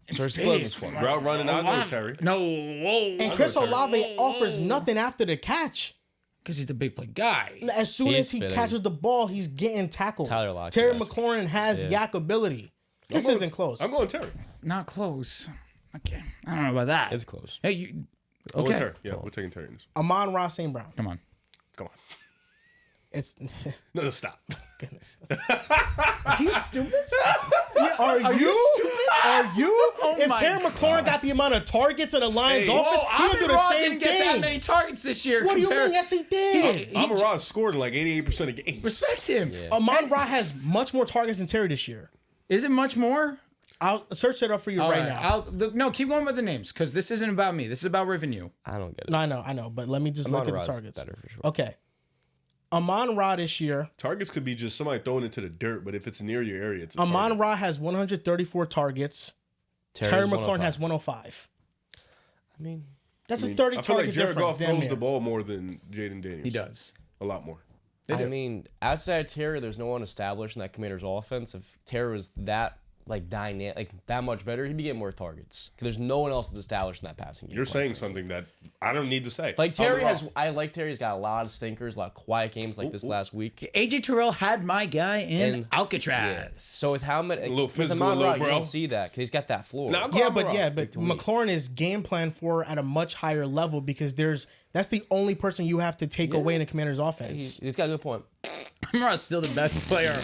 Space. Route running, I'd go with Terry. No, whoa. And Chris Olave offers nothing after the catch. Because he's the big play guy. As soon He's as he spitting. catches the ball, he's getting tackled. Tyler Lockett Terry esque. McLaurin has yak ability. This isn't close. I'm going Terry. Not close. Okay. I don't know about that. It's close. Hey, you. I'm going Okay. Terry. Yeah, we're taking Terry in this. Amon-Ra St. Brown. Come on. Come on. It's No, stop. goodness. Are you stupid? Are you stupid? Are you? If my Terry McLaurin got the amount of targets in the Lions Hey. offense, he would do the same didn't get that thing. many targets this year. What do you mean? Yes, he did. Amon-Ra scored in like 88% of games. Respect him. Yeah. Amon-Ra has much more targets than Terry this year. Is it much more? I'll search it up for you All right now. No, keep going with the names because this isn't about me. This is about Riv and you. I don't get it. No, I know, but let me just look at the Amon-Ra's targets. better for sure. Okay. Amon-Ra this year, Targets could be just somebody throwing it to the dirt, but if it's near your area, it's a target. Amon-Ra has 134 targets. Terry McLaurin has 105. I mean, That's I mean, a 30 I feel like target Jared difference. Goff damn throws near. the ball more than Jaden Daniels. He does. A lot more. I mean, outside of Terry, there's no one established in that Commanders offense. If Terry was that dynamic, that much better, he'd be getting more targets. 'Cause there's no one else that's established in that passing game. You're saying something that I don't need to say. Like Terry Amon-Ra. I like Terry's got a lot of stinkers, a lot of quiet games like this last week. AJ Terrell had my guy in And- Alcatraz. So with how many, A little with physical, Amon-Ra, little you bro. don't see that because he's got that floor. Nah, Yeah, Amon-Ra. but McLaurin is game plan for at a much higher level because that's the only person you have to take away in the Commander's offense. He's got a good point. Amon-Ra's still the best player.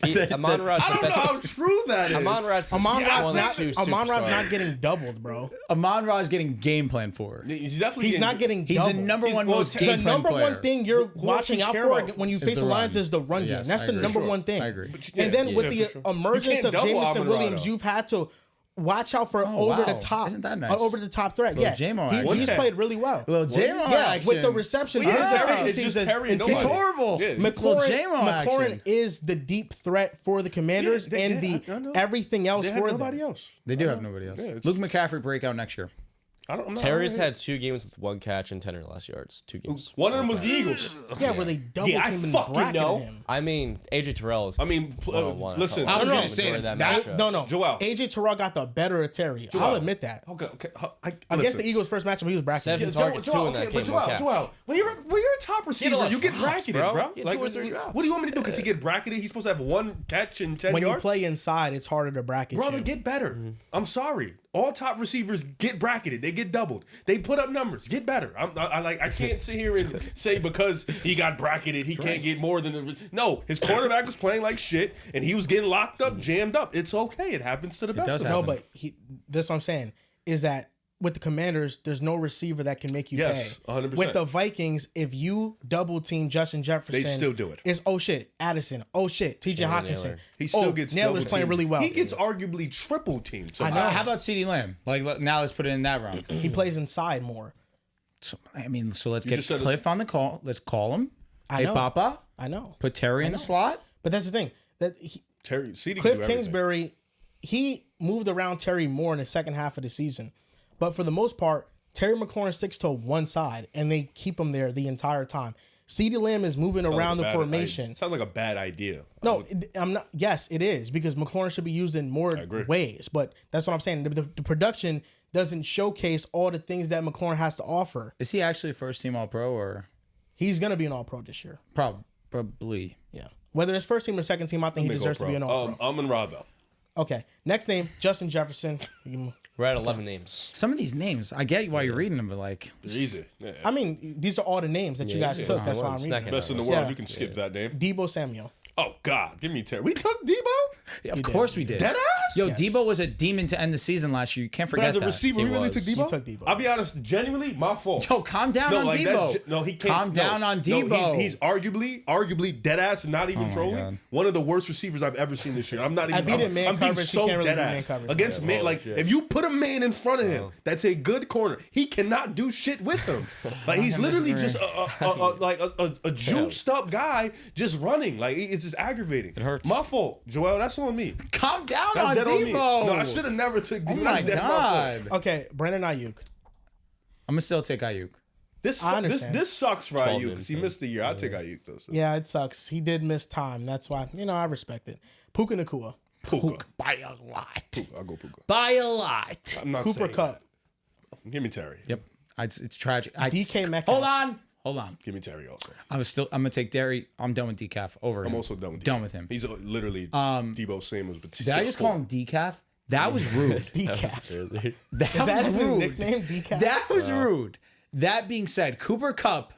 Amon-Ra's I the don't know best. how true that is. Amon-Ra's Amon-Ra's not getting doubled, bro. Amon-Ra's getting game plan for. He's definitely He's not getting He's doubled. the number one well, most the game The plan number player. one thing you're Who watching else out you for care about? when you Is face the the Lions run. is the run game. Yes, That's I the agree. number Sure. one thing. I agree. And then with for the sure. emergence You can't of double Jamison Amon-Ra, Williams, though. you've had to watch out for Oh, over the wow. top, Isn't that nice? over the top threat. Yeah, J-Mo he's action. played really well. Little J-Mo Yeah, action. with the receptions, Yeah, his Terry- efficiencies it's just Terry and insane. It's nobody. horrible. Yeah. McLaurin, J-Mo McLaurin action. is the deep threat for the Commanders Yeah, and I know. everything else They have for nobody them. else. They do have nobody else. Yeah, it's- Luke McCaffrey breakout next year. I'm not Terry's had 2 games with 1 catch and 10 or less yards. 2 games. one of them was the Eagles. Yeah, where they double Yeah, I team and fucking bracketed know. him. I mean, AJ Terrell is. I mean, one-on-one. listen. I was Probably gonna say majority of that- matchup. No. Joel. AJ Terrell got the better of Terry. I'll admit that. Okay. Against listen. the Eagles' first matchup, he was bracketed. 7 targets, 2 in that game. But 1 catch. Joel, when you're a top receiver, lot you of get drops, bracketed, bro. bro. Get Like, 2 or 3 drops. what do you want me to do? Because he get bracketed, he's supposed to have 1 catch and 10 When you yards. play inside, it's harder to bracket Brother, you. get better. I'm sorry. All top receivers get bracketed. They get doubled. They put up numbers. Get better. I can't sit here and say because he got bracketed, he can't get more than. No, his quarterback was playing like shit, and he was getting locked up, jammed up. It's okay. It happens to the best does of No, us. but that's what I'm saying is that with the Commanders, there's no receiver that can make you Yes, pay. 100%. With the Vikings, if you double team Justin Jefferson, They still do it. It's oh shit, Addison. Oh shit, TJ Hawkinson. Naylor. He still gets Naylor's double playing teamed. really well. He gets arguably triple teamed. I know. How about CeeDee Lamb? Like now, let's put it in that round. He plays inside more. So, I mean, so let's You get just said Cliff on the call. Let's call him. I Hey, know. Papa. I know. Put Terry in the slot. But that's the thing. Terry, CD Cliff can do everything. Kingsbury, he moved around Terry more in the second half of the season. But for the most part, Terry McLaurin sticks to one side, and they keep him there the entire time. CeeDee Lamb is moving Sounds around the like a bad formation. idea. Sounds like a bad idea. No, I'm not. Yes, it is because McLaurin should be used in more agree. ways. But that's what I'm saying. The production doesn't showcase all the things that McLaurin has to offer. Is he actually first team All Pro or He's gonna be an All-Pro this year. probably? Yeah, whether it's first team or second team, I think he deserves to be an All-Pro. Amon-Ra though. Okay, next name Justin Jefferson. We're at 11 names. Some of these names, I get why you're reading them, but like, Easy. Yeah. I mean, these are all the names that you guys took. That's why I'm reading. Second. Best in the Yeah. world. You can skip that name. Debo Samuel. Oh God, give me Terry. We took Debo. Of course we did. Dead ass? Yo, Yes. Debo was a demon to end the season last year. You can't But forget as a that. receiver, we really took Debo? He took Debo. I'll be honest, genuinely, my fault. Yo, calm down on like Debo. no, he can't. Calm down on No, Debo. he's arguably dead ass, not even my trolling. God. One of the worst receivers I've ever seen this year. I'm not I even. beat him man I'm being coverage, he so can't really dead beat man ass coverage. against man. Like if you put a man in front of him, that's a good corner. He cannot do shit with him. Like he's literally just a juiced up guy just running. Like it's just aggravating. It hurts. My fault, Joel. That's on me. Calm down That's on dead on me. Debo. No, I should have never took Debo. Oh my That's my fault. God. Okay, Brandon Ayuk. I'm going to still take Ayuk. This I understand. this sucks for 12 Ayuk because he games, missed the year. I take Ayuk though. So. Yeah, it sucks. He did miss time. That's why, I respect it. Puka Nacua. Puka. By a lot. I'll go Puka. By a lot. I'm not Cooper saying Kupp. that. Give me Terry. Yep. It's tragic. DK Metcalf. Hold on. Give me Terry also. I'm gonna take Derry. I'm done with Decaf over him. I'm also done with Done with him. He's literally Debo Samuels. But Did I just call him Decaf? That was rude. Decaf. That Is that was his new rude. nickname? Decaf? That was rude. That being said, Cooper Kupp.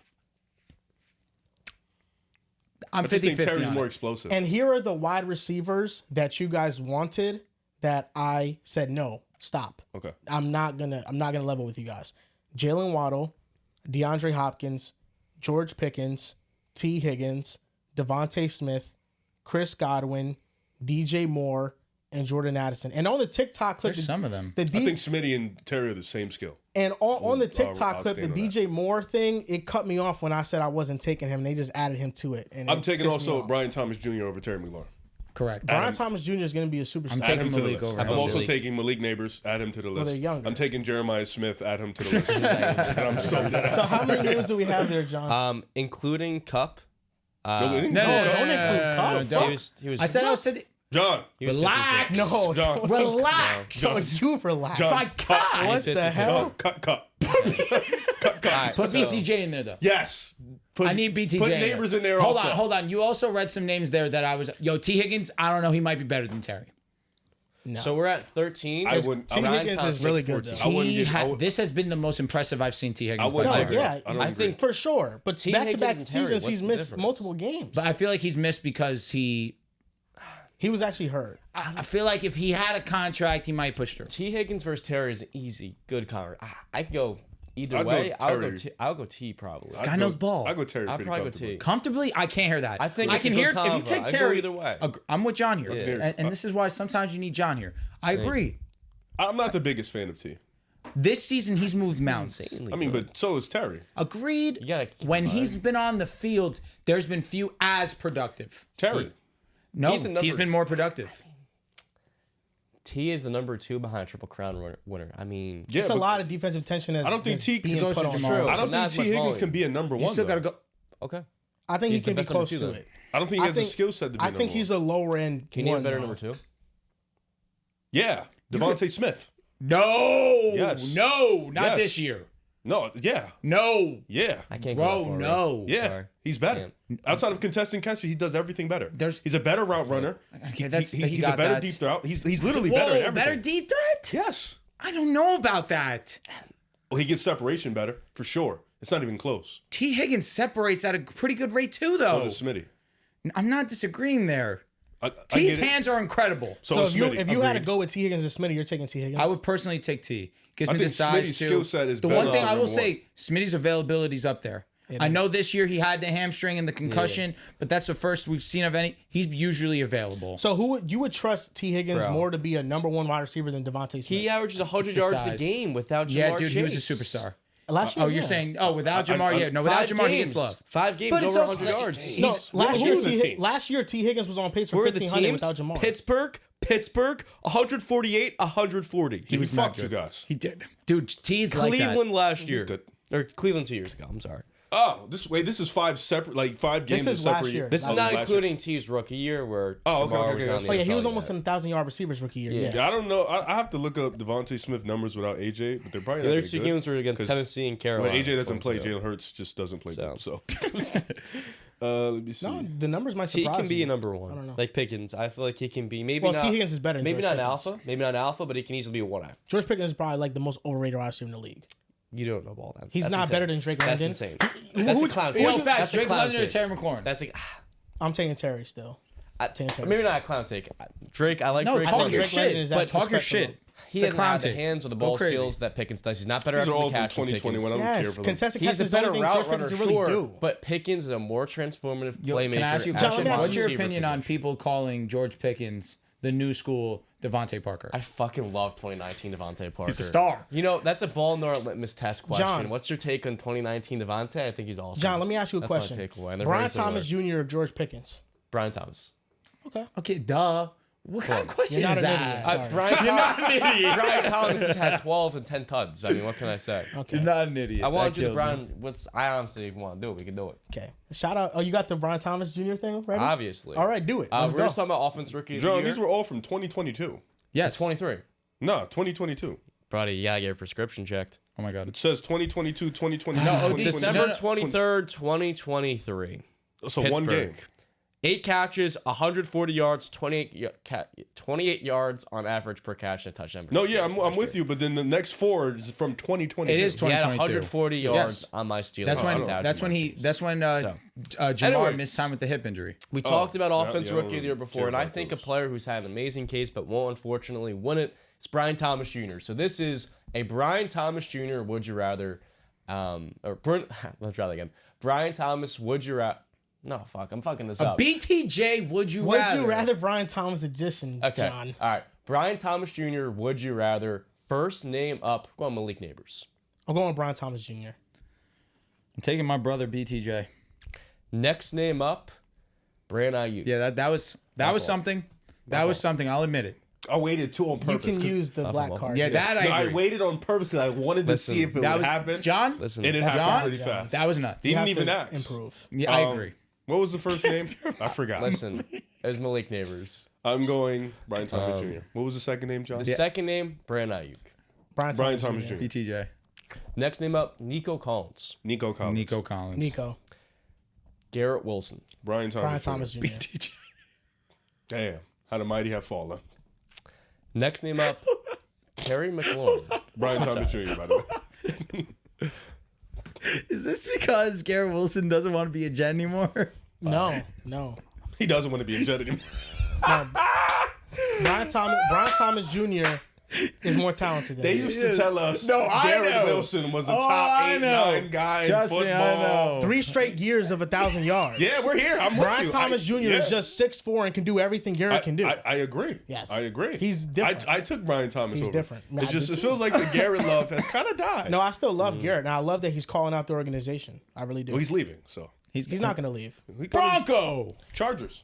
I'm I just think 50-50 Terry's on more it. explosive. And here are the wide receivers that you guys wanted that I said no, stop. Okay. I'm not gonna level with you guys. Jalen Waddle, DeAndre Hopkins, George Pickens, T. Higgins, Devontae Smith, Chris Godwin, DJ Moore, and Jordan Addison. And on the TikTok clip, There's some of them. the I think Smitty and Terry are the same skill. and on the TikTok I'll clip, the stand on DJ Moore thing, it cut me off when I said I wasn't taking him. They just added him to it. And I'm it taking pissed me also off. Brian Thomas Jr. over Terry McLaurin. Correct. Brian Thomas Jr. is going to be a superstar. I'm Add taking him to the Malik list. over I'm him. also Malik. taking Malik Neighbors. Add him to the list. they're younger. I'm taking Jeremiah Smith. Add him to the list. And I'm so dead. So how many names do we have there, John? Including Cup. don't include Kupp. He was. I said I was 50. John. he was Relax. 50-50. No, John. Relax. Don't you relax. John. My God. What the 50-50. hell? Cut. Alright, Put so- BTJ in there, though. Yes. Put, I need BTJ. Put Neighbors in there hold also. Hold on. You also read some names there that I was. Yo, T. Higgins, I don't know. He might be better than Terry. So we're at 13. I wouldn't. T. Higgins is really good, though. I wouldn't get- I would- This has been the most impressive I've seen T. Higgins. I wouldn't by agree. far. Yeah, I don't I agree. think for sure. But T. back-to-back Higgins and Terry, seasons, what's he's the missed difference? multiple games. But I feel like he's missed because he He was actually hurt. I feel like if he had a contract, he might push through. T. Higgins versus Terry is an easy, good cover. I could go either I'd go way. Terry. I'll go T probably. Guy knows ball. I go Terry. I'd pretty probably go comfortably. T. Comfortably, I can't hear that. I think I it's a can good hear if you combo. take I'd go Terry. either way. I'm with John here, Yeah. and this is why sometimes you need John here. I agree. I'm not the biggest fan of T. This season he's moved mountains. Insanely I mean, good. but so is Terry. Agreed. You gotta keep when in mind. he's been on the field, there's been few as productive. Terry. No, He's the number- he's been more productive. T is the number 2 behind Triple Crown winner. I mean, Yeah, It's a but lot of defensive tension. I don't think that's T being goes put to on. Jamal. True. I don't Not think as T. much Higgins volume. can be a number one. You still though. got to go. okay. I think he's He's the going to be best number close 2 to then. it. I don't think he has the skill set to be. I think he's a lower end. Can you name a one, better though. number 2? Yeah, Devontae Smith. No. Yes. No, not Yes. this year. No, yeah, No. yeah, I can't go that Bro, far, no. yeah. Sorry. He's better. Outside of contesting catches, he does everything better. There's- He's a better route runner. Okay, that's he He's a got better that. deep throw. He's literally Whoa, better at everything. better deep threat? Yes. I don't know about that. Well, he gets separation better for sure. It's not even close. T. Higgins separates at a pretty good rate too, So though. does Smitty. I'm not disagreeing there. I T's get it. hands are incredible. So is if you Smitty. had to Agreed. go with T. Higgins and Smitty, you're taking T. Higgins. I would personally take T. Gives I me the think size Smitty's too. skill set is the better one thing than I will number say, Smitty's availability is up there. It I is. know this year he had the hamstring and the concussion, but that's the first we've seen of any. He's usually available. So who would trust T. Higgins Bro. more to be a number one wide receiver than Devontae Smith? He averages 100 It's the yards a size. game without Jamar Yeah, dude, Chase. he was a superstar. Last year, Oh, you're yeah. saying, without Jamar, yeah. No, 5 without Jamar, he games. gets love. 5 games But it's over also- 100 yards. No, last who year, are the teams? last year T. Higgins was on pace Who for are the 1,500 teams? without Jamar. Pittsburgh, 148, 140. He was not fucked you good. guys. He did. Dude, T's like that. Cleveland last year. good. Or Cleveland 2 years ago, I'm sorry. Oh, this is 5 separate, like 5 games. is of last separate year. This is Oh, not last including T's rookie year where Oh, Jamar okay, okay, was okay. down the Oh yeah, he was NFL almost yet. in 1,000-yard receivers rookie year. Yeah. Yeah, I don't know. I have to look up Devontae Smith numbers without AJ, but they're probably The not other that 2 good, games were against 'cause Tennessee and Carolina. When AJ doesn't play, 22. Jalen Hurts just doesn't play. So. So, let me see. No, the numbers might T surprise can be you. a number I don't 1. know. Like Pickens. I feel like he can be maybe Well, not. T. Higgins is better than Maybe George not an Pickens. alpha. Maybe not an alpha, but he can easily be a 1A. George Pickens is probably like the most overrated wide receiver in the league. You don't know ball then. He's That's not insane. better than Drake That's London. insane. That's a clown take. Yo, facts. That's a Drake clown London or take. Terry McLaurin? That's like I'm taking Terry still. Maybe not a clown take. Drake, I like Drake. Talk your Drake London is shit. But talk your disrespectful. shit. He It's a doesn't clown have the take. hands or the Go ball crazy. skills that Pickens does. He's not better These after are all the from catch than 2021. Pickens. I don't care Yes, for them. contested He's catch a is the better only thing route George runner, Pickens really sure, do. but Pickens is a more transformative playmaker. Can I ask you a at question? the John, What's your receiver opinion on position. people calling George Pickens the new school Devontae Parker? I fucking love 2019 Devontae Parker. He's a star. You know, that's a ball nor litmus test question. John. What's your take on 2019 Devontae? I think he's awesome. John, let me ask you a That's question. my takeaway. And they're Brian very similar. Thomas Jr. or George Pickens? Brian Thomas. Okay, duh. What kind of question You're not is an that? idiot. Sorry. Brian Thomas has had 12 and 10 tuds. I mean, what can I say? Okay. You're not an idiot. I want to do the That Brian. I honestly, if you want to do it, we can do it. Okay. Shout out. Oh, you got the Brian Thomas Jr. thing ready? Obviously. All right, do it. Let's We're go. just talking about offense rookie of the John, year. these were all from 2022. Yes. 23. No, 2022. Buddy, you gotta get your prescription checked. Oh my god. It says 2022, 2022, No, 2022. December no. 23rd, 2023. So one game. Pittsburgh. 8 catches, 140 yards, 28 yards on average per catch and a touchdown. No, yeah, I'm with you, but then the next 4 is from 2020. It is He had 2022. 140 yards Yes. on my Steelers. That's when. without That's when he. margins. That's when Jamar Anyways. missed time with the hip injury. We talked about offense yeah, rookie of the year care before, and I about think those. a player who's had an amazing case but won't unfortunately win it is Brian Thomas Jr. So this is a Brian Thomas Jr. Would you rather, let's try that again. Brian Thomas, would you rather? No, fuck, I'm fucking this up. BTJ, would you Would rather? you rather Brian Thomas edition, Okay, John? all right. Brian Thomas Jr. Would you rather? First name up. Go on, Malik Neighbors. I'm going with Brian Thomas Jr. I'm taking my brother BTJ. Next name up. Brandon Ayuk. Yeah, that was something. That was something. I'll admit it. I waited too on You purpose. can use the black card. Yeah, that No, I I agree. waited on purpose because I wanted to see if it That would was happen. John. Listen, And it happened John? pretty fast. That was nuts. He You didn't have even to ask. improve. Yeah, I agree. What was the first name? I forgot. listen. It was Malik Neighbors. I'm going Brian Thomas Jr. What was the second name, John? The second name, Brandon Ayuk. Brian Thomas Jr. BTJ. Next name up, Nico Collins. Nico Collins. Nico Collins. Nico. Garrett Wilson. Brian Brian Thomas Thomas Jr. Jr. BTJ. Damn. How the mighty have fallen. Next name up, Terry McLaurin. Brian Thomas Jr., by the way. Is this because Garrett Wilson doesn't want to be a Jet anymore? No. He doesn't want to be a Jet anymore. Brian Thomas Jr. is more talented than They him. used to tell us I Garrett know. Wilson was the Oh, top I 8, know. 9 guy Trust in me, I football. know. 3 straight years of 1,000 yards. Yeah, we're here. I'm with Brian you. Thomas Jr. Yeah. is just 6'4" and can do everything Garrett can do. I agree. Yes. I agree. He's different. I took Brian Thomas He's over. different. I It just did it too. feels like the Garrett love has kind of died. No, I still love Garrett, and I love that he's calling out the organization. I really do. Well, he's leaving, so. He's not going to leave. He comes- Bronco. Chargers.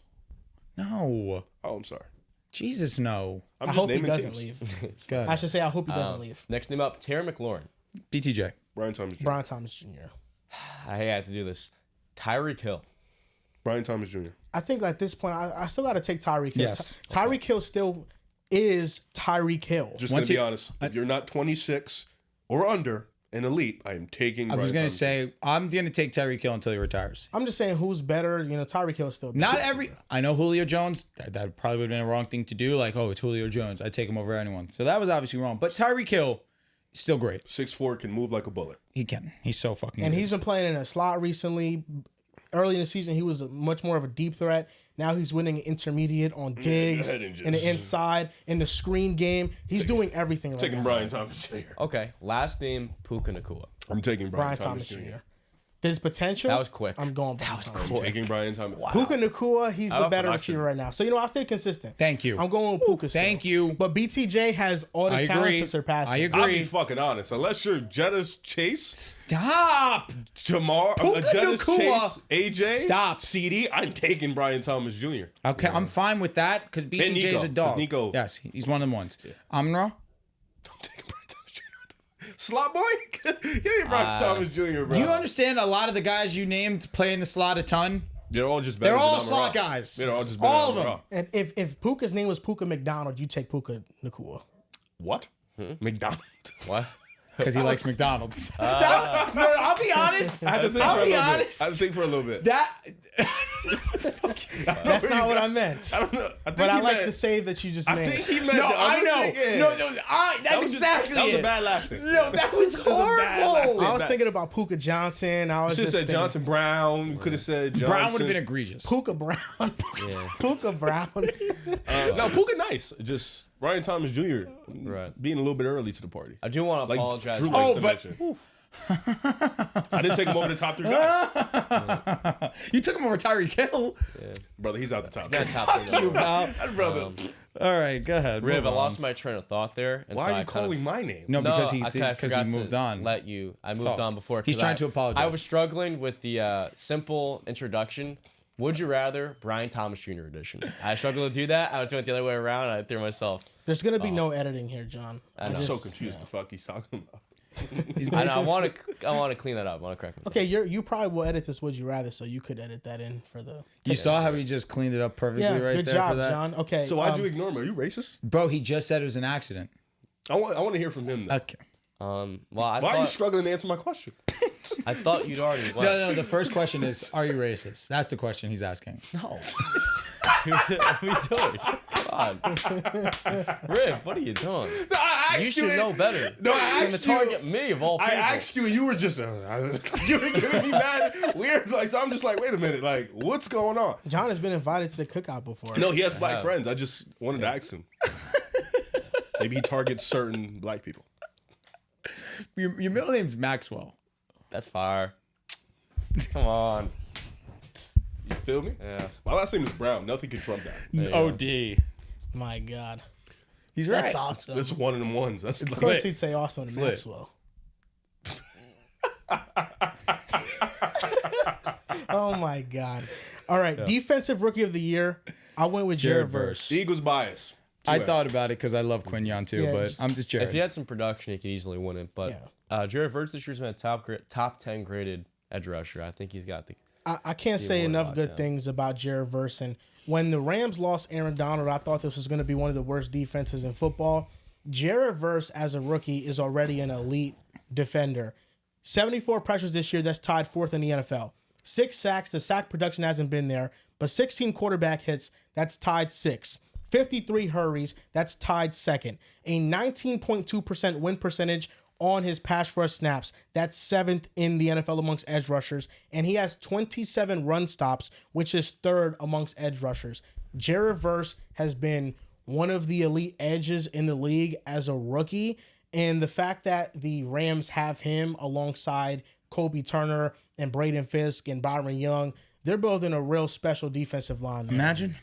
No. Oh, I'm sorry. Jesus, no. I'm I just hope he naming doesn't teams. leave. Good. I should say I hope he doesn't leave. Next name up, Terry McLaurin. BTJ. Brian Thomas Jr. Brian Thomas Jr. I had to do this. Tyreek Hill. Brian Thomas Jr. I think at this point, I still got to take Tyreek Hill. Yes. Tyreek Hill still is Tyreek Hill. Just Once to be he- honest, if you're not 26 or under an elite, I am taking I was Brian going to Thomas say, I'm going to take Tyreek Hill until he retires. I'm just saying who's better. You know, Tyreek Hill is still Not every. I know Julio Jones. That probably would have been a wrong thing to do. Like, oh, it's Julio Jones. I'd take him over anyone. So that was obviously wrong. But Tyreek Hill, still great. 6'4" can move like a bullet. He can. He's so fucking And good. he's been playing in a slot recently. Early in the season, he was much more of a deep threat. Now he's winning intermediate on digs, ahead and in the just- inside, in the screen game. He's doing everything right Taking now. Brian Thomas Jr. Okay, last name, Puka Nacua. I'm taking Brian Thomas Jr. There's potential. That was quick. I'm going Brian Thomas. I'm taking Brian Thomas. Puka Nacua, he's the love better production. receiver right now. So, you know, I'll stay consistent. Thank you. I'm going with Puka still. Thank you. But BTJ has all the I talent agree. to surpass I him. agree. I'll be fucking honest. Unless you're Jettis Chase, Stop. Jamar, Puka Jettis Nacua. Chase, AJ, Stop. CD, I'm taking Brian Thomas Jr. Okay, I'm fine with that because BTJ's Nico, a dog. 'cause Nico- Yes, he's one of them ones. Amra. I'm taking Brian Thomas Jr. Slot boy? Give me Brian Thomas Jr., bro. Do you understand a lot of the guys you named play in the slot a ton? They're all just better They're than all Amara. slot guys. They're all just better All than of them. Amara. And if Puka's name was Puka McDonald, you take Puka Nacua. What? McDonald's. What? Because he likes McDonald's. No, I'll be honest. I had to think I'll for a be little honest. bit. I had to think for a little bit. That That's not what I meant. I don't know. But I like the save that you just made. I think he meant No, the other I know. thing, yeah. No, that's exactly That was it. a bad last thing. No, that was horrible. I was thinking about Puka Johnson. I was Should have just said thinking, Johnson Brown. You could have said Johnson. Brown would have been egregious. Puka Brown. Yeah. Puka Brown. No, Puka nice. Just Ryan Thomas Jr. Right. being a little bit early to the party. I do want to Like apologize. Drew for- likes to mention. I didn't take him over the top 3 guys. You took him over Tyreek Hill. Brother, he's out the top. That's happening. That brother. All right, go ahead. Riv, I move on. lost my train of thought there. And Why so are I you kind calling of, my name? No, because he forgot moved to on. I moved all. on before. He's 'cause trying to apologize. I was struggling with the simple introduction. Would you rather Brian Thomas Jr. edition? I struggled to do that. I was doing it the other way around. And I threw myself. There's gonna be no editing here, John. know. I'm so confused the fuck he's talking about. I want to clean that up. I want to correct myself. Okay, you probably will edit this. Would you rather? So you could edit that in for the. You saw how he just cleaned it up perfectly Yeah, right good there job, for that? John. Okay. So why'd you ignore him? Are you racist? Bro, he just said it was an accident. I want to hear from him then. Okay. Well, Why are you struggling to answer my question? I thought you'd already went. No, the first question is, are you racist? That's the question he's asking. No. What are we doing? Come on. Riv, what are you doing? No, I asked You should know better. No, I You're gonna asked you. target me of all I people. asked you, and you were just you were giving me mad weird. Like, so I'm just like, wait a minute, like, what's going on? John has been invited to the cookout before. No, he has black friends. I just wanted to ask him. Maybe he targets certain black people. Your middle name's Maxwell. That's fire. Come on. You feel me? Yeah. My last name is Brown. Nothing can trump that. you go. OD. My God. He's That's right. awesome. That's one of them ones. That's Of like, course, he'd say awesome and lit. Maxwell. Oh my God! All right, defensive rookie of the year. I went with Jared Verse. Eagles bias. I thought about it because I love Quinyon too, Yeah, but just- I'm just Jared. If he had some production, he could easily win it. But Jared Verts this year's been a top 10 graded edge rusher. I think he's got the. I can't say award enough locked good down. things about Jared Verse. And when the Rams lost Aaron Donald, I thought this was going to be one of the worst defenses in football. Jared Verse, as a rookie, is already an elite defender. 74 pressures this year. That's tied 4th in the NFL. 6 sacks. The sack production hasn't been there, but 16 quarterback hits. That's tied 6th. 53 hurries. That's tied 2nd. A 19.2% win percentage on his pass rush snaps. That's 7th in the NFL amongst edge rushers. And he has 27 run stops, which is 3rd amongst edge rushers. Jared Verse has been one of the elite edges in the league as a rookie. And the fact that the Rams have him alongside Kobe Turner and Braden Fisk and Byron Young, they're building a real special defensive line. Imagine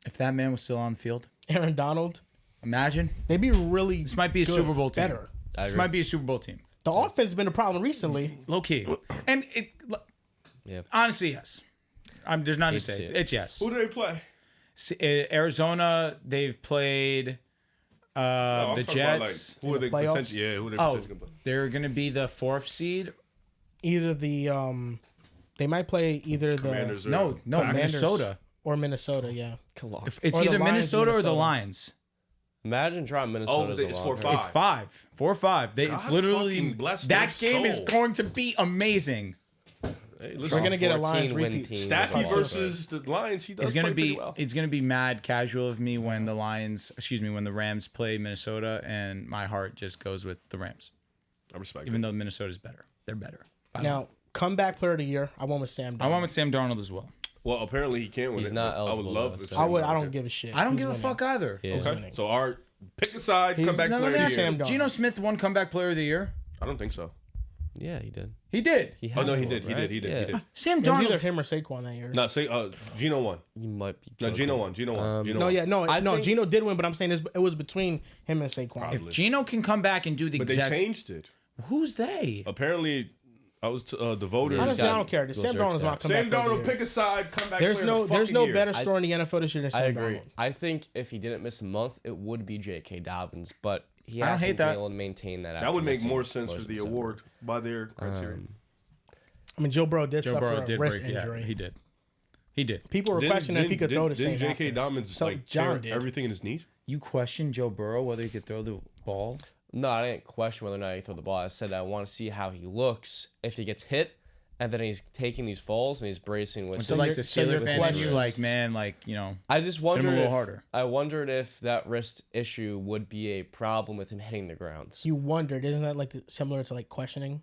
if that man was still on the field. Aaron Donald. Imagine. They'd be really This might be a good, Super Bowl team. better. This might be a Super Bowl team. The offense has been a problem recently. Low key. And it, Yeah. honestly, yes. There's nothing to Hate to say. see it. It's yes. Who do they play? Arizona, they've played No, I'm the talking about, Jets. like, who are they playoffs? potentially? Yeah, who are they Oh, potentially gonna play? they're going to be the 4th seed. Either the they might play either the Commanders or No, Commanders Minnesota. or Minnesota. Yeah, It's Or the either Lions, Minnesota or the Minnesota. Lions. Imagine trying Minnesota. as a it's long 4-5. term. It's 5. 4-5. They God literally fucking bless that their game is soul. going to be amazing. Hey, we're listen, gonna get a 14 Lions win repeat. team. Staffy That's all. versus the Lions. He does It's gonna play pretty be well. it's gonna be mad casual of me when the when the Rams play Minnesota, and my heart just goes with the Rams, I respect even it. though Minnesota's better. They're better. Now, comeback player of the year. I went with Sam Darnold. I went with Sam Darnold as well. Well, apparently he can't win He's it. not but I would eligible, love though, if so- Sam I Darnold don't did. give a shit. I don't He's give a winning. fuck either. Yeah. Okay, winning. so our pick a side, comeback No, player of the Sam year. Darnold. Geno Smith won comeback player of the year. I don't think so. Yeah, he did. He did. He Oh had no, to he have, did. He right? did. He did. Yeah. He did. Sam It was either Darnold. him or Saquon that year. No, say Gino won. You might be. No, joking. Gino won. Gino won. Gino No, won. yeah, no, I no. think- Gino did win, but I'm saying it was between him and Saquon. Probably. Geno can come back and do the But they exact. changed it. Who's they? Apparently, I was the voters. Honestly, got- I don't care. go Sam search Darnold's that. not comeback Sam player of the Darnold, year. pick a side, comeback There's player of no the there's fucking no year. better story in the NFL this year than I Sam agree. Darnold. I think if he didn't miss a month, it would be J.K. Dobbins, but he I don't hasn't hate been that. able to maintain that. That after would make missing more sense most for of the December. award by their criteria. I mean, Joe Burrow did Joe suffer Burrow a did wrist break. Yeah, injury. he did. He did. People were questioning if he could throw the same. Didn't J.K. after. Dobbins So like John tear did. everything in his knees? You question Joe Burrow whether he could throw the ball? No, I didn't question whether or not he throw the ball. I said I want to see how he looks if he gets hit, and then he's taking these falls and he's bracing with. So like the Steelers fan, and you're like, man, like I just wondered a little if harder. I wondered if that wrist issue would be a problem with him hitting the ground. You wondered, isn't that like similar to like questioning?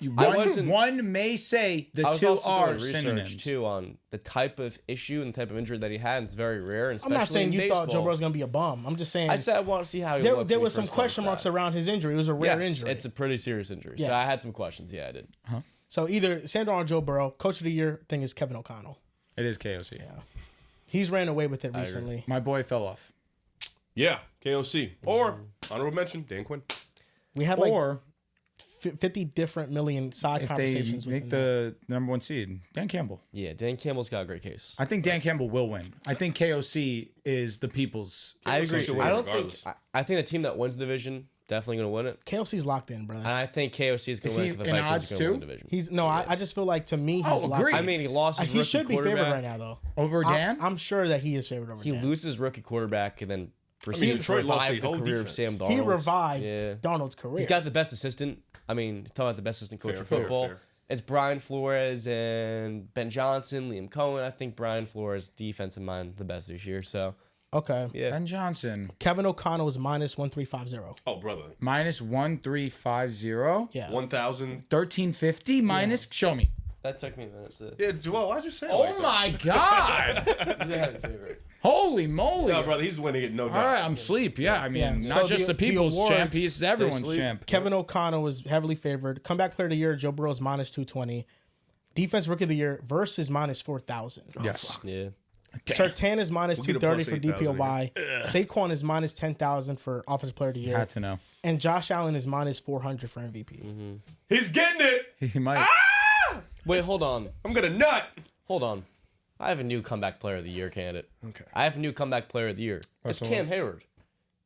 One may say the two are doing research synonyms too on the type of issue and the type of injury that he had. And it's very rare, and I'm not saying you baseball. thought Joe Burrow's gonna be a bum. I'm just saying I said I want to see how he looked. there when was he some first question came marks back. around his injury. It was a rare injury. It's a pretty serious injury. So Yeah. I had some questions. Yeah, I did. So either Sam Darnold or Joe Burrow. Coach of the year thing is Kevin O'Connell. It is KOC. Yeah, he's ran away with it recently. My boy fell off. Yeah, KOC. Or, honorable mention, Dan Quinn. We had Or 50 different million side if they conversations. make the number 1 seed, Dan Campbell. Yeah, Dan Campbell's got a great case. I think Dan Campbell will win. I think KOC is the people's. I agree. should win I don't regardless. think. I think the team that wins the division definitely going to win it. KOC's locked in, brother. And I think KOC is going to win he because the in Vikings odds are going to win too? the division. He's no. I just feel like to me he's locked. agreed. I mean, he lost his He rookie should be favored quarterback. right now, though. Over Dan? I'm sure that he is favored over He Dan. loses rookie quarterback and then proceeds to Detroit lost revive the the whole career of defense. Sam Darnold. He revived Yeah. Donald's career. He's got the best assistant. I mean, talking about the best assistant coach in Fair, football. fair. It's Brian Flores and Ben Johnson, Liam Cohen. I think Brian Flores' defensive mind the best this year. So Okay. yeah, Ben Johnson Kevin O'Connell is minus 1350. Oh, brother. minus 1350. Yeah. 1,000. 1350 minus. Show me. that took me a minute to. Yeah, Joel, why'd you say it Oh like that? my god! He's a heavy favorite. Holy moly! No, brother, he's winning it, no doubt. All right, I'm sleep. Yeah, I mean, Yeah. not So just the- the people's the awards, champ, he's everyone's sleep. champ. Kevin O'Connell was heavily favored. Comeback player of the year, Joe Burrow's minus 220. Defense rookie of the year versus minus 4,000. Yes. Yeah. Sertan is minus We'll get a 230 plus for 8,000 DPOY. Saquon is minus 10,000 for offensive player of the year. Had to know. And Josh Allen is minus 400 for MVP. He's getting it. He might. Wait, hold on. I'm going to nut. Hold on. I have a new comeback player of the year candidate. Okay. I have a new comeback player of the year. It's Russell Cam Wilson. Hayward.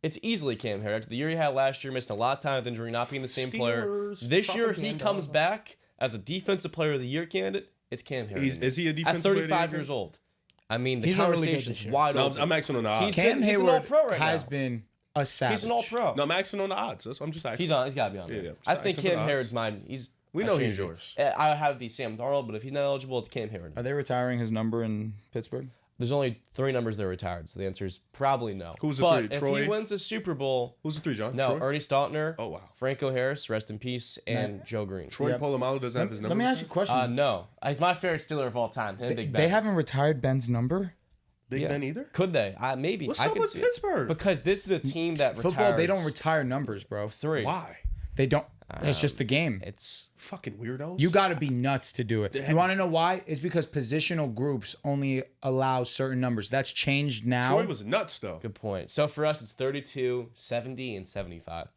It's easily Cam Hayward. The year he had last year, missed a lot of time with injury, not being the same player. Steelers This year, he propaganda. comes back as a defensive player of the year candidate. It's Cam Hayward. Is he a At defensive player of the 35 year? years old? I mean, the He's been really good conversation's this year. wide No, open. I'm asking on the odds. He's Cam an Hayward all-pro right has now. been a savage. He's an all-pro. No, I'm asking on the odds. I'm just asking. He's on. He's got to be on there. Yeah. I think Except for Cam the Hayward's mine. He's. We I know he's changed it. yours. I would have it be Sam Darnold, but if he's not eligible, it's Cam Hayward. Are they retiring his number in Pittsburgh? There's only 3 numbers that are retired, so the answer is probably no. Who's the but three? if Troy? he wins the Super Bowl, Who's the 3, John? no, Troy? Ernie Stautner, Oh, wow. Franco Harris, rest in peace, and Joe Green. Troy Yep. Polamalu doesn't have his number. Let me ask you a question. No, he's my favorite Steeler of all time. Him and Big Ben. They haven't retired Ben's number? Big Ben either? Could they? Maybe. What's I up could with see it. Pittsburgh? Because this is a team that Football, retires they don't retire numbers, bro. 3. Why? They don't. It's just the game. It's Fucking weirdos. You got to be nuts to do it. You want to know why? It's because positional groups only allow certain numbers. That's changed now. Troy was nuts, though. good point. So for us, it's 32, 70, and 75.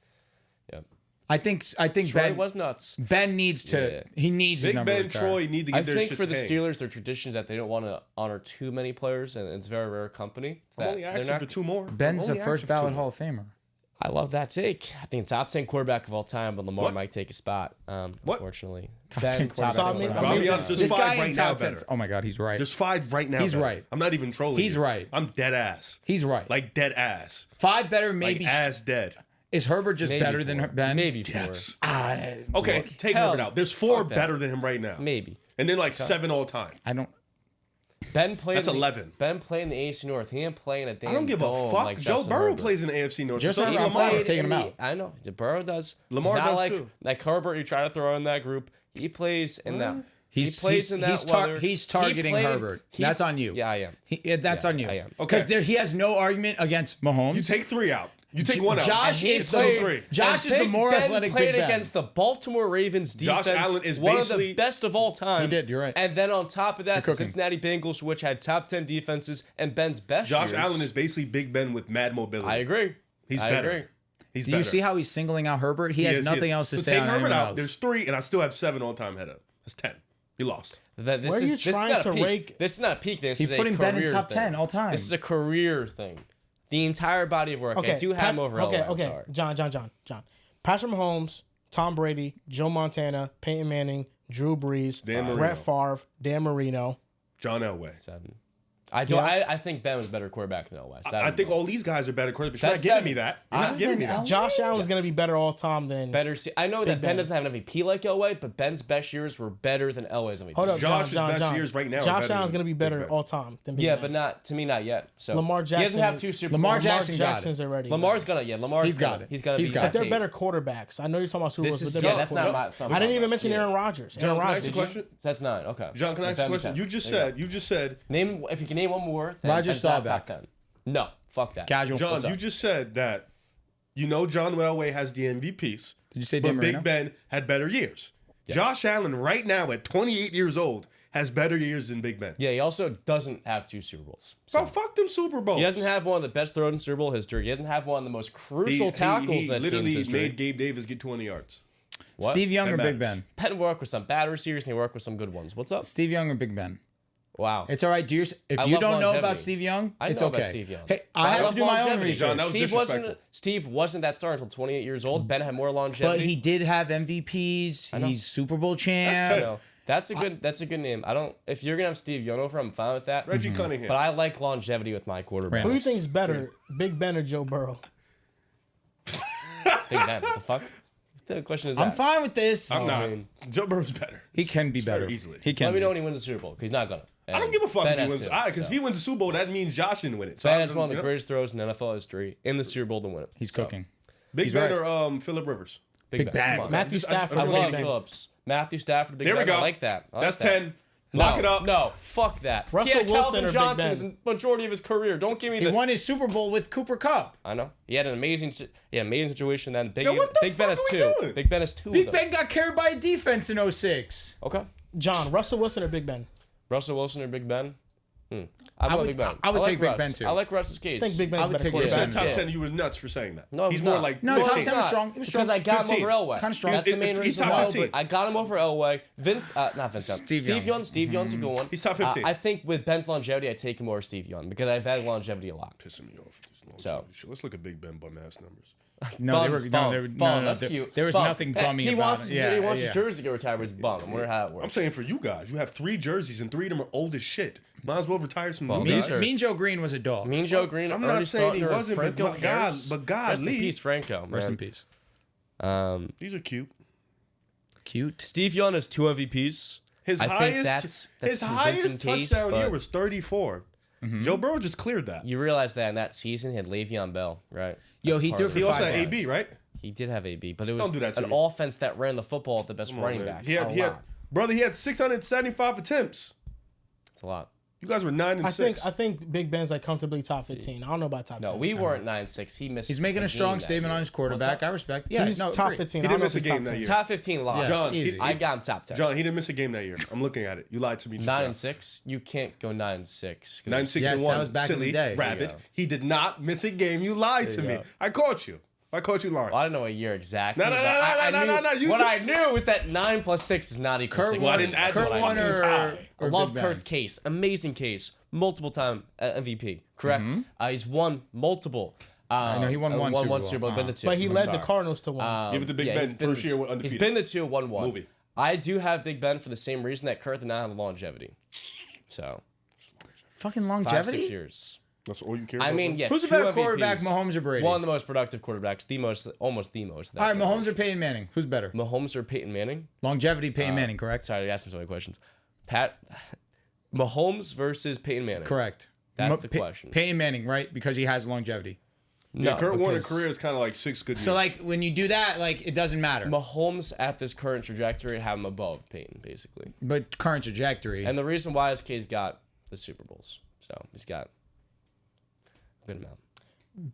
Yep. I think Troy Ben was nuts. Ben needs to. Yeah. He needs his Big number Ben, retired. Troy need to get I their think shit for the hanged. Steelers, their tradition is that they don't want to honor too many players, and it's a very rare company. I'm that only they're asking not- for 2 more. Ben's I'm the only first asking for 2 ballot more. Hall of Famer. I love that take. I think top 10 quarterback of all time, but Lamar What? might take a spot. Unfortunately, Top 10 quarterback So I of all mean, time. I mean, Robbie, just This 5 guy in right now top 10. better. Oh my God, he's right. Just 5 right now. He's better. right. I'm not even trolling. He's you. right. I'm dead ass. He's right. Like dead ass. 5 better, Like maybe. ass dead. Is Herbert just maybe better 4. than Ben? Maybe 4. Yes. Ah, Okay, take hell, Herbert out. There's 4 fuck that. better than him right now. Maybe. And then like 7 all time. I don't. Ben played. That's 11. Ben played in the AFC North. He ain't playing a damn. I don't give a dome fuck. Like Joe Justin Burrow Herbert. plays in the AFC North. Just so like does I'm Lamar. saying, taking him out. I know. Burrow does. Lamar Not does like, too. Like Herbert, you try to throw in that group. He plays in that. He's he plays in that weather. He's He targeting played- Herbert. he- That's on you. Yeah, I am. That's on you. I am. Because Okay. he has no argument against Mahomes. You take 3 out. You take 1 out. Josh And he is played- the 3. Josh And is the Big more Ben athletic played Big Ben. against the Baltimore Ravens defense. Josh Allen is one of the basically- best of all time. He did, you're right. And then on top of that, the cooking. Cincinnati Bengals, which had top 10 defenses, and Ben's best Josh years. Allen is basically Big Ben with mad mobility. I agree. He's I better. agree. He's Do better. you see how he's singling out Herbert? He has is, nothing is. else to So say take on Herbert anyone out. else. There's 3, and I still have 7 all time ahead of him. That's 10. You lost. This Where are is, you this is trying not to a peak. rank- This is not a peak. This He's is putting a Ben career in top thing. 10 all time. This is a career thing. The entire body of work. I do have him over Okay, LA, I'm okay. sorry. John. Patrick Mahomes, Tom Brady, Joe Montana, Peyton Manning, Drew Brees, Dan Marino. Brett Favre, Dan Marino. John Elway. 7. I don't. I think Ben was a better quarterback than Elway. I think all these guys are better quarterbacks. You're not giving me that. You're not giving me that. Josh Allen's going to be better all time than better. I know that Ben doesn't have an MVP like Elway, but Ben's best years were better than Elway's MVP. Hold up, Josh's best years right now. Josh Allen's going to be better all time than Big Ben. But not to me, not yet. So Lamar Jackson. He doesn't have 2 Super Bowls. Lamar Jackson's already. Lamar's gonna. Yeah, Lamar's got it. He's gonna be. But they're better quarterbacks. I know you're talking about Super Bowls, but they're better quarterbacks. I didn't even mention Aaron Rodgers. John, can I ask you a question? That's 9. Okay. John, can I ask you a question? You just said. Name if you can name one more. Rodgers top 10. No, fuck that. Casual. John, you just said that. John Elway has the MVPs. Did you say but Big Ben had better years? Yes. Josh Allen, right now at 28 years old, has better years than Big Ben. Yeah, he also doesn't have 2 Super Bowls. So fuck them Super Bowls. He doesn't have one of the best throws in Super Bowl history. He doesn't have one of the most crucial tackles that literally team's made Gabe Davis get 20 yards. What? Steve Young or Big Ben? Ben worked with some bad receivers and he worked with some good ones. What's up? Steve Young or Big Ben? Wow. It's all right. If you don't know about Steve Young, it's okay. About Steve Young. Hey, I have to do my own research. John, that was Steve wasn't that star until 28 years old. Ben had more longevity. But he did have MVPs. He's Super Bowl champ. That's a good name. If you're gonna have Steve Young over, I'm fine with that. Reggie Cunningham. But I like longevity with my quarterback. Who do you think's better, Big Ben or Joe Burrow? Big Ben. What the fuck? The question is that. I'm fine with this. I'm not. Joe Burrow's better. He can be better easily. He can. Let me know when he wins the Super Bowl, because he's not gonna. I don't give a fuck Ben if he wins. Because if he wins the Super Bowl, that means Josh didn't win it. So Ben has one of the greatest throws in NFL history in the Super Bowl to win it. He's cooking. Big Ben or Phillip Rivers? Big Ben. Matthew Stafford. I love Phillips. Matthew Stafford. Big Ben. There we go. I like that. That's 10. Lock it up. No, fuck that. Russell he had Wilson Calvin or Big Johnson Ben? as the majority of his career. Don't give me He won his Super Bowl with Cooper Kupp. I know. He had an amazing situation then. Big what the Ben fuck has are we 2. doing? Big Ben has 2 Big of them. Ben got carried by a defense in 06. Okay. John, Russell Wilson or Big Ben? Russell Wilson or Big Ben? I would Big Ben. I would like take Big Russ. Ben too. I like Russ's case. I think Big Ben's I would better take quarterback. Big Top Yeah. 10, you were nuts for saying that. No, he's I'm more not. like No, 15. top 10 was strong. It was strong. Because I got him over Elway. Kind of strong. That's the main He's reason top why. 15. I got him over Elway. Not Vince Young. Steve Young. Steve Young's a good one. He's top 15. I think with Ben's longevity, I take him over Steve Young because I've had longevity a lot. Pissing me off. So let's look at Big Ben bum ass numbers. No, That's cute. There was nothing bummy he about wants it. he wants his jersey to get retired with his bum. I wonder how it works. I'm saying for you guys, you have 3 jerseys and 3 of them are old as shit. Might as well retire some new these guys. Mean Joe Green was a dog. Mean Joe Green. I'm not saying he wasn't, but Franco God, Harris. but God, Rest in Lee. peace, Franco. Man. Rest in peace. These are cute. Cute. Steve Young has 2 MVPs. His I think highest, that's his highest case, touchdown year but was 34. Joe Burrow just cleared that. You realize that in that season he had Le'Veon Bell, right? Yo, That's he part threw of for it. He also 5 had yards. AB, right? He did have AB, but it was Don't do that to an me. offense that ran the football at the best running back. He had brother. He had 675 attempts. It's a lot. You guys were 9 and 6. I think Big Ben's like comfortably top 15. I don't know about top 10. No, we weren't 9-6. He missed. He's making a strong that statement year. on his quarterback. I respect. Yeah, He's no, top agree. 15. He I don't didn't know miss if a he's game top that 10. year. Top 15 loss. Yeah, John, easy. I got him top 10. John, he didn't miss a game that year. I'm looking at it. You lied to me. Just 9-6. You can't go 9-6. 9-6 Yes, and that 1. was back in the Silly day. rabbit. go. He did not miss a game. You lied to you me. go. I caught you. I caught you lying. Well, I don't know a year exactly. No. You What I just- knew was that 9 + 6 is not equal. Kurt 16. Well, I didn't add Kurt the won fucking tie. I or love Big Ben? Kurt's case. Amazing case. Multiple time MVP. Correct. He's won multiple. I know he won one Super Bowl. Been the 2. But he I'm led sorry. the Cardinals to one. Give it to Big Ben. he's been First year the- undefeated. He's been the 2, 1-1. Movie. I do have Big Ben for the same reason that Kurt did not have the longevity. So Fucking 5-6 longevity. years. That's all you care I about? mean, yeah. Who's a 2 better MVPs. quarterback, Mahomes or Brady? One of the most productive quarterbacks. Almost the most. All right, Mahomes or Peyton Manning? Who's better? Mahomes or Peyton Manning? Longevity, Peyton Manning, correct? Sorry, I asked him so many questions. Mahomes versus Peyton Manning. Correct. That's the question. Peyton Manning, right? Because he has longevity. No, Kurt Warner's because career is kind of like 6 good years. So, like, when you do that, like, it doesn't matter. Mahomes at this current trajectory have him above Peyton, basically. But current trajectory. And the reason why is K's got the Super Bowls. So he's got a good amount.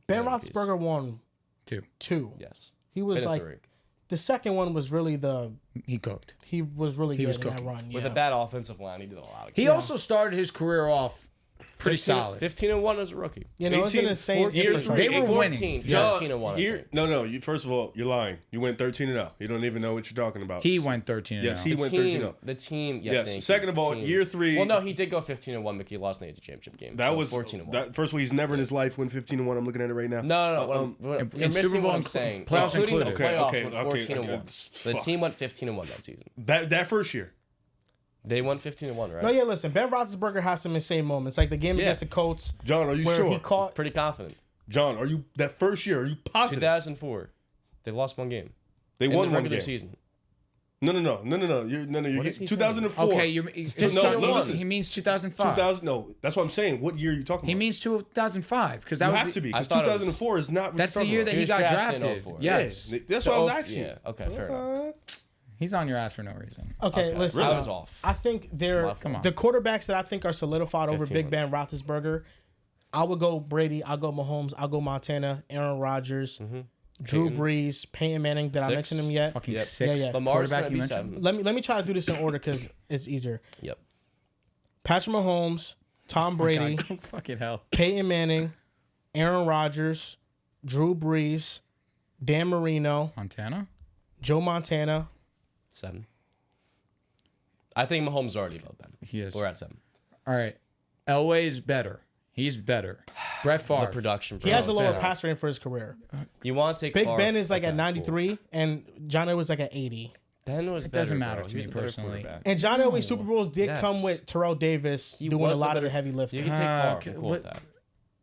Ben Yeah, Roethlisberger won 2. Yes. He was Been a like 3. the second one was really he cooked. he was really good was in cooking. that run. With Yeah. a bad offensive line, he did a lot of He also started his career off pretty solid. 15-1 as a rookie. You know, it's an 18, insane 14, infrastructure. They were 14, winning. 15-1. I Here, think. no. You, first of all, you're lying. You went 13-0. You don't even know what you're talking about. He went 13 Yes, and he The went team, 13-0. the team, yeah. Yes. thank you. Second of The all, team. year 3. Well, no, he did go 15-1, but he lost in the AFC Championship game. That so was 14-1. That, first of all, he's never in his life went 15-1. I'm looking at it right now. No. You're in missing Super Bowl what I'm inclu- saying. playoffs Including the included. playoffs Okay, went okay, 14-1. The fuck. team went 15-1 that season. That first year. They won 15-1, right? No, yeah, listen. Ben Roethlisberger has some insane moments. Like the game against the Colts. John, are you where sure? He caught. Pretty confident. John, are you that first year? Are you positive? 2004. They lost one game. They In won the one regular game. season. No. What is he 2004. Okay, listen. he means 2005. 2000. No, that's what I'm saying. What year are you talking about? He means 2005 because that you was have to be I because thought it was- 2004 is not. That's the year that he got drafted in drafted. 04. Yes, That's what I was asking. Yeah, okay, fair enough. he's on your ass for no reason. Okay, listen. I was off. I think they're Come on. the quarterbacks that I think are solidified over 15 Big Ben Roethlisberger. I would go Brady. I'll go Mahomes. I'll go Montana. Aaron Rodgers. Drew Brees. Peyton Manning. Did I 6. mention him yet? Fucking Yep. six. Yeah. Lamar's quarterback going to you be mentioned? 7. Let me try to do this in order because it's easier. Yep. Patrick Mahomes. Tom Brady. Fucking hell. Peyton Manning. Aaron Rodgers. Drew Brees. Dan Marino. Montana. Joe Montana. 7. I think Mahomes is already above Ben. He is. We're at 7. All right. Elway's better. He's better. Brett Favre. The production. He has a lower Yeah. pass rating for his career. You want to take Big Favre? Ben is like at Okay, 93, and John Elway was like at 80. cool. Ben was It better, doesn't matter bro. to He was me the better personally. quarterback. And John Elway Super Bowls did Yes. come with Terrell Davis He doing a was the lot of better- the heavy You lifting. can take Favre. okay, I'm cool with that.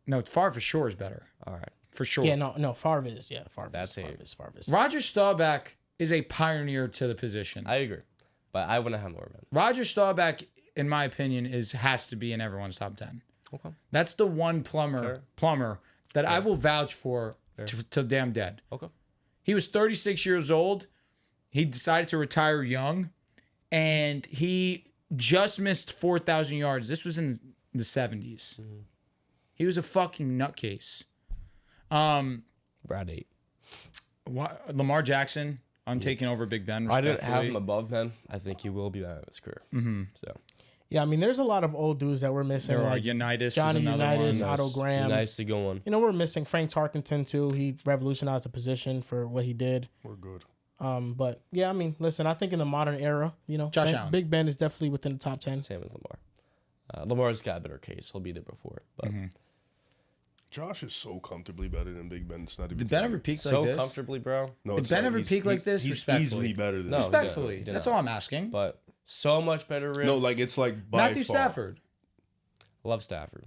No, Favre for sure is better. All right. For sure. Yeah, no, Favre is. Yeah, Favre That's is. it. Favre is. Roger Staubach is a pioneer to the position. I agree. But I wouldn't have more Ben. Roger Staubach, in my opinion, has to be in everyone's top 10. Okay. That's the one plumber that I will vouch for till damn dead. Okay. He was 36 years old. He decided to retire young, and he just missed 4,000 yards. This was in the 70s. He was a fucking nutcase. Brad 8. Lamar Jackson, I'm taking over Big Ben. I didn't have respectfully. him above Ben. I think he will be that in his career. So Yeah, I mean, there's a lot of old dudes that we're missing. There are like Unitas. Johnny is another Unitas, one. Otto Graham. nice to go on. You know, we're missing Frank Tarkenton too. He revolutionized the position for what he did. We're good. But yeah, I mean, listen, I think in the modern era, you know, Josh Allen. Big Ben is definitely within the top 10. Same as Lamar. Lamar's got a better case. He'll be there before. But Josh is so comfortably better than Big Ben. It's not even. Did Ben funny. ever peak so like this? comfortably, bro. No, Did it's Ben not. ever peak like this? He's Respectfully. easily better than. No. this. Respectfully. He did That's not. all I'm asking. But so much better. Riv. No, like it's like by Matthew far. Stafford. Love Stafford.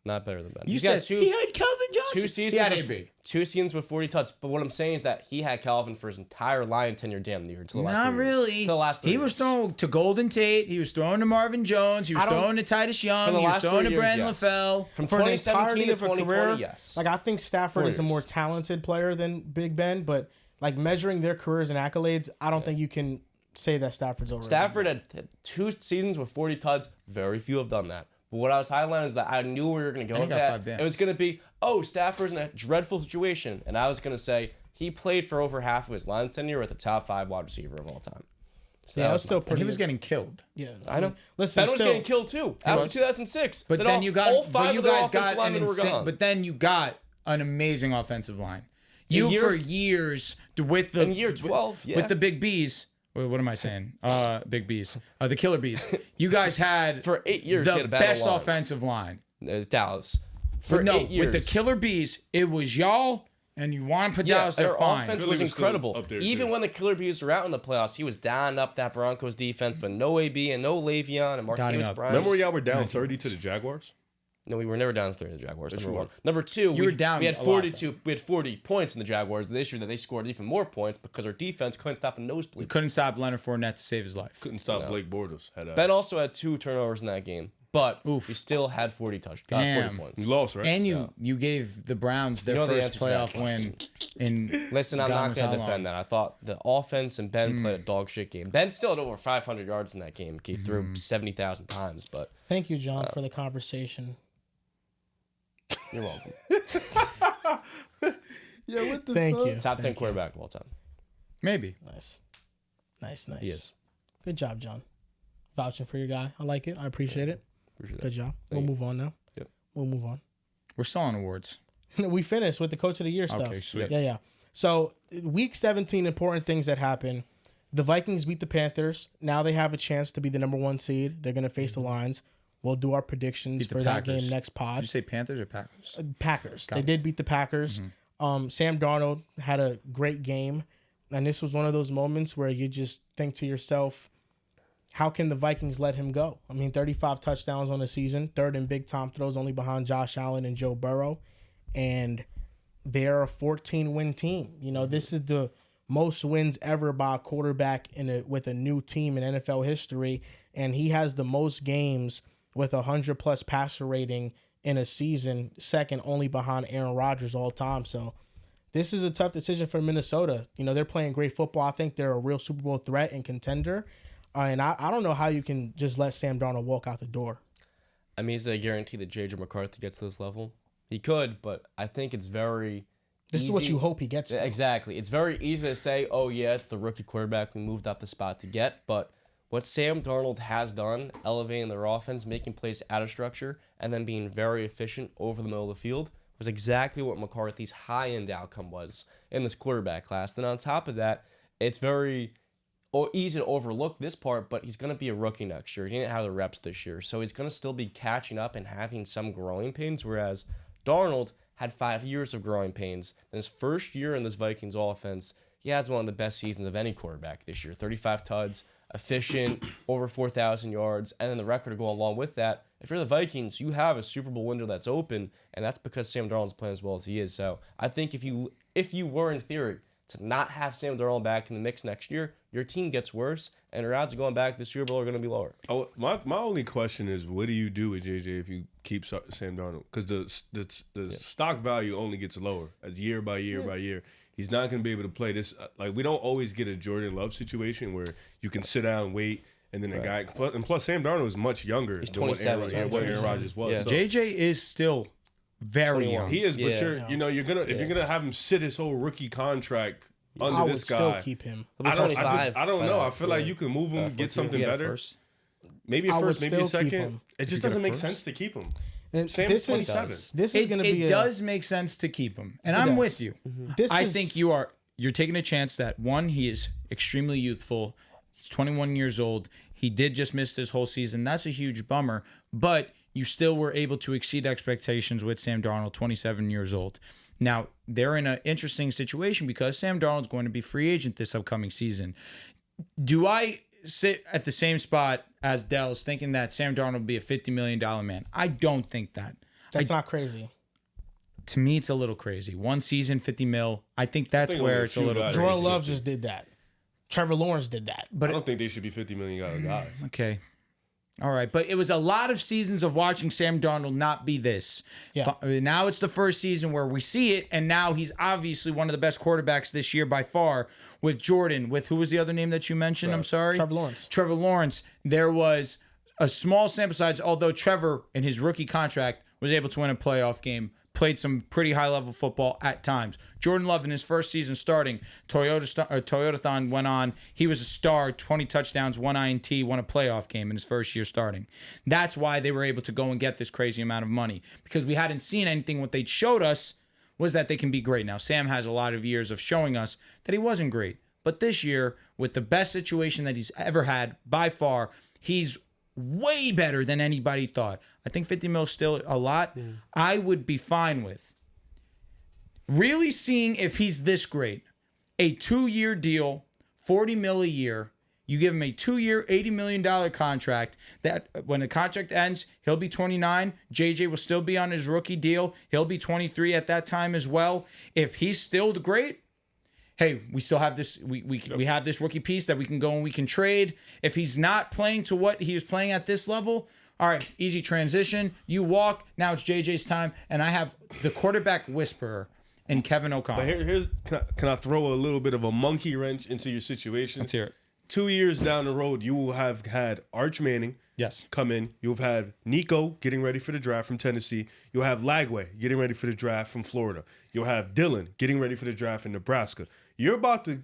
Not better than Ben. You He's said got two, he had Calvin Johnson. two seasons. He had with, AB. 2 seasons with 40 touchdowns. But what I'm saying is that he had Calvin for his entire Lion tenure damn near until the last Not 3 years. really. Till the last 3 He was years. throwing to Golden Tate. He was throwing to Marvin Jones. He was I don't- throwing to Titus For Young. the He was last throwing 3 to years, Brandon yes. LaFell. From For the 2017 entirety to of a 2020, career, yes. like I think Stafford 4 is a more years. talented player than Big Ben, but like measuring their careers and accolades, I don't think you can say that Stafford's over. Stafford had 2 seasons with 40 tuds. Very few have done that. But what I was highlighting is that I knew we were going to go And he with got that. 5 bans. It was going to be, oh, Stafford's in a dreadful situation. And I was going to say he played for over half of his Lions tenure with the top 5 wide receiver of all time. So Yeah, that it was still And pretty. he was getting killed. Yeah, I know. Listen, Ben was still, getting killed too after was. 2006. But then you got all but 5 you of their guys offensive got an linemen were insane, gone. but then you got an amazing offensive line. You year- for years with the In year 12, yeah. with the big B's. What am I saying? Big B's. The Killer Bees. You guys had For 8 years, he the had a battle best line. offensive line. It was Dallas. For But no, 8 years. with the Killer Bees, it was y'all and you want to put Dallas there their fine. offense Philly was was still incredible. up there, Even too. when the Killer Bees were out in the playoffs, he was dialing up that Broncos defense, but no AB and no Le'Veon and Dotting Marquise up. Bryant. Remember when y'all were down 30 to the Jaguars? No, we were never down 3 to the Jaguars. Number you one. were. Number 2, You were down we had a lot, 42. We had 40 points in the Jaguars. The issue that they scored even more points because our defense couldn't stop a nosebleed. Couldn't stop Leonard Fournette to save his life. Couldn't stop Blake Bortles. Ben also had 2 turnovers in that game, but Oof. we still had 40 touchdowns. Got 40 Damn. points. You lost, right? And you gave the Browns their know the first answer to that playoff win in Listen, I'm God not knows going how to long. defend that. I thought the offense and Ben played a dog shit game. Ben still had over 500 yards in that game. He threw 70,000 times, but Thank you, John, for the conversation. you're welcome. Yeah, what the Thank fuck? you. Top 10 quarterback of all time. Maybe. Nice. He is. Good job, John. Vouching for your guy. I like it. I appreciate it. Appreciate Good that. job. We'll move on now. Yep. We'll move on. We're still on awards. We finished with the Coach of the Year stuff. Okay, sweet. Yeah. So, week 17, important things that happen. The Vikings beat the Panthers. Now they have a chance to be the number 1 seed. They're going to face the Lions. We'll do our predictions Beat the for that Packers. game next Did pod. you say Panthers or Packers? Packers. They it. did beat the Packers. Sam Darnold had a great game. And this was one of those moments where you just think to yourself, how can the Vikings let him go? I mean, 35 touchdowns on the season, third in big time throws, only behind Josh Allen and Joe Burrow. And they're a 14-win team. You know, this is the most wins ever by a quarterback with a new team in NFL history. And he has the most games with 100-plus passer rating in a season, second only behind Aaron Rodgers all time. So this is a tough decision for Minnesota. You know, they're playing great football. I think they're a real Super Bowl threat and contender. And I don't know how you can just let Sam Darnold walk out the door. I mean, is there a guarantee that J.J. McCarthy gets to this level? He could, but I think it's very This is what you hope he gets to. Exactly. It's very easy to say, oh, yeah, it's the rookie quarterback we moved up the spot to get. But what Sam Darnold has done, elevating their offense, making plays out of structure, and then being very efficient over the middle of the field, was exactly what McCarthy's high-end outcome was in this quarterback class. Then on top of that, it's very easy to overlook this part, but he's going to be a rookie next year. He didn't have the reps this year, so he's going to still be catching up and having some growing pains, whereas Darnold had 5 years of growing pains. In his first year in this Vikings offense, he has one of the best seasons of any quarterback this year. 35 tuds, efficient, over 4,000 yards, and then the record to go along with that. If you're the Vikings, you have a Super Bowl window that's open, and that's because Sam Darnold's playing as well as he is. So I think if you were, in theory, to not have Sam Darnold back in the mix next year, your team gets worse, and your odds of going back to the Super Bowl are going to be lower. Oh, my only question is, what do you do with JJ if you keep Sam Darnold? Because the stock value only gets lower as year by year by year. He's not going to be able to play this. Like, we don't always get a Jordan Love situation where you can sit down and wait, and then the guy. Plus, Sam Darnold is much younger than what Aaron Rodgers was. Yeah. So. JJ is still very young. He is, but you're gonna have him sit his whole rookie contract under this guy. I would still keep him. I don't know. I feel like you can move him, get something better. Maybe a first, maybe a second. It just doesn't make sense to keep him. Sam is 27. This is going to be. It does make sense to keep him, and I'm with you. Mm-hmm. I think you're taking a chance that, one, he is extremely youthful. He's 21 years old. He did just miss this whole season. That's a huge bummer, but you still were able to exceed expectations with Sam Darnold, 27 years old. Now, they're in an interesting situation because Sam Darnold's going to be free agent this upcoming season. Do I sit at the same spot as Dehls thinking that Sam Darnold will be a $50 million man? I don't think that. That's not crazy. To me, it's a little crazy. One season, 50 mil. I think that's where it's a little crazy. Jordan Love just did that. Trevor Lawrence did that. But I don't think they should be $50 million guys. Okay. All right, but it was a lot of seasons of watching Sam Darnold not be this. Yeah. Now it's the first season where we see it, and now he's obviously one of the best quarterbacks this year by far with Jordan, with who was the other name that you mentioned? I'm sorry? Trevor Lawrence. There was a small sample size, although Trevor, in his rookie contract, was able to win a playoff game, played some pretty high-level football at times. Jordan Love, in his first season starting, Toyotathon went on. He was a star, 20 touchdowns, 1 INT, won a playoff game in his first year starting. That's why they were able to go and get this crazy amount of money, because we hadn't seen anything. What they showed us was that they can be great. Now, Sam has a lot of years of showing us that he wasn't great. But this year, with the best situation that he's ever had, by far, he's way better than anybody thought. I think 50 mil is still a lot. Yeah. I would be fine with really seeing if he's this great. A 2-year deal, 40 mil a year. You give him a 2-year, $80 million contract that when the contract ends, he'll be 29. JJ will still be on his rookie deal. He'll be 23 at that time as well. If he's still great, hey, we still have this. We have this rookie piece that we can go and we can trade. If he's not playing to what he was playing at this level, all right, easy transition. You walk. Now it's JJ's time, and I have the quarterback whisperer and Kevin O'Connell. But can I throw a little bit of a monkey wrench into your situation? Let's hear it. 2 years down the road, you will have had Arch Manning come in. You'll have had Nico getting ready for the draft from Tennessee. You'll have Lagway getting ready for the draft from Florida. You'll have Dylan getting ready for the draft in Nebraska. You're about to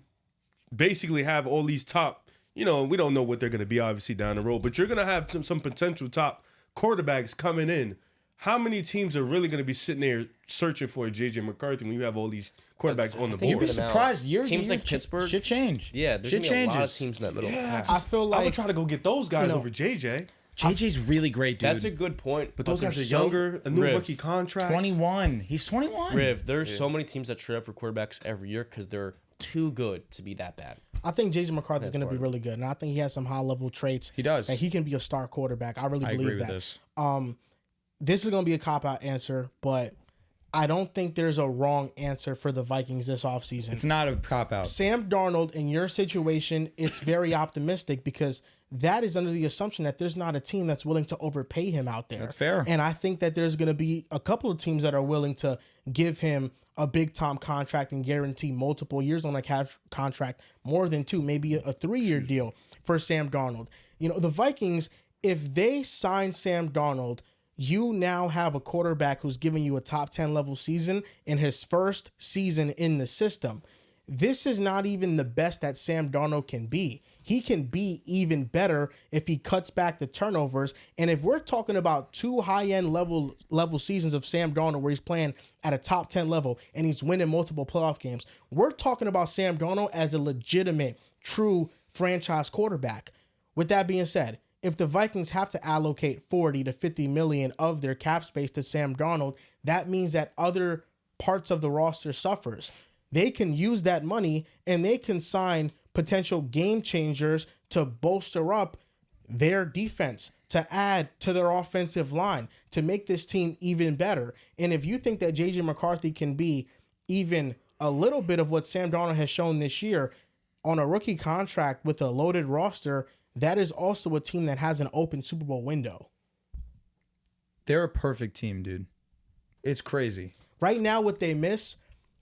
basically have all these top, we don't know what they're going to be obviously down the road, but you're going to have some potential top quarterbacks coming in. How many teams are really going to be sitting there searching for a J.J. McCarthy when you have all these quarterbacks on the board? You'd be surprised. Teams like Pittsburgh should change. Yeah, there's going to be a lot of teams in that middle. Yeah, I feel like I would try to go get those guys over J.J. JJ's really great, dude. That's a good point. But those guys are younger, a new rookie contract. 21. He's 21. Riv, there's so many teams that trade up for quarterbacks every year because they're too good to be that bad. I think J.J. McCarthy is going to be really good, and I think he has some high-level traits. He does. And he can be a star quarterback. I really believe agree with that. this. This is going to be a cop-out answer, but I don't think there's a wrong answer for the Vikings this offseason. It's not a cop-out. Sam Darnold, in your situation, it's very optimistic because that is under the assumption that there's not a team that's willing to overpay him out there. That's fair. And I think that there's going to be a couple of teams that are willing to give him a big-time contract and guarantee multiple years on a contract, more than 2, maybe a 3-year deal for Sam Darnold. You know, the Vikings, if they sign Sam Darnold, you now have a quarterback who's giving you a top 10 level season in his first season in the system. This is not even the best that Sam Darnold can be. He can be even better if he cuts back the turnovers. And if we're talking about 2 high-end level seasons of Sam Darnold where he's playing at a top 10 level and he's winning multiple playoff games, we're talking about Sam Darnold as a legitimate, true franchise quarterback. With that being said, if the Vikings have to allocate 40 to 50 million of their cap space to Sam Darnold, that means that other parts of the roster suffers. They can use that money and they can sign potential game changers to bolster up their defense, to add to their offensive line, to make this team even better. And if you think that J.J. McCarthy can be even a little bit of what Sam Darnold has shown this year on a rookie contract with a loaded roster, that is also a team that has an open Super Bowl window. They're a perfect team, dude. It's crazy. Right now, what they miss,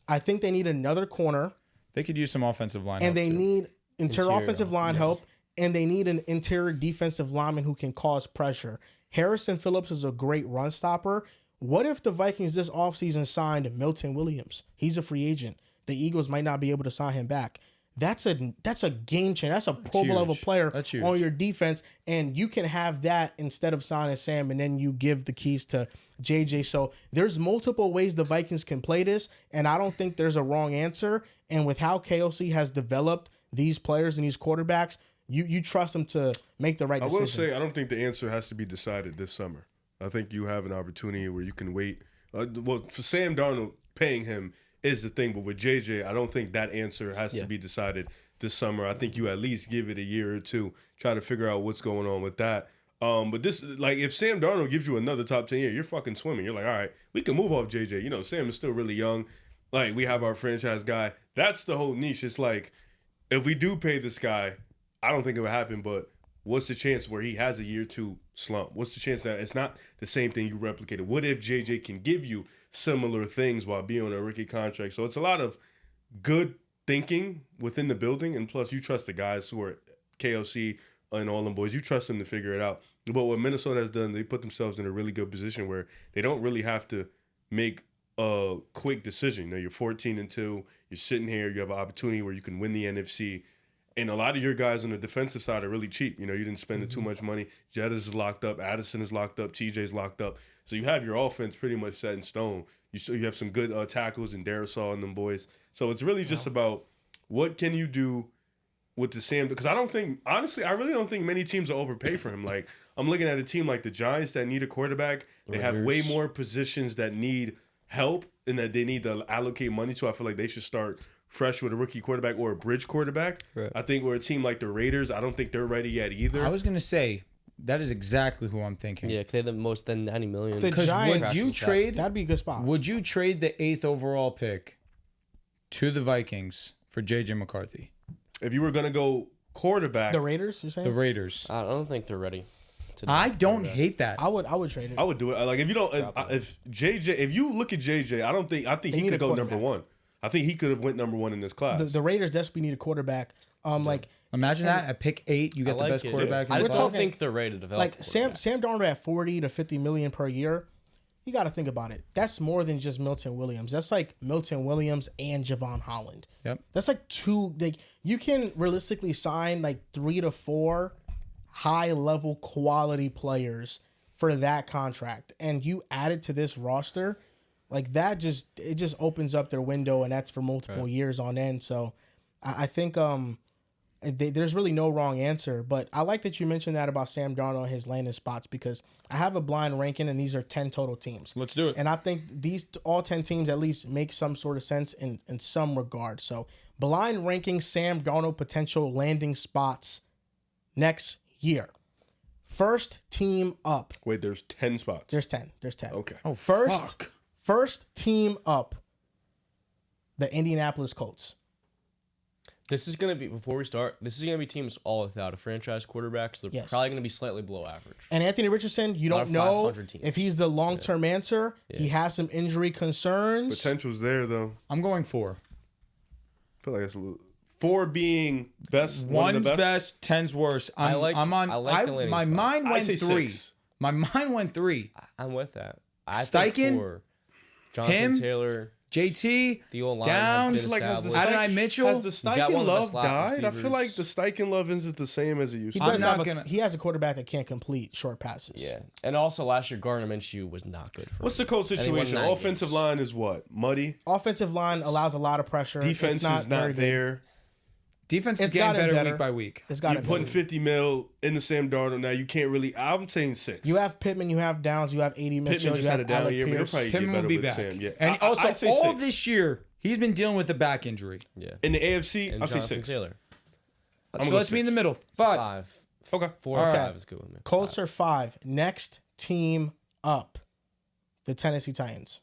I think they need another corner. They could use some offensive line and help they too. need interior Interior, offensive line yes. help, and they need an interior defensive lineman who can cause pressure. Harrison Phillips is a great run stopper. What if the Vikings this offseason signed Milton Williams? He's a free agent. The Eagles might not be able to sign him back. That's a game changer. That's a Pro Bowl level player on your defense, and you can have that instead of signing Sam, and then you give the keys to JJ. So there's multiple ways the Vikings can play this, and I don't think there's a wrong answer. And with how KOC has developed these players and these quarterbacks, you trust them to make the right decision. I will say I don't think the answer has to be decided this summer. I think you have an opportunity where you can wait. Well, for Sam Darnold, paying him is the thing, but with JJ, I don't think that answer has to be decided this summer. I think you at least give it a year or two, try to figure out what's going on with that. But this, like, if Sam Darnold gives you another top 10 year, you're fucking swimming. You're like, all right, we can move off JJ. You know, Sam is still really young. Like, we have our franchise guy. That's the whole niche. It's like, if we do pay this guy, I don't think it would happen, but what's the chance where he has a year 2 slump? What's the chance that it's not the same thing you replicated? What if JJ can give you similar things while being on a rookie contract? So it's a lot of good thinking within the building, and plus you trust the guys who are KOC and all them boys. You trust them to figure it out. But what Minnesota has done, they put themselves in a really good position where they don't really have to make a quick decision. You know, you're 14-2, you're sitting here, you have an opportunity where you can win the NFC. And a lot of your guys on the defensive side are really cheap. You know, you didn't spend too much money. Jettis is locked up. Addison is locked up. TJ's locked up. So you have your offense pretty much set in stone. You have some good tackles and Dehls and them boys. So it's really just about what can you do with the Sam. Because I don't think, honestly, I really don't think many teams will overpay for him. Like, I'm looking at a team like the Giants that need a quarterback. They have way more positions that need help and that they need to allocate money to. I feel like they should start fresh with a rookie quarterback or a bridge quarterback. Right. I think we're a team like the Raiders. I don't think they're ready yet either. I was going to say, that is exactly who I'm thinking. Yeah, they have the most than 90 million. The Giants, would you trade? That'd be a good spot. Would you trade the 8th overall pick to the Vikings for JJ McCarthy? If you were going to go quarterback. The Raiders, you're saying? The Raiders. I don't think they're ready. I don't hate that. I would trade it. I would do it. Like, if you don't, if you look at JJ, I think he could go number 1. I think he could have went number 1 in this class. The Raiders desperately need a quarterback. Like, imagine that at pick 8, you get the best quarterback. I in the just don't class. think they're ready to develop. Like Sam Darnold at 40 to 50 million per year. You got to think about it. That's more than just Milton Williams. That's like Milton Williams and Javon Holland. Yep. That's like 2. Like, you can realistically sign like 3 to 4 high level quality players for that contract, and you add it to this roster. Like, that just opens up their window, and that's for multiple years on end. So I think there's really no wrong answer. But I like that you mentioned that about Sam Darnold and his landing spots, because I have a blind ranking, and these are 10 total teams. Let's do it. And I think these all 10 teams at least make some sort of sense in some regard. So Blind ranking Sam Darnold potential landing spots next year. First team up. Wait, there's 10 spots. There's 10. Okay. Oh, First, fuck. first team up. The Indianapolis Colts. This is going to be, before we start, this is going to be teams all without a franchise quarterback, so they're probably going to be slightly below average. And Anthony Richardson, you don't know if he's the long-term answer. Yeah. He has some injury concerns. Potential's there, though. I'm going 4. I feel like it's a little... 4 being best, One's best, 10's worse. My mind went 3. 6. My mind went 3. I'm with that. I Steichen, think 4. Jonathan Taylor, JT, the old line Downs, has been established. Adonai Mitchell. Has the Steichen love died? I feel like the Steichen love isn't the same as it used to be. He has a quarterback that can't complete short passes. Yeah. And also last year, Gardner Minshew was not good for What's the Colts situation? Offensive line is what? Muddy? Offensive line allows a lot of pressure. Defense is not there. Defense is getting better week by week. You're putting 50 mil in the Sam Darnold. Now you can't really. I'm saying 6. You have Pittman, you have Downs, you have 80 Mitchell. Pittman just had a down year, but he'll probably Pittman get better will be with back. Sam. Yeah. And also, I all 6. this year, he's been dealing with a back injury. Yeah. In the AFC, and I'll say Jonathan 6. Taylor. So let's be in the middle. 5. Okay. 4 or 5 is good with me. Colts are 5. Next team up, the Tennessee Titans.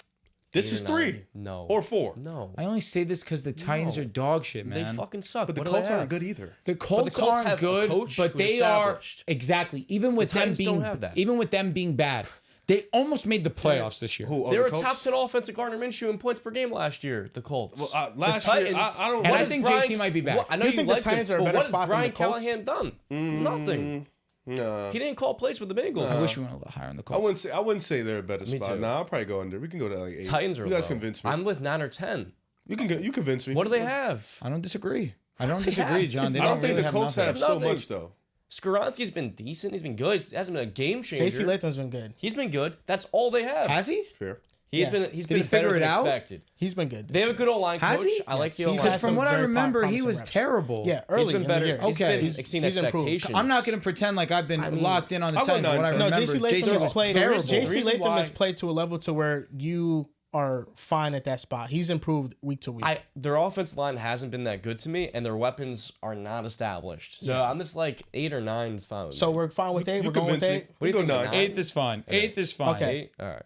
This is 3. No. Or 4. No. I only say this because the Titans are dog shit, man. They fucking suck. But the Colts aren't good either. The Colts aren't good, but they are exactly. Even with them being bad, they almost made the playoffs this year. They were a top 10 offense at Gardner Minshew in points per game last year. The Colts. Well, last year, I don't. And I think JT might be back. I know you think the Titans are a better spot than the Colts? What has Brian Callahan done? Nothing. Nah. He didn't call plays with the Bengals. I wish we went a little higher on the Colts. I wouldn't say they're a better spot. too. Nah, I'll probably go under. We can go to like 8. Titans are You guys low. convince me. I'm with 9 or 10. You convince me. What do they have? I don't disagree. John. They I don't really think the have Colts nothing. have so much though. Skaronski's been decent. He's been good. He hasn't been a game changer. JC Latham's been good. He's been good. That's all they have. Has he? Fair. He's Yeah. been he better figure than it out? expected. He's been good. They have a good O-line coach. Has he? I like the Yes. O-line. He's Because from what I remember, he was terrible. Yeah, early He's been in better. the year. He's Okay. been exceeding He's improved. expectations. I'm not going to pretend like I've been locked in on the I Titans. went What I 9-10. No, remember, JC Latham JC has was played. terrible. JC Latham why- has played to a level to where you are fine at that spot. He's improved week to week. Their offensive line hasn't been that good to me, and their weapons are not established. So I'm just like 8 or 9 is fine with So me. we're fine with 8. We're going with convince me. 8. What do you go think? 9. 9? 8th is fine. 8th is fine. Okay. 8? All right.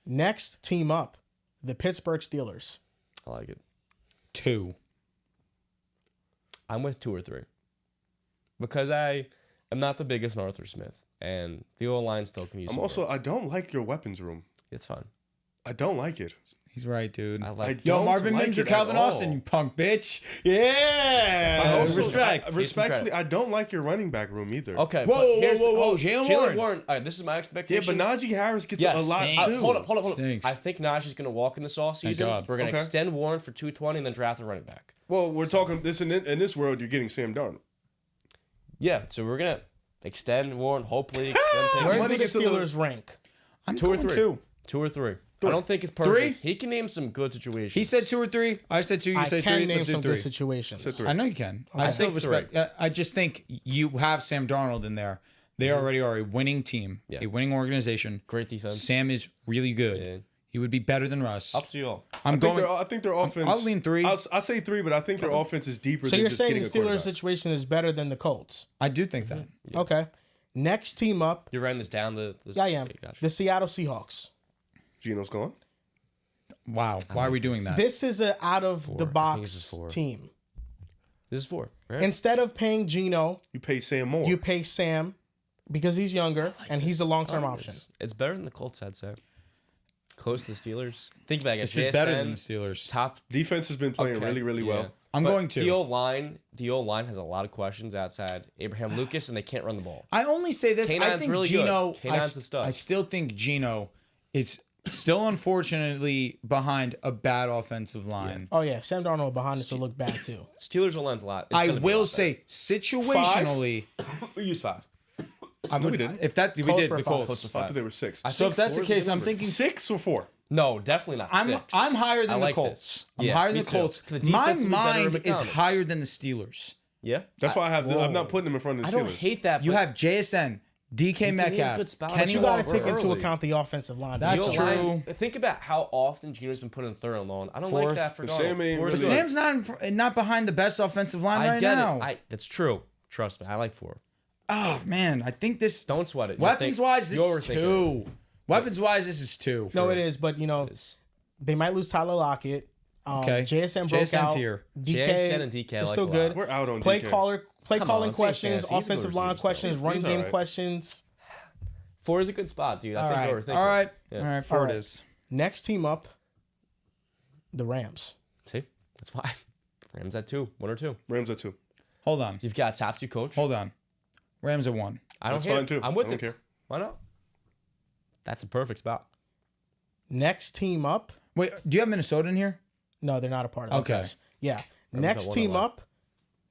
Next team up, the Pittsburgh Steelers. I like it. 2. I'm with 2 or 3. Because I am not the biggest Arthur Smith, and the O-line still can use some work. I don't like your weapons room. It's fine. I don't like it. He's right, dude. I like Yo, don't Marvin like Mims or it at Calvin all. Austin, you punk bitch. Yeah. I also, respect. Respectfully, I don't like your running back room either. Okay. Whoa, but here's whoa. Jalen Warren. All right, this is my Yeah, expectation. but Najee Harris gets Yes. a lot Stinks. too. Hold up. Stinks. I think Najee's going to walk in this offseason. God. We're going to Okay. extend Warren for 220 and then draft a running back. Well, we're talking this in this world. You're getting Sam Darnold. Yeah, so we're going to extend Warren, hopefully extend Where Pickens. Money do the gets a little- Steelers rank? I'm 2 or going 3. 2. 2 or 3. I don't think it's perfect. 3? He can name some good situations. He said 2 or 3. I said 2. You I said can 3. name Let's do some 3. good situations. Said 3. I know you can. I I still think respect. I just think you have Sam Darnold in there. They already are a winning team, Yeah. a winning organization. Great defense. Sam is really good. Yeah. He would be better than Russ. Up to you all. I'm going. I think their offense. I'll lean 3. I say 3, but I think their offense is deeper So than you're just saying getting the a Steelers quarterback. situation is better than the Colts? I do think that. Okay. Next team up, You're writing this down? yeah, I am. Okay, gotcha. The Seattle Seahawks. Gino's gone. Wow. Why are we doing that? This is a out of the I think this is box 4. team. This is 4, right? Instead of paying Gino, You pay Sam more. you pay Sam because he's younger and he's a long-term option. It's better than the Colts, I'd say. Close to the Steelers. Think about it. This is better than the Steelers. Top. Defense has been playing Okay, really, really yeah. well. I'm But going 2. The O-line has a lot of questions outside Abraham Lucas, and they can't run the ball. I only say this. I K9's think really Gino. good. K9's the stud. I still think Gino is still unfortunately behind a bad offensive line. Oh yeah, Sam Darnold behind us will look bad too. Steelers O-line's a lot. It's I gonna be a will lot say situationally. better. We use 5. I would, we didn't. If that we Close did for the five. Colts. Close to I 5. thought they were 6. So if that's the case, I'm thinking 6 or 4. No, definitely not 6. I'm higher I than like the Colts. this. I'm Yeah, higher me than the too. Colts. The My defense will be better mind at is McDonald's. higher than the Steelers. Yeah. That's why I'm not putting them in front of the I Steelers. don't hate that. You but have JSN, DK Metcalf. good spots. Kenny You got to Walker. take into early. account the offensive line. That's You know, true. Think about how often Gino's been put in third and long. I don't Fourth. like that for Sam Darnold. ain't Fourth is really- good. Sam's not behind the best offensive line I right get now. it. That's true. Trust me. I like 4. Oh man, I think this. Don't sweat it. Weapons wise, this you're is overthinking 2. Weapons wise, this is 2. No, it is, but they might lose Tyler Lockett. Okay. JSN broke JSN's out. here. JSN and DK I is like still a good. lot. We're out on Play DK. calling Come on, questions, Sam, he's a good offensive line receiver questions, still. run He's game alright. questions. 4 is a good spot, dude. I All think right. you're overthinking. All right. Yeah. All right. 4 All it right. is. Next team up, the Rams. See, that's 5. Rams at 2, 1 or 2. Rams at 2. Hold on. You've got top 2 coach. Hold on. Rams at 1. I don't That's care. fine too. I'm with I don't it. care. Why not? That's a perfect spot. Next team up. Wait, do you have Minnesota in here? No, they're not a part of Okay. this. Yeah. at Next 1 team and 1. up,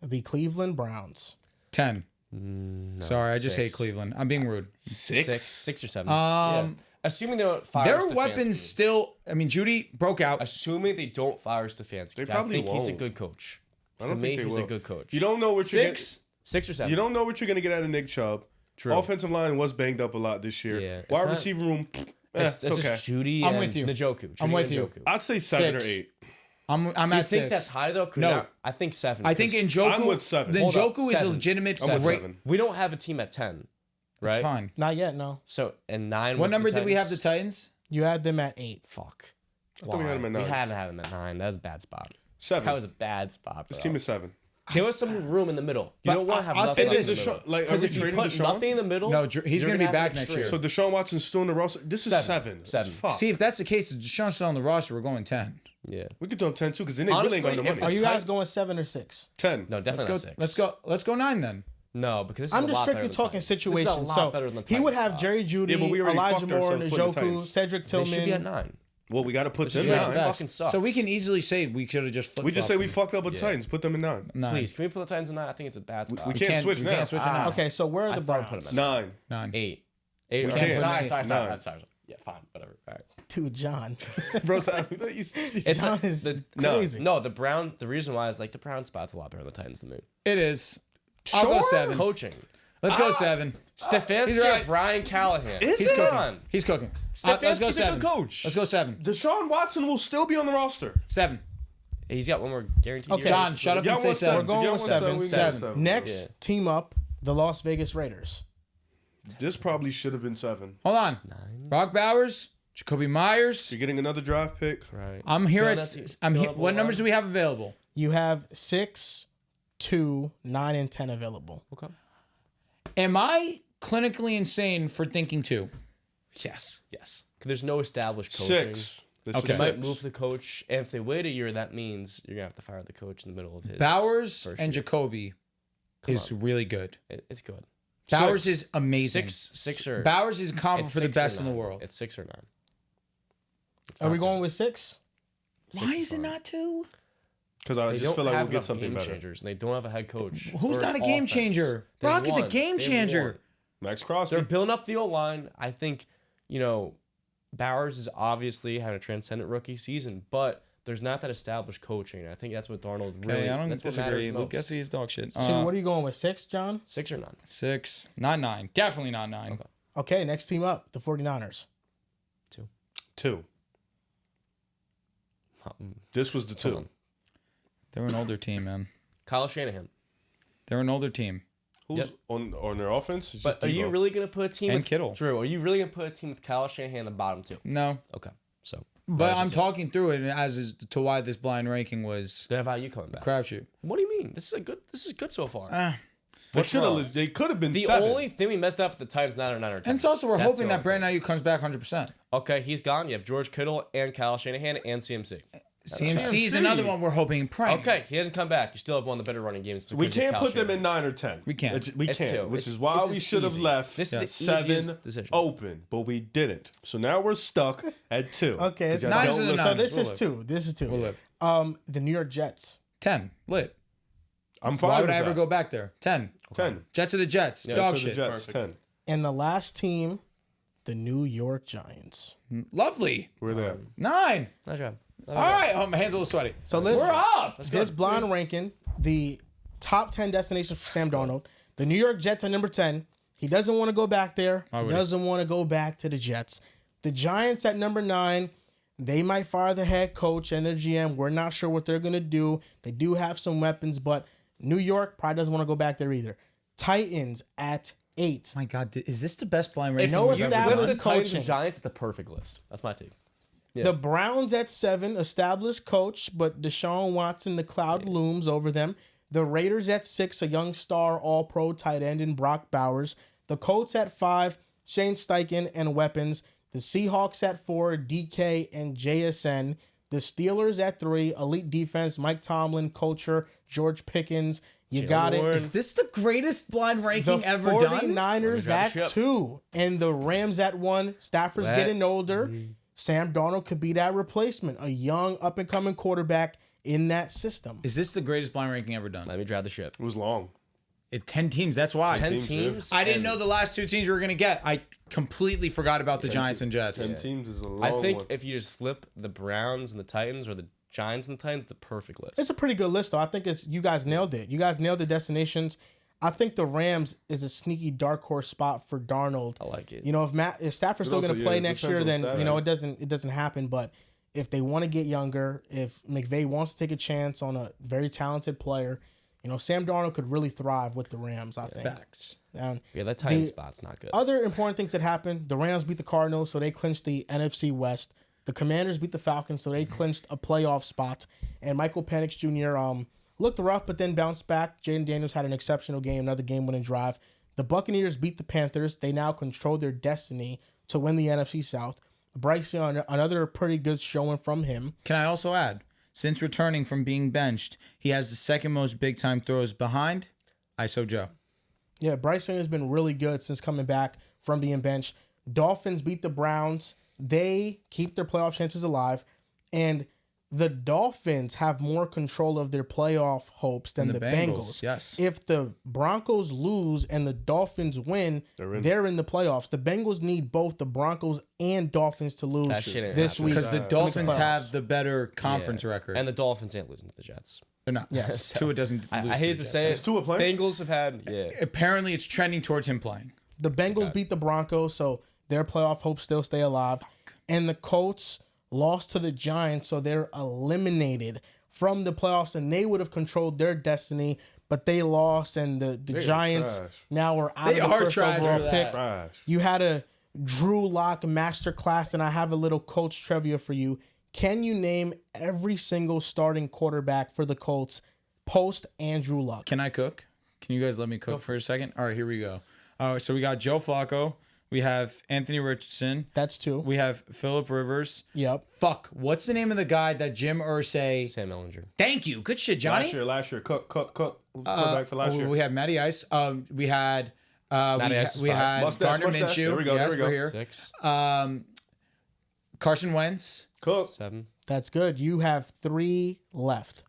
the Cleveland Browns. 10. No, Sorry, I just hate 6. Cleveland. I'm being rude. 6 or 7. Um, Assuming they don't fire Their Stefanski. weapons still. I mean, Judy broke out. Assuming they don't fire Stefanski. They I probably think he's a won't. good coach. I don't To think me, they he's will. a good coach. You don't know what you're 6. 6 or 7. You don't know what you're gonna get out of Nick Chubb. True. Offensive line was banged up a lot this year. Yeah, it's Wide not- receiver room, It's it's okay. just Judy I'm and with you. Njoku. I'm Judy with and you. Njoku. I'd say 7 or 6. 8. I'm Do you at think 6. that's high though? No. I think 7. I think because Njoku. I'm with 7. The Hold up, Njoku is a 7. legitimate I'm with great. 7. we don't have a team at 10, right? It's fine. Not yet, no. So and 9. What was the number did we have the Titans? Titans? You had them at 8. Fuck. I thought we had him at 9. We hadn't had him at 9. That was a bad spot. 7. That was a bad spot. This Bro. team is 7. Give us some room in the middle. You But don't want to have I'll nothing say in the this. middle. Like, are Because we if you trading put Deshaun? nothing in the middle, No, he's you're gonna be have back an next extreme. year. So Deshaun Watson's still in the roster. This is 7. It's 7. fuck. See, if that's the case, if Deshaun's still on the roster, we're going 10. Yeah. We could do 10 too because then they Honestly, really ain't got if no Are money. you Tight- guys going 7 or 6? 10. No, definitely not 6. Let's go 9 then. No, because this I'm is a just lot strictly better than talking Titans. This is a situation. lot So better than the he would Titans have spot. Jerry Judy, Yeah, but we already Elijah fucked Moore, ourselves putting the Njoku, Titans. Cedric They should be at Tillman. 9. Well, we got to put them This in is 9. fucking sucks. So we can easily say we should have just flipped. We just say we fucked up with Yeah. Titans. Put them in 9. 9. Please, can we put the Titans in 9? I think it's a bad spot. We can't switch we now. Can't switch it now. Okay, so where are I the thought I put Browns? him at 9. 9. 8. 8. We Okay, can't. sorry. Yeah, fine, whatever. All right. Dude, John. Bro's It's John like, is no, crazy. No, the reason why is like the Brown spot's a lot better than the Titans to me. It is. I'll go 7. Coaching. Let's go 7. Stefanski He's right. or Brian Callahan. Is He's it? cooking. on. He's cooking. Stefanski's Let's go a good 7. coach. Let's go 7. Deshaun Watson will still be on the roster. 7. He's got one more guaranteed Okay. year. John, shut up Y'all and say want 7. We're going Y'all with want 7. we got 7. Next Yeah. team up, the Las Vegas Raiders. This probably should have been 7. Hold on. Brock Bowers, Jacoby Myers. You're getting another draft pick. Right. I'm here Filling at. up the- I'm filling here. up the What line. numbers do we have available? You have 6, 2, 9, and 10 available. Okay. Am I clinically insane for thinking 2? Yes. 'Cause there's no established coaching. 6. This Okay. They is might 6. move the coach. And if they wait a year, that means you're gonna have to fire the coach in the middle of his Bowers first and year. Jacoby is really good. It's good. Bowers is amazing. 6 or Bowers is confident it's for the 6 or best in the 9. world. It's 6 or 9. It's Are we not going 7. with 6? 6 Why is it fine. not 2? Because I They just don't feel like have we'll get enough something game better. changers, and they don't have a head coach. Who's or not a an game offense. changer? They've Brock is a won. game They've changer. won. Max Crosby. They're building up the O line. I think, Bowers is obviously having a transcendent rookie season, but there's not that established coaching. I think that's what Darnold really. Okay, I don't that's what disagree. matters Luke most. Gessie is dog shit. So what are you going with, 6, John? 6 or 9. 6, not 9. Definitely not 9. Okay, next team up, the 49ers. 2. This was the 2. on. They're an older team, man. Kyle Shanahan. They're an older team. Who's Yep. on their offense? It's But just are you Debo. really going to put a team And with Kittle. Drew, are you really going to put a team with Kyle Shanahan in the bottom 2? No, Okay. So. but Niners I'm at 2. talking through it as to why this blind ranking was They have IU coming back. crapshoot. What do you mean? This is good so far. They could have been The 7. only thing we messed up at the Titans 9 or 9 or 10. And it's also we're That's hoping the that only Brandon thing. Ayuk comes back 100%. Okay, he's gone. You have George Kittle and Kyle Shanahan and CMC. CMC is another one we're hoping and praying. Okay, he hasn't come back. You still have one of the better running games. We because of can't Kyle put them Shanahan. in 9 or 10. We can't. We It's can't, 2. which It's- is why this we is should have easy. left This is the 7 easiest decision. open, but we didn't. So now we're stuck at 2. Okay, it's 'Cause y'all Niners don't are the listen. So Niners. this We'll is live. 2. This is 2. We'll live. The New York Jets. 10. Lit. I'm fine Why with would I ever that. go back there? 10. 10. Jets are the Jets. Yeah, Dog To the shit. Jets, 10. And the last team, the New York Giants. Lovely. We're there. 9. Nice job. All right. Oh, my hands a little sweaty. So let's We're up. this blind ranking, the top 10 destinations for Sam Darnold. The New York Jets at number 10. He doesn't want to go back there. Why He would he? doesn't want to go back to the Jets. The Giants at number 9, they might fire the head coach and their GM. We're not sure what they're going to do. They do have some weapons, but New York probably doesn't want to go back there either. Titans at 8. My God, is this the best blind If ranking? no we've you ever established flip done? the Titans coaching. and Giants, it's the perfect list. That's my take. Yeah. The Browns at 7, established coach, but Deshaun Watson, the cloud looms over them. The Raiders at 6, a young star all-pro tight end in Brock Bowers. The Colts at 5, Shane Steichen and weapons. The Seahawks at 4, DK and JSN. The Steelers at 3, elite defense, Mike Tomlin, culture, George Pickens. You got it. Is this the greatest blind ranking The ever done? 49ers Let me grab the at ship. 2 and the Rams at 1. Stafford's Let getting older. Sam Darnold could be that replacement, a young up-and-coming quarterback in that system. Is this the greatest blind ranking ever done? Let me drive the ship. It was long. 10 teams. That's why. 10 teams, teams. I didn't and know the last 2 teams we were gonna get. I completely forgot about the Giants and Jets. 10 teams is a long I think one. if you just flip the Browns and the Titans or the Giants and the Titans, it's a perfect list. It's a pretty good list, though. I think you guys nailed it. You guys nailed the destinations. I think the Rams is a sneaky dark horse spot for Darnold. I like it. You know, if Stafford's still going to play next year, then depends on you know Stafford. it doesn't happen. But if they want to get younger, if McVay wants to take a chance on a very talented player, you know, Sam Darnold could really thrive with the Rams. I think. Facts. And Yeah, that Titans the spot's not good. other important things that happened: the Rams beat the Cardinals, so they clinched the NFC West. The Commanders beat the Falcons, so they clinched a playoff spot. And Michael Penix Jr. Looked rough, but then bounced back. Jaden Daniels had an exceptional game, another game-winning drive. The Buccaneers beat the Panthers. They now control their destiny to win the NFC South. Bryce Young, another pretty good showing from him. Can I also add, since returning from being benched, he has the second most big-time throws behind ISO Joe. Yeah, Bryce Young has been really good since coming back from being benched. Dolphins beat the Browns. They keep their playoff chances alive. And the Dolphins have more control of their playoff hopes than the Bengals. Yes. If the Broncos lose and the Dolphins win, they're in the playoffs. The Bengals need both the Broncos and Dolphins to lose That shit ain't this happening. week. Because the to make Dolphins playoffs. have the better conference Yeah. record. And the Dolphins ain't losing to the Jets. They're not. Yes. Tua doesn't lose I hate to the say Jets. it. Tua playing? Bengals have had, Apparently, it's trending towards him playing. The Bengals beat the Broncos, so their playoff hopes still stay alive. And the Colts lost to the Giants, so they're eliminated from the playoffs, and they would have controlled their destiny, but they lost, and the Giants trash. now are out They of the are first trash overall for that. pick. Trash. You had a Drew Lock masterclass, and I have a little Colts trivia for you. Can you name every single starting quarterback for the Colts post Andrew Luck? Can I cook? Can you guys let me cook for a second? All right, here we go. So we got Joe Flacco. We have Anthony Richardson. That's 2. We have Phillip Rivers. Yep. Fuck. What's the name of the guy that Jim Irsay? Sam Ellinger. Thank you. Good shit, Johnny. Last year. Cook. Quarterback for last year. We had Matty Ice. We had Matty Ice is we five. had Mustache, Gardner mustache. Minshew. There we go, Yes, there we go. we're here. 6, Carson Wentz. Cook. 7. That's good. You have 3 left.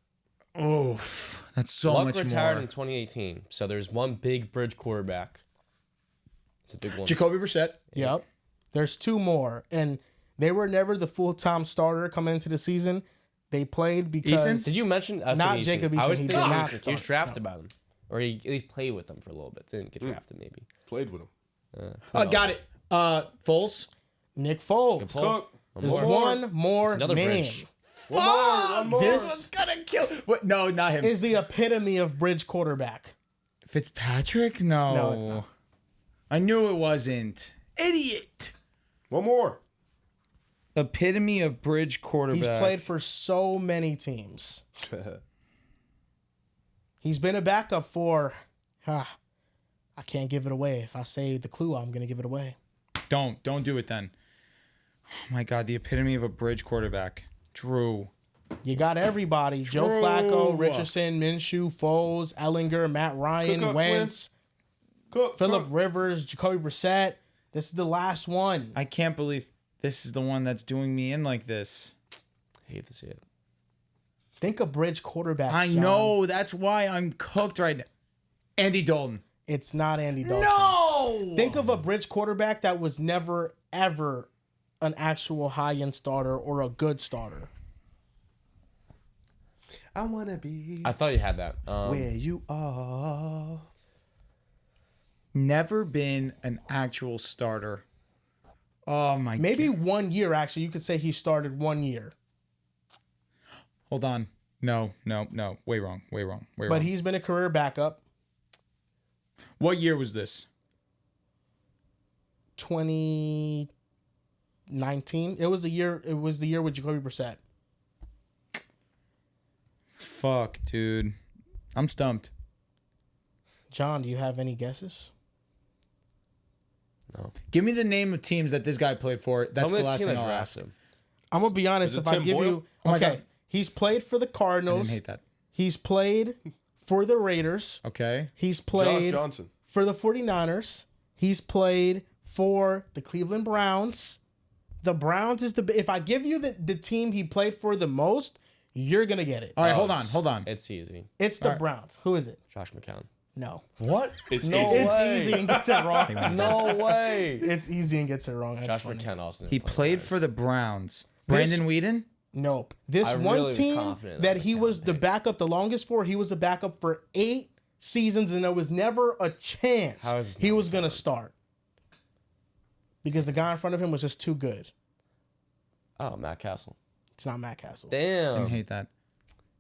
Oof. That's so Luck much retired more. in 2018, so there's one big bridge quarterback. It's a big one. Jacoby Brissett. Yep. There's 2 more. And they were never the full-time starter coming into the season. They played because... Eason? Did you mention Not Jacob Eason, I was he thinking did not Eason. He start. was drafted by them, or he at least played with them for a little bit. Didn't get drafted, maybe. Played with him. Got it. Foles. Nick Foles. Cook. There's one more It's another name. bridge. One more. This Gonna kill. What? No, not him. is the epitome of bridge quarterback. Fitzpatrick? No. No, it's not. I knew it wasn't. Idiot. One more. Epitome of bridge quarterback. He's played for so many teams. He's been a backup for... I can't give it away. If I say the clue, I'm going to give it away. Don't do it then. Oh my God, the epitome of a bridge quarterback. Drew. You got everybody. Joe Flacco, Richardson, Minshew, Foles, Ellinger, Matt Ryan, Cook up, Wentz, Cook. Phillip Rivers, Jacoby Brissett. This is the last one. I can't believe this is the one that's doing me in like this. I hate to see it. Think of bridge quarterbacks. I Sean. know. That's why I'm cooked right now. Andy Dalton. It's not Andy Dalton. No. Think of a bridge quarterback that was never, ever an actual high-end starter or a good starter. I want to be I thought you had that. where you are. Never been an actual starter. Oh my. Maybe 1 year, actually. You could say he started 1 year. Hold on. No. Way wrong. But he's been a career backup. What year was this? 2019. It was the year with Jacoby Brissett. Fuck, dude. I'm stumped. John, do you have any guesses? No. Give me the name of teams that this guy played for. That's the last thing I'll ask. him. I'm gonna be honest. Is it If I Tim give Boyle? you, Oh my okay, God. he's played for the I Cardinals. didn't hate that. He's played for the Raiders. Okay. He's Josh played Johnson. for the 49ers. He's played for the Cleveland Browns. The Browns is if I give you the team he played for the most, you're gonna get it. All right, hold on. It's easy. It's the All right. Browns. Who is it? Josh McCown. No. What? It's No easy. It's way. easy and gets it wrong. No way. It's easy and gets it wrong. That's Josh funny. McCown also. He played for the Browns. Brandon Whedon? Nope. This I one really was team confident that that he McCown was the picked. backup the longest for, he was the backup for 8 seasons, and there was never a chance How is this he not was going to McCown? start. Because the guy in front of him was just too good. Oh, Matt Castle. It's not Matt Castle. Damn. Didn't hate that.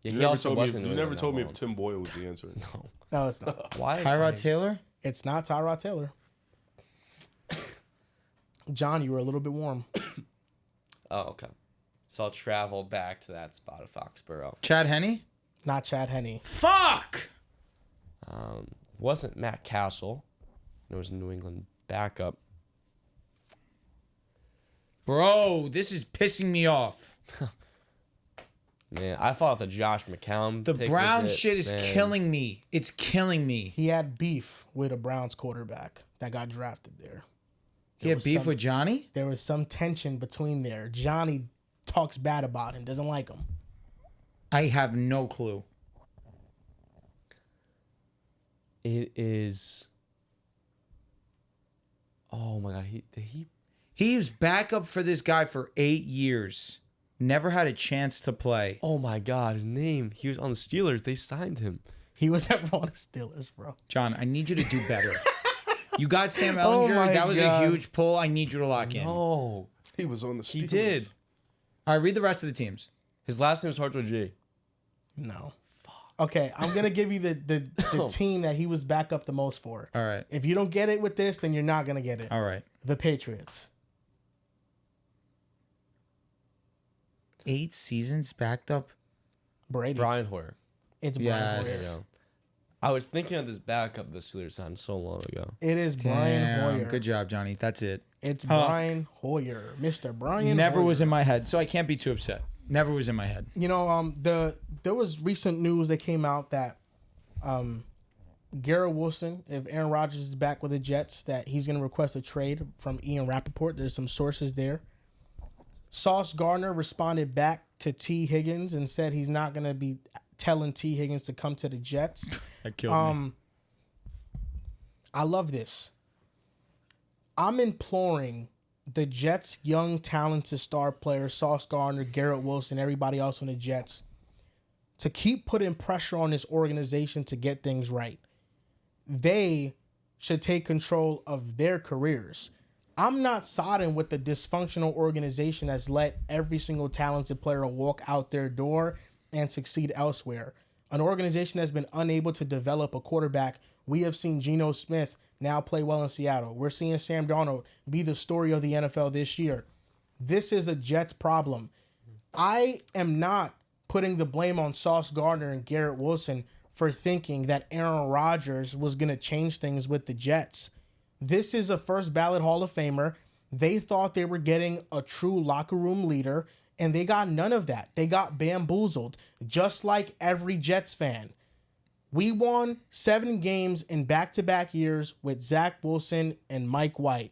Yeah, You he never also told me, wasn't. you really never that told me long. if Tim Boyle was the answer. No, it's not. Why? Tyrod Taylor? It's not Tyrod Taylor. John, you were a little bit warm. Oh, okay. So I'll travel back to that spot of Foxborough. Chad Henne? Not Chad Henne. Fuck! Wasn't Matt Castle. It was a New England backup. Bro, this is pissing me off. Man, I thought the Josh McCown. The pick Brown was it, shit is man. killing me. It's killing me. He had beef with a Browns quarterback that got drafted there. He had was beef some- with Johnny? There was some tension between there. Johnny talks bad about him, doesn't like him. I have no clue. It is. Oh my God! He He was backup for this guy for 8 years. Never had a chance to play. Oh my God! His name. He was on the Steelers. They signed him. He was at Ron Steelers, bro. John, I need you to do better. You got Sam Oh Ellinger. my That was God. a huge pull. I need you to lock in. All No, He was on the he Steelers. did. right, read the rest of the teams. His last name starts with G. No. Okay, I'm gonna give you the Oh. team that he was back up the most for. All right. If you don't get it with this, then you're not gonna get it. All right. The Patriots. 8 seasons backed up. Brady. Brian Hoyer. It's Yes. Brian There Hoyer. you go. I was thinking of this backup the Steelers signed so long ago. It is Brian Damn. Hoyer. Good job, Johnny. That's it. It's Brian Hoyer, Mr. Brian. Never Hoyer. was in my head, so I can't be too upset. Never was in my head. You know, there was recent news that came out that Garrett Wilson, if Aaron Rodgers is back with the Jets, that he's going to request a trade from Ian Rappaport. There's some sources there. Sauce Gardner responded back to T. Higgins and said he's not going to be telling T. Higgins to come to the Jets. That killed me. I love this. I'm imploring the Jets' young, talented star players, Sauce Gardner, Garrett Wilson, everybody else on the Jets, to keep putting pressure on this organization to get things right. They should take control of their careers. I'm not siding with the dysfunctional organization that's let every single talented player walk out their door and succeed elsewhere. An organization that's been unable to develop a quarterback. We have seen Geno Smith now play well in Seattle. We're seeing Sam Darnold be the story of the NFL this year. This is a Jets problem. I am not putting the blame on Sauce Gardner and Garrett Wilson for thinking that Aaron Rodgers was going to change things with the Jets. This is a first ballot Hall of Famer. They thought they were getting a true locker room leader, and they got none of that. They got bamboozled, just like every Jets fan. We won 7 games in back-to-back years with Zach Wilson and Mike White.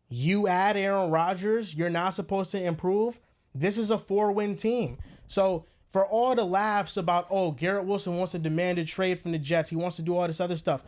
You add Aaron Rodgers, you're not supposed to improve. This is a 4-win team. So for all the laughs about, oh, Garrett Wilson wants to demand a trade from the Jets, he wants to do all this other stuff,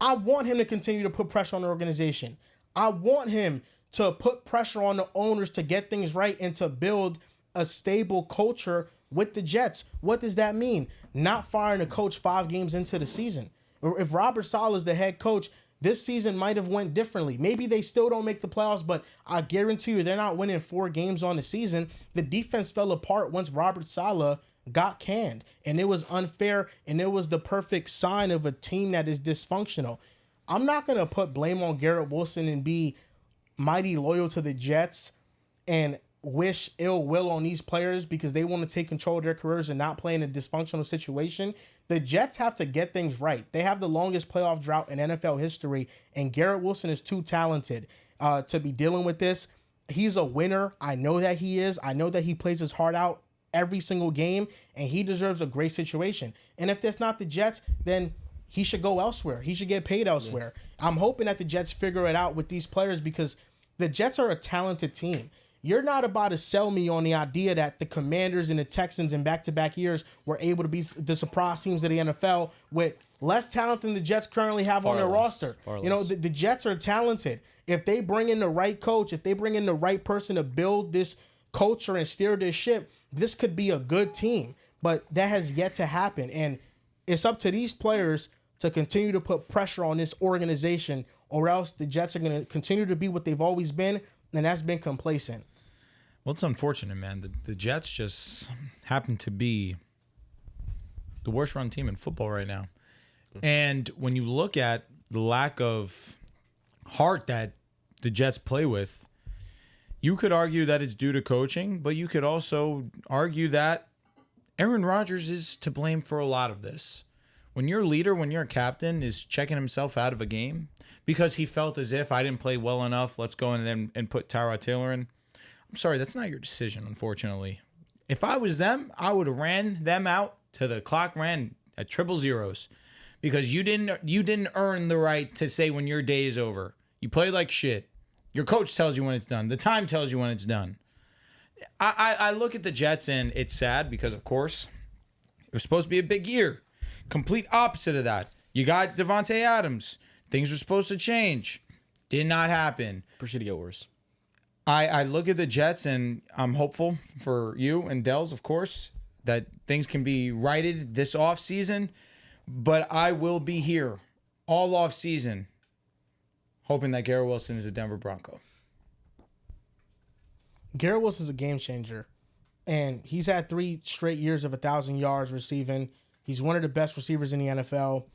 I want him to continue to put pressure on the organization. I want him to put pressure on the owners to get things right and to build a stable culture with the Jets. What does that mean? Not firing a coach 5 games into the season. Or if Robert Saleh is the head coach, this season might have went differently. Maybe they still don't make the playoffs, but I guarantee you they're not winning 4 games on the season. The defense fell apart once Robert Saleh got canned, and it was unfair, and it was the perfect sign of a team that is dysfunctional. I'm not going to put blame on Garrett Wilson and be mighty loyal to the Jets and wish ill will on these players because they want to take control of their careers and not play in a dysfunctional situation. The Jets have to get things right. They have the longest playoff drought in NFL history, and Garrett Wilson is too talented to be dealing with this. He's a winner. I know that he is. I know that he plays his heart out every single game, and he deserves a great situation. And if that's not the Jets, then he should go elsewhere. He should get paid elsewhere. Yeah. I'm hoping that the Jets figure it out with these players because the Jets are a talented team. You're not about to sell me on the idea that the Commanders and the Texans in back-to-back years were able to be the surprise teams of the NFL with less talent than the Jets currently have on their roster. You know, the Jets are talented. If they bring in the right coach, if they bring in the right person to build this culture and steer this ship, this could be a good team. But that has yet to happen. And it's up to these players to continue to put pressure on this organization, or else the Jets are going to continue to be what they've always been, and that's been complacent. Well, it's unfortunate, man. The Jets just happen to be the worst run team in football right now. And when you look at the lack of heart that the Jets play with, you could argue that it's due to coaching, but you could also argue that Aaron Rodgers is to blame for a lot of this. When your leader, when your captain is checking himself out of a game because he felt as if I didn't play well enough, let's go in and put Tyrod Taylor in. I'm sorry, that's not your decision, unfortunately. If I was them, I would have ran them out till the clock ran at 000 because you didn't earn the right to say when your day is over. You play like shit. Your coach tells you when it's done. The time tells you when it's done. I look at the Jets and it's sad because, of course, it was supposed to be a big year. Complete opposite of that. You got Devontae Adams. Things were supposed to change. Did not happen. Appreciate to get worse. I look at the Jets and I'm hopeful for you and Dehls, of course, that things can be righted this offseason. But I will be here all offseason hoping that Garrett Wilson is a Denver Bronco. Garrett Wilson's a game changer. And he's had 3 straight years of 1,000 yards receiving. He's one of the best receivers in the NFL.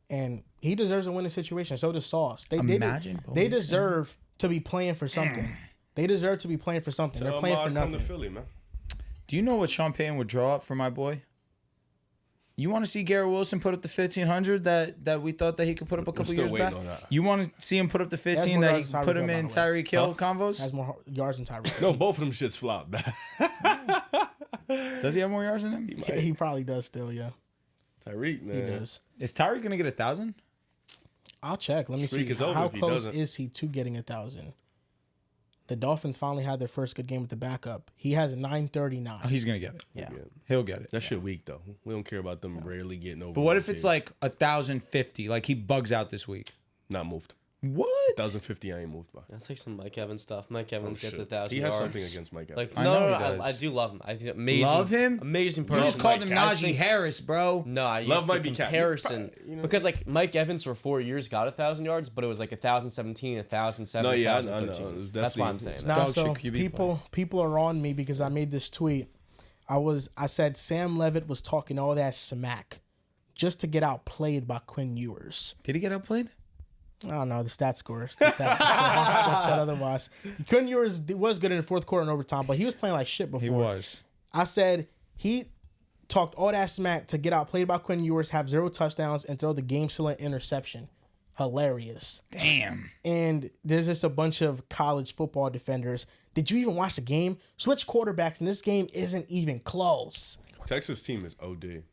And he deserves a winning situation. So does Sauce. They deserve to be playing for something. They deserve to be playing for something. They're playing for nothing. Come to Philly, man. Do you know what Sean Payton would draw up for my boy? You want to see Garrett Wilson put up the 1,500 that we thought that he could put up a couple years back? You want to see him put up the 15 that he put him in Tyreek Hill convos? Has more yards than Tyreek. No, both of them shits flopped. Does he have more yards than him? He probably does still, yeah. Tyreek, man. He does. Is Tyreek going to get 1,000? I'll check. Let me see. How close is he to getting 1,000? The Dolphins finally had their first good game with the backup. He has 939. Oh, he's going to get it. Yeah. He'll get it. That shit weak, though. We don't care about them rarely getting over. But what if it's like 1,050? Like he bugs out this week. Not moved. What? 1,050 I ain't moved by. That's like some Mike Evans stuff. Mike Evans gets 1,000 yards. He has something against Mike Evans. Like, I do love him. I think amazing. Love him? Amazing person. You just called him Najee Harris, bro. No, I used Love the might be comparison. Because like Mike Evans for 4 years got 1,000 yards, but it was like 1,017, 1,007, 1,013. That's why I'm saying that. Now, so people are on me because I made this tweet. I said Sam Levitt was talking all that smack just to get outplayed by Quinn Ewers. Did he get outplayed? I don't know. The stat scores. The stat score said otherwise. Quinn Ewers was good in the fourth quarter and overtime, but he was playing like shit before. He was. I said he talked all that smack to get outplayed by Quinn Ewers, have 0 touchdowns, and throw the game-sealing interception. Hilarious. Damn. And there's just a bunch of college football defenders. Did you even watch the game? Switch quarterbacks, and this game isn't even close. Texas team is OD.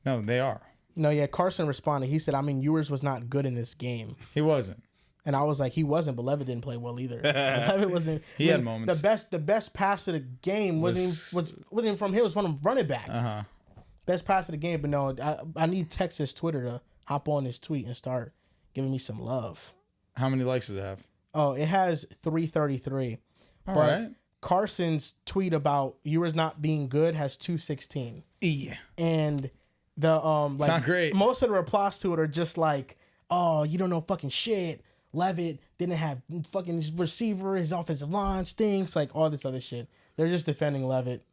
No, they are. No, yeah, Carson responded. He said, Ewers was not good in this game. He wasn't. And I was like, he wasn't, but Levitt didn't play well either. Levitt wasn't. He had moments. The best pass of the game wasn't even from him. It was from a running back. Best pass of the game. But no, I need Texas Twitter to hop on this tweet and start giving me some love. How many likes does it have? Oh, it has 333. All right. Carson's tweet about Ewers not being good has 216. Yeah. And like not great. Most of the replies to it are just like, "Oh, you don't know fucking shit. Levitt didn't have fucking his receiver, his offensive line stinks, like all this other shit." They're just defending Levitt.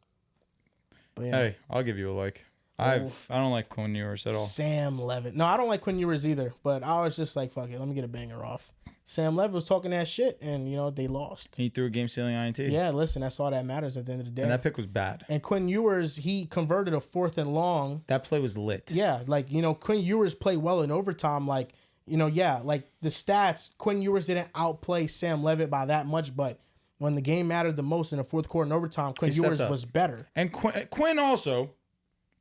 But yeah. Hey, I'll give you a like. I don't like Quinn Ewers at all. Sam Levitt. No, I don't like Quinn Ewers either. But I was just like, fuck it, let me get a banger off. Sam Levitt was talking that shit, and they lost. He threw a game-sealing INT. Yeah, listen, that's all that matters at the end of the day. And that pick was bad. And Quinn Ewers, he converted a 4th and long. That play was lit. Yeah, like Quinn Ewers played well in overtime. Like like the stats, Quinn Ewers didn't outplay Sam Levitt by that much, but when the game mattered the most in the 4th quarter and overtime, Quinn Ewers was better. And Quinn also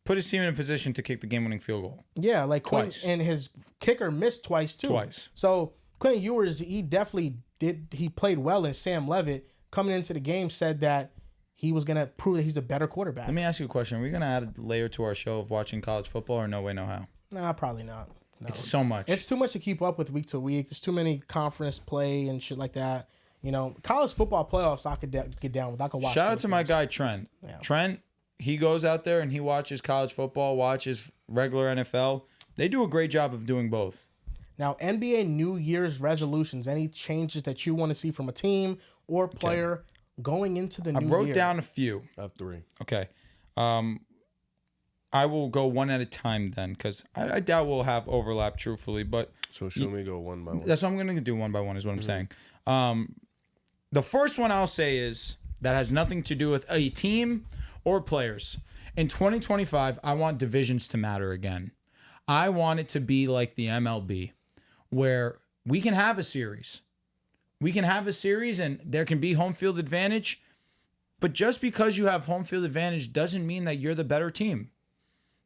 put his team in a position to kick the game-winning field goal. Yeah, like twice. Quinn, and his kicker missed twice too. Twice. So Quinn Ewers, he definitely did. He played well, and Sam Levitt coming into the game said that he was gonna prove that he's a better quarterback. Let me ask you a question: are we gonna add a layer to our show of watching college football, or no way, no how? Nah, probably not. No. It's so much. It's too much to keep up with week to week. There's too many conference play and shit like that. College football playoffs I could get down with. I could watch. Shout out to my guy Trent. Yeah. Trent, he goes out there and he watches college football, watches regular NFL. They do a great job of doing both. Now, NBA New Year's resolutions, any changes that you want to see from a team or player going into the new year? I wrote down a few. I have 3. Okay. I will go one at a time then, because I doubt we'll have overlap, truthfully. But So should we go one by one? that's what I'm going to do, one by one, is what I'm saying. The first one I'll say is that has nothing to do with a team or players. In 2025, I want divisions to matter again. I want it to be like the MLB, where we can have a series. We can have a series and there can be home field advantage. But just because you have home field advantage doesn't mean that you're the better team.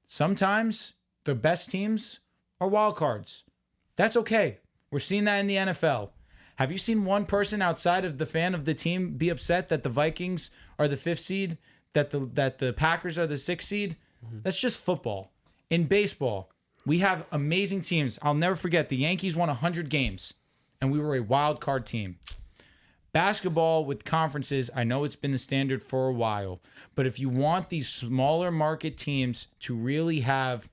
Sometimes the best teams are wild cards. That's okay. We're seeing that in the NFL. Have you seen one person outside of the fan of the team be upset that the Vikings are the 5th seed, that the Packers are the 6th seed? That's just football. In baseball, we have amazing teams. I'll never forget the Yankees won 100 games, and we were a wild card team. Basketball with conferences, I know it's been the standard for a while, but if you want these smaller market teams to really have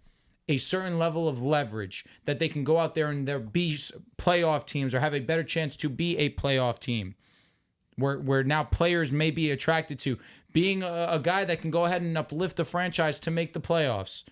a certain level of leverage that they can go out there and there be playoff teams or have a better chance to be a playoff team, where now players may be attracted to being a guy that can go ahead and uplift a franchise to make the playoffs.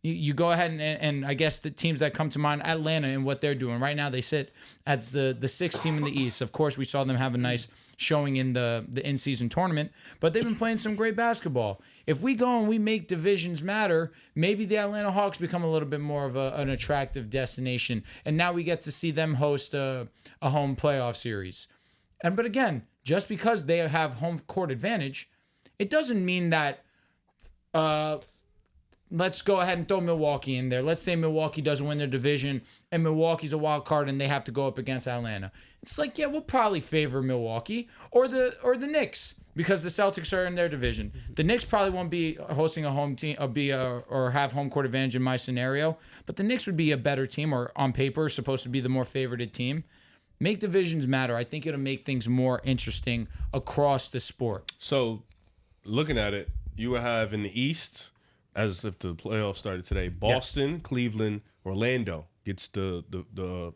You go ahead and I guess the teams that come to mind, Atlanta and what they're doing. Right now they sit as the 6th team in the East. Of course, we saw them have a nice showing in the in-season tournament, but they've been playing some great basketball. If we go and we make divisions matter, maybe the Atlanta Hawks become a little bit more of an attractive destination, and now we get to see them host a home playoff series. But again, just because they have home court advantage, it doesn't mean that let's go ahead and throw Milwaukee in there. Let's say Milwaukee doesn't win their division and Milwaukee's a wild card and they have to go up against Atlanta. It's like, yeah, we'll probably favor Milwaukee or the Knicks because the Celtics are in their division. The Knicks probably won't be hosting a home team or have home court advantage in my scenario, but the Knicks would be a better team, or on paper supposed to be the more favorited team. Make divisions matter. I think it'll make things more interesting across the sport. So, looking at it, you would have in the East, as if the playoffs started today, Boston, Cleveland, Orlando gets the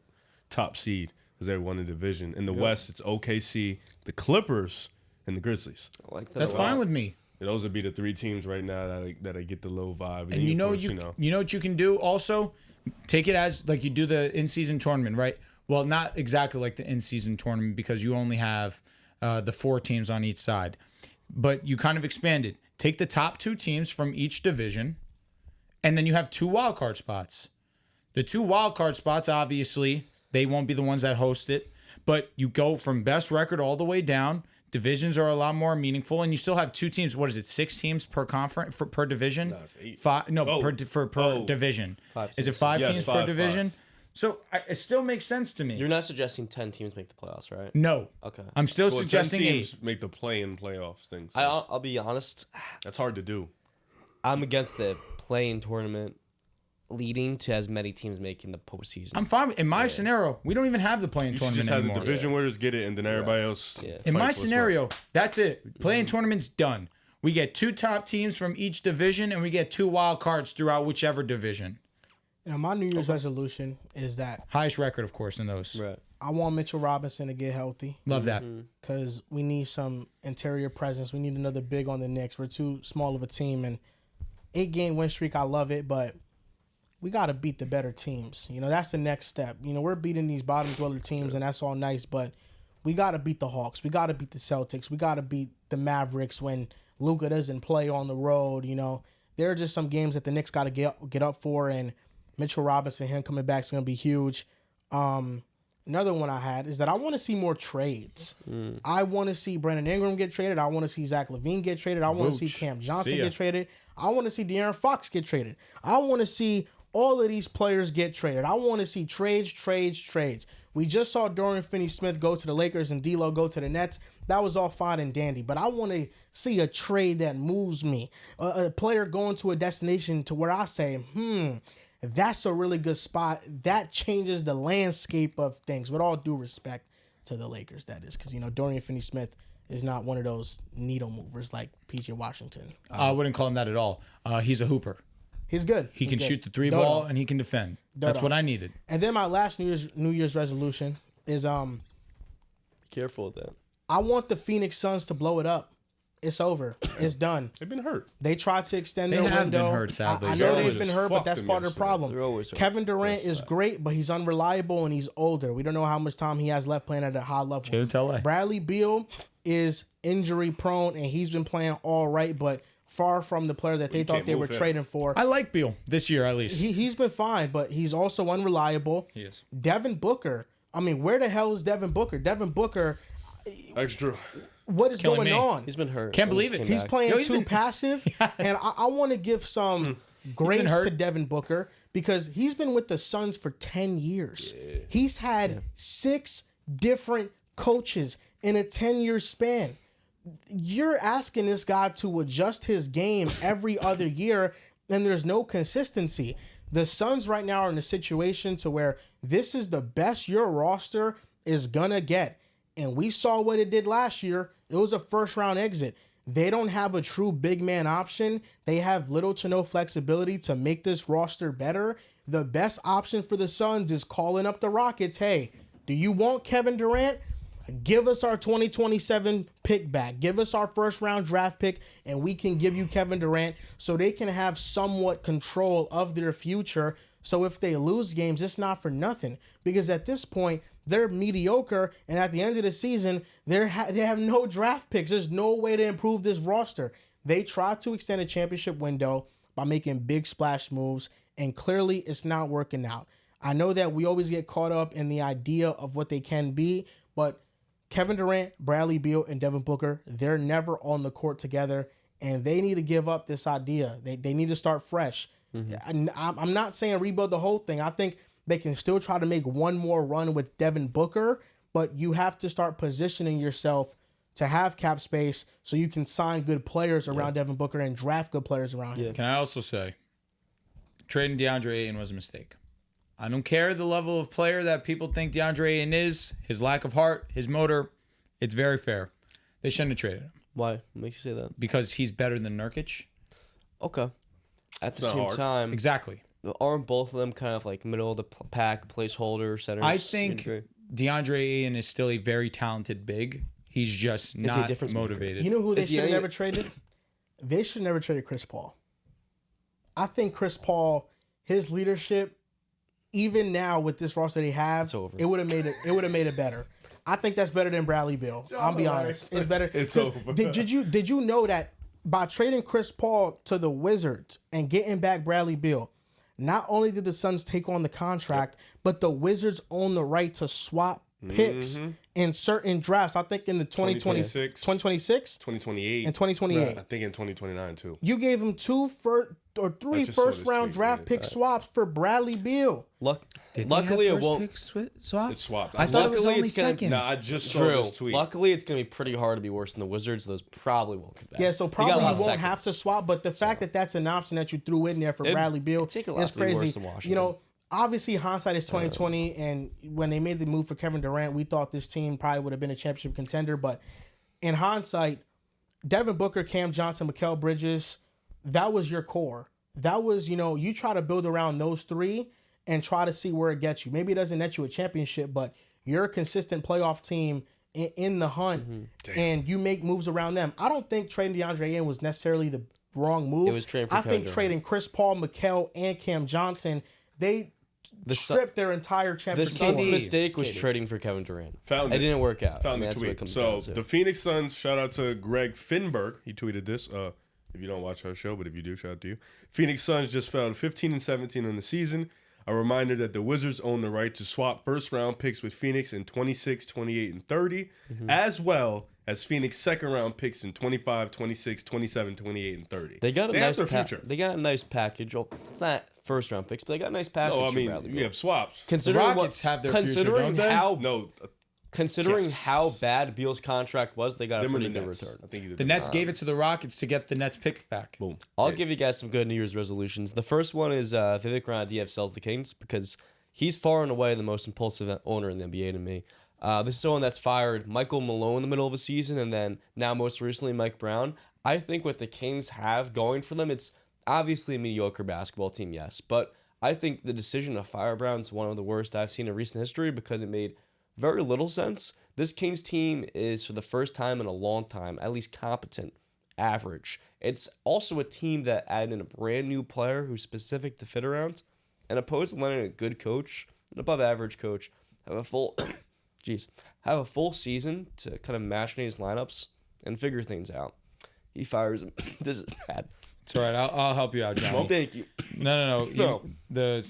top seed because they won the division. In the West, it's OKC, the Clippers, and the Grizzlies. I like that. That's fine with me. Those would be the 3 teams right now that I get the low vibe. And you know what you can do also? Take it as like you do the in-season tournament, right? Well, not exactly like the in-season tournament because you only have the 4 teams on each side. But you kind of expand it. Take the top 2 teams from each division, and then you have 2 wildcard spots. The 2 wildcard spots, obviously, they won't be the ones that host it, but you go from best record all the way down. Divisions are a lot more meaningful, and you still have 2 teams. What is it? 6 teams per conference per division? No, it's 8. 5. No, per division. 5 Is it teams. 5 Yes, teams 5, per division? So it still makes sense to me. You're not suggesting 10 teams make the playoffs, right? No. Okay. I'm still Well, suggesting 10 8. teams make the play-in playoffs things. So I'll be honest. that's hard to do. I'm against the play-in tournament leading to as many teams making the postseason. I'm fine. In my scenario, we don't even have the play-in You should tournament just have anymore. the division winners get it, and then everybody else. Yeah. In fight my for a spot. scenario, that's it. Play-in tournament's done. We get 2 top teams from each division, and we get 2 wild cards throughout whichever division. Now, my New Year's resolution is that Highest record, of course, in those. Right. I want Mitchell Robinson to get healthy. Love that. Because we need some interior presence. We need another big on the Knicks. We're too small of a team. And 8-game win streak, I love it, but we got to beat the better teams. You know, that's the next step. You know, we're beating these bottom dweller teams, and that's all nice, but we got to beat the Hawks. We got to beat the Celtics. We got to beat the Mavericks when Luka doesn't play on the road. You know, there are just some games that the Knicks got to get up for, and Mitchell Robinson, him coming back is going to be huge. Another one I had is that I want to see more trades. I want to see Brandon Ingram get traded. I want to see Zach LaVine get traded. I want to see Cam Johnson get traded. I want to see De'Aaron Fox get traded. I want to see all of these players get traded. I want to see trades. We just saw Dorian Finney-Smith go to the Lakers and D'Lo go to the Nets. That was all fine and dandy. But I want to see a trade that moves me. A player going to a destination to where I say, that's a really good spot. That changes the landscape of things. With all due respect to the Lakers, that is. Because, you know, Dorian Finney-Smith is not one of those needle movers like P.J. Washington. I wouldn't call him that at all. He's a hooper. He's good. He can shoot the 3 ball, and he can defend. That's what I needed. And then my last New Year's resolution is Careful with that. I want the Phoenix Suns to blow it up. It's over. It's done. They've been hurt. They tried to extend their They have window. been hurt, sadly. I know Charlotte they've been just hurt, but fucked that's them part of the yesterday. problem. They're always hurt. Kevin Durant is great, but he's unreliable and he's older. We don't know how much time he has left playing at a high level. Shout out to LA. Bradley Beal is injury prone and he's been playing all right, but far from the player that they thought can't they were move him. trading for. I like Beal this year, at least. He's been fine, but he's also unreliable. He is. Devin Booker. I mean, where the hell is Devin Booker? Devin Booker, Extra. what is killing going me. on? He's been hurt. Can't When believe came it. He's back. playing he's too been- passive, and I want to give some grace hurt. to Devin Booker because he's been with the Suns for 10 years. He's had 6 different coaches in a 10-year span. You're asking this guy to adjust his game every other year, and there's no consistency. The Suns right now are in a situation to where this is the best your roster is gonna get. And we saw what it did last year. It was a first-round exit. They don't have a true big man option. They have little to no flexibility to make this roster better. The best option for the Suns is calling up the Rockets. Hey, do you want Kevin Durant? Give us our 2027 pick back. Give us our first-round draft pick, and we can give you Kevin Durant so they can have somewhat control of their future. So if they lose games, it's not for nothing. Because at this point, they're mediocre, and at the end of the season, they have no draft picks. There's no way to improve this roster. They tried to extend a championship window by making big splash moves, and clearly it's not working out. I know that we always get caught up in the idea of what they can be, but Kevin Durant, Bradley Beal, and Devin Booker, they're never on the court together, and they need to give up this idea. They need to start fresh. I'm not saying rebuild the whole thing. I think they can still try to make one more run with Devin Booker, but you have to start positioning yourself to have cap space so you can sign good players around Devin Booker and draft good players around him. Can I also say, trading DeAndre Ayton was a mistake. I don't care the level of player that people think DeAndre Ayton is, his lack of heart, his motor. It's very fair. They shouldn't have traded him. Why? What makes you say that? Because he's better than Nurkic. Okay. At the not same hard. time, Exactly. aren't both of them kind of like middle of the pack placeholder centers? I think DeAndre Ayton is still a very talented big. He's just he a not difference maker? motivated. You know who they Is he should have any- never traded? They should never traded Chris Paul. I think Chris Paul, his leadership, even now with this roster they have, It's over. it would have made it. It would have made it better. I think that's better than Bradley Beal. I'll be honest. It's better. It's 'Cause over. Did you know that by trading Chris Paul to the Wizards and getting back Bradley Beal, not only did the Suns take on the contract, but the Wizards own the right to swap picks in certain drafts. I think in the 2026, 2028, and 2028. I think in 2029 too. You gave him 2 three just saw this first-round tweet, draft yeah. pick swaps for Bradley Beal. Luckily, it won't. It's swapped. I thought it was Luckily, only it's gonna- seconds. Nah, I just saw True. this tweet. Luckily, it's going to be pretty hard to be worse than the Wizards. Those probably won't get back. Yeah, so They got probably a you lot won't of have to seconds. swap, but the fact that that's an option that you threw in there for Bradley Beal it'd take a lot is to be worse crazy. than Washington. You know, obviously hindsight is 2020, and when they made the move for Kevin Durant, we thought this team probably would have been a championship contender. But in hindsight, Devin Booker, Cam Johnson, Mikal Bridges, that was your core. That was, you try to build around those three and try to see where it gets you. Maybe it doesn't net you a championship, but you're a consistent playoff team in the hunt, and you make moves around them. I don't think trading DeAndre Ayton was necessarily the wrong move. It was trading for I think Kevin trading Chris Paul, Mikal, and Cam Johnson, they stripped their entire The championship. Suns' mistake was trading for Kevin Durant. It didn't work out. Found the that's what it tweet. comes So down to. the Phoenix Suns, shout out to Greg Finberg. He tweeted this. If you don't watch our show, but if you do, shout out to you. Phoenix Suns just fell 15-17 on the season. A reminder that the Wizards own the right to swap first-round picks with Phoenix in 26, 28, and 30, as well as Phoenix second-round picks in 25, 26, 27, 28, and 30. They got a have nice their future. They got a nice package. Well, it's not first-round picks, but they got a nice package. No, I for mean, Bradley you Beal. have swaps. Considering Rockets have their future, considering don't they? how Considering Yes. how bad Beal's contract was, they got Them a and pretty the good Nets. return. I think The Nets gave it to the Rockets to get the Nets pick back. Boom. I'll give you guys some good New Year's resolutions. The first one is Vivek Ranadiyev sells the Kings because he's far and away the most impulsive owner in the NBA to me. This is someone that's fired Michael Malone in the middle of a season, and then now most recently Mike Brown. I think what the Kings have going for them, it's obviously a mediocre basketball team, yes, but I think the decision to fire Brown is one of the worst I've seen in recent history because it made very little sense. This Kings team is, for the first time in a long time, at least competent, average. It's also a team that added in a brand new player who's specific to fit around, and opposed to letting a good coach, an above average coach, have a full, have a full season to kind of machinate his lineups and figure things out. He fires him. This is bad. It's all right. I'll help you out, Johnny. Thank you. No. No. I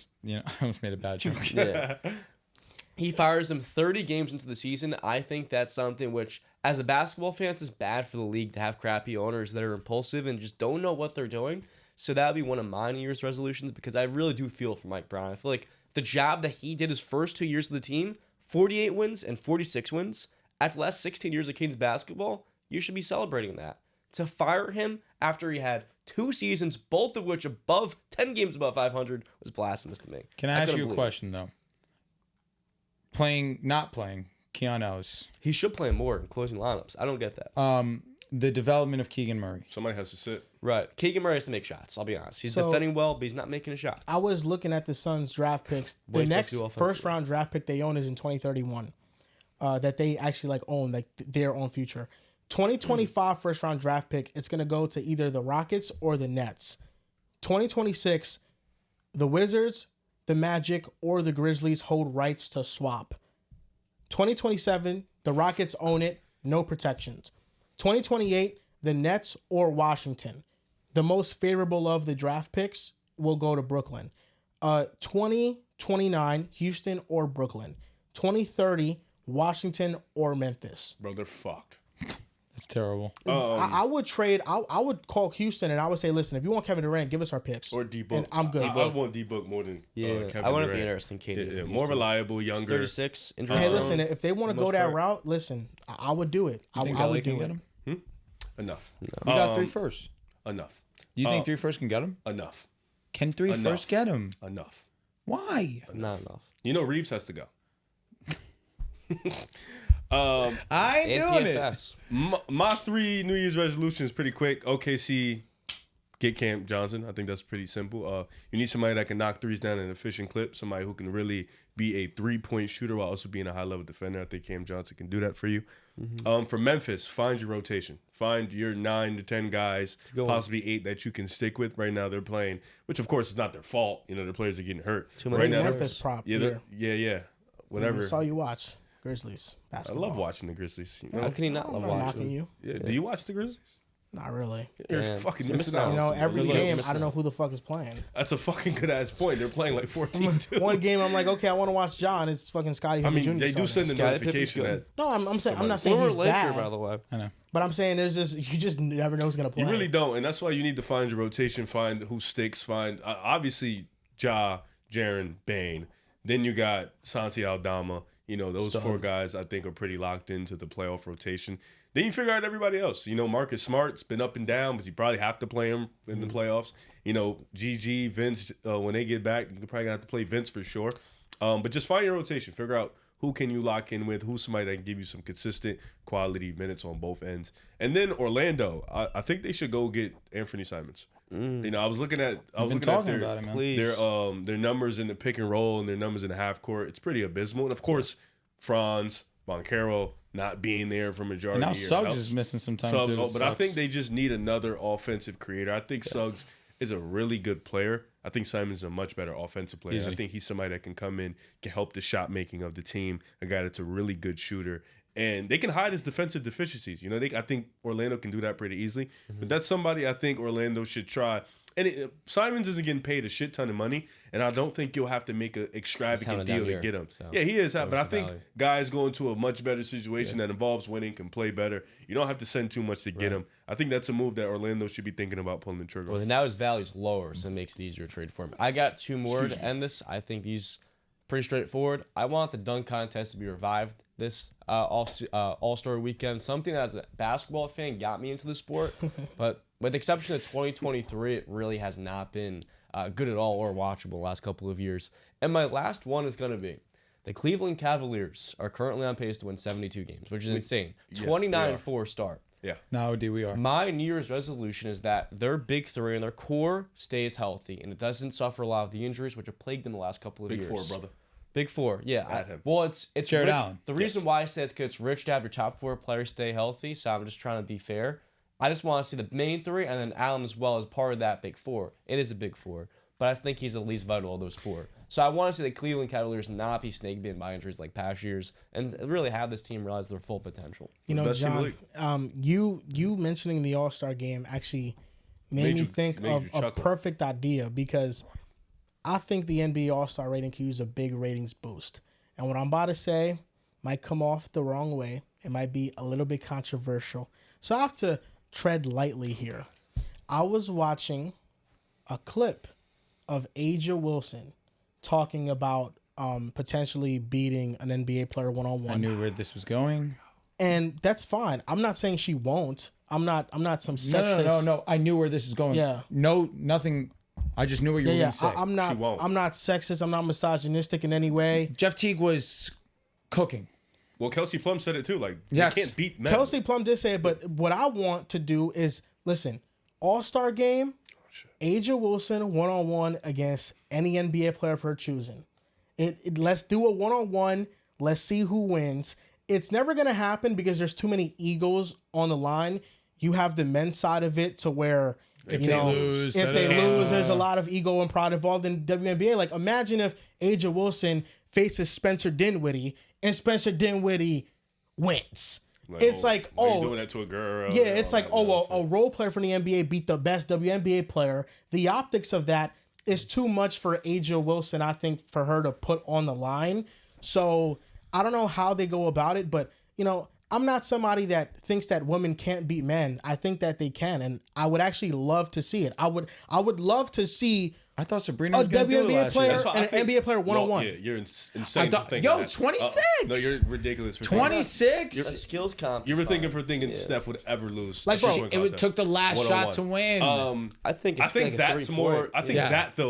almost made a bad joke. Yeah. He fires him 30 games into the season. I think that's something which, as a basketball fan, is bad for the league to have crappy owners that are impulsive and just don't know what they're doing. So that would be one of my New Year's resolutions because I really do feel for Mike Brown. I feel like the job that he did his first 2 years of the team, 48 wins and 46 wins, after the last 16 years of Kings basketball, you should be celebrating that. To fire him after he had 2 seasons, both of which above 10 games above 500, was blasphemous to me. Can I ask you a question, though? Not playing, Keon Ellis. He should play more in closing lineups. I don't get that. The development of Keegan Murray. Somebody has to sit. Right. Keegan Murray has to make shots. I'll be honest. He's So- defending well, but he's not making the shots. I was looking at the Suns draft picks. The Way too next offensive. first round draft pick they own is in 2031. That they actually own, their own future. 2025 first round draft pick, it's gonna go to either the Rockets or the Nets. 2026, the Wizards, the Magic, or the Grizzlies hold rights to swap. 2027, the Rockets own it, no protections. 2028, the Nets or Washington. The most favorable of the draft picks will go to Brooklyn. 2029, Houston or Brooklyn. 2030, Washington or Memphis. Bro, they're fucked. That's terrible. I would trade. I would call Houston and I would say, listen, if you want Kevin Durant, give us our picks. Or D-Book. And I'm good. I want D-Book more than Kevin I want to Durant. be interested in KD. Yeah, more reliable, younger. 36. Injury Hey, prone. listen, if they want to go most that part. route, listen, I would do it. I LA would can do get it. him? Enough. We got 3 first. Enough. Do you think 3 first can get him? Enough. Can 3 Enough. first get him? Enough. Why? Not enough. You know Reeves has to go. I ain't doing it. NTFS. My 3 New Year's resolutions pretty quick. OKC, get Cam Johnson. I think that's pretty simple. You need somebody that can knock threes down in an efficient clip. Somebody who can really be a 3-point shooter while also being a high-level defender. I think Cam Johnson can do that for you. For Memphis, find your rotation. Find your 9 to 10 guys, possibly 8 that you can stick with. Right now they're playing, which of course is not their fault. You know, the players are getting hurt. Too many right now, Memphis prop. yeah. Whatever. I saw you watch Grizzlies I basketball. love watching the Grizzlies. You know? How can he not I'm love not watching? knocking you. Yeah. Do you watch the Grizzlies? Not really. You're Yeah. fucking You're missing missing out. You know, every Look, game, listen. I don't know who the fuck is playing. That's a fucking good ass point. They're playing like 14-2. One game, I'm like, okay, I want to watch John. It's fucking Scotty. I mean, Jr. they do send starting. a Scottie notification Pippen's that No, I'm saying I'm not saying Former he's Laker, bad, by the way. I know. but I'm saying there's just you just never know who's gonna play. you really don't, and that's why you need to find your rotation, find who sticks, find obviously Ja, Jaren, Bane. Then you got Santi Aldama. You know, those 4 guys I think are pretty locked into the playoff rotation. Then you figure out everybody else. You know, Marcus Smart's been up and down, but you probably have to play him in the playoffs. You know, GG, Vince, when they get back, you're probably going to have to play Vince for sure. But just find your rotation. Figure out who can you lock in with, who's somebody that can give you some consistent quality minutes on both ends. And then Orlando, I think they should go get Anthony Simons. You know, I was looking at their numbers in the pick and roll and their numbers in the half court. It's pretty abysmal. And of course, Franz, Boncaro not being there for majority and now of the year. Suggs is missing some time too. But I think they just need another offensive creator. I think Suggs is a really good player. I think Simon's a much better offensive player. I think he's somebody that can come in, can help the shot making of the team, a guy that's a really good shooter. And they can hide his defensive deficiencies. You know, I think Orlando can do that pretty easily. But that's somebody I think Orlando should try. And Simons isn't getting paid a shit ton of money, and I don't think you'll have to make an extravagant deal to get him. So. Yeah, he is. But I think guys going to a much better situation that involves winning can play better. You don't have to send too much to get him. I think that's a move that Orlando should be thinking about pulling the trigger. Well, now his value's lower, so it makes it easier to trade for him. I got two more to end this. I think these pretty straightforward. I want the dunk contest to be revived this All-Star weekend. Something that as a basketball fan got me into the sport, but with the exception of 2023, it really has not been good at all or watchable the last couple of years. And my last one is going to be the Cleveland Cavaliers are currently on pace to win 72 games, which is insane. 29-4 start. Yeah. No, we are. My New Year's resolution is that their big three and their core stays healthy and it doesn't suffer a lot of the injuries which have plagued them the last couple of years. Big four, brother. Big four, yeah. Well, it's Jared rich. Allen. The reason why I say it's because it's rich to have your top four players stay healthy, so I'm just trying to be fair. I just want to see the main three and then Allen as well as part of that big four. It is a big four, but I think he's the least vital of those four. So I want to see the Cleveland Cavaliers not be snake bitten by injuries like past years and really have this team realize their full potential. You know, John, you mentioning the All-Star game actually made me think of a perfect idea because I think the NBA All-Star rating could use a big ratings boost. And what I'm about to say might come off the wrong way. It might be a little bit controversial. So I have to tread lightly here. I was watching a clip of A'ja Wilson talking about potentially beating an NBA player one-on-one. I knew where this was going. And that's fine. I'm not saying she won't. I'm not some sexist. No. I knew where this was going. Yeah. No, nothing. I just knew what you were going to say. I'm not sexist. I'm not misogynistic in any way. Jeff Teague was cooking. Well, Kelsey Plum said it too. Like, yes. You can't beat men. Kelsey Plum did say it, but what I want to do is, listen, All-Star game, A'ja Wilson one-on-one against any NBA player of her choosing. Let's do a one-on-one. Let's see who wins. It's never going to happen because there's too many egos on the line. You have the men's side of it to where, if they lose, there's a lot of ego and pride involved in WNBA. Like, imagine if A'ja Wilson faces Spencer Dinwiddie and Spencer Dinwiddie wins. It's like, you're doing that to a girl. Yeah, it's like, a role player from the NBA beat the best WNBA player. The optics of that is too much for A'ja Wilson, I think, for her to put on the line. So I don't know how they go about it, but, you know, I'm not somebody that thinks that women can't beat men. I think that they can, and I would actually love to see it. I would love to see. I thought Sabrina was going to do it last player year. and an NBA player one-on-one. Yeah, you're insane. 26. No, you're ridiculous. For 26. You're a skills comp. You were thinking Steph would ever lose. Like, bro, it took the last shot to win. I think that's more. I think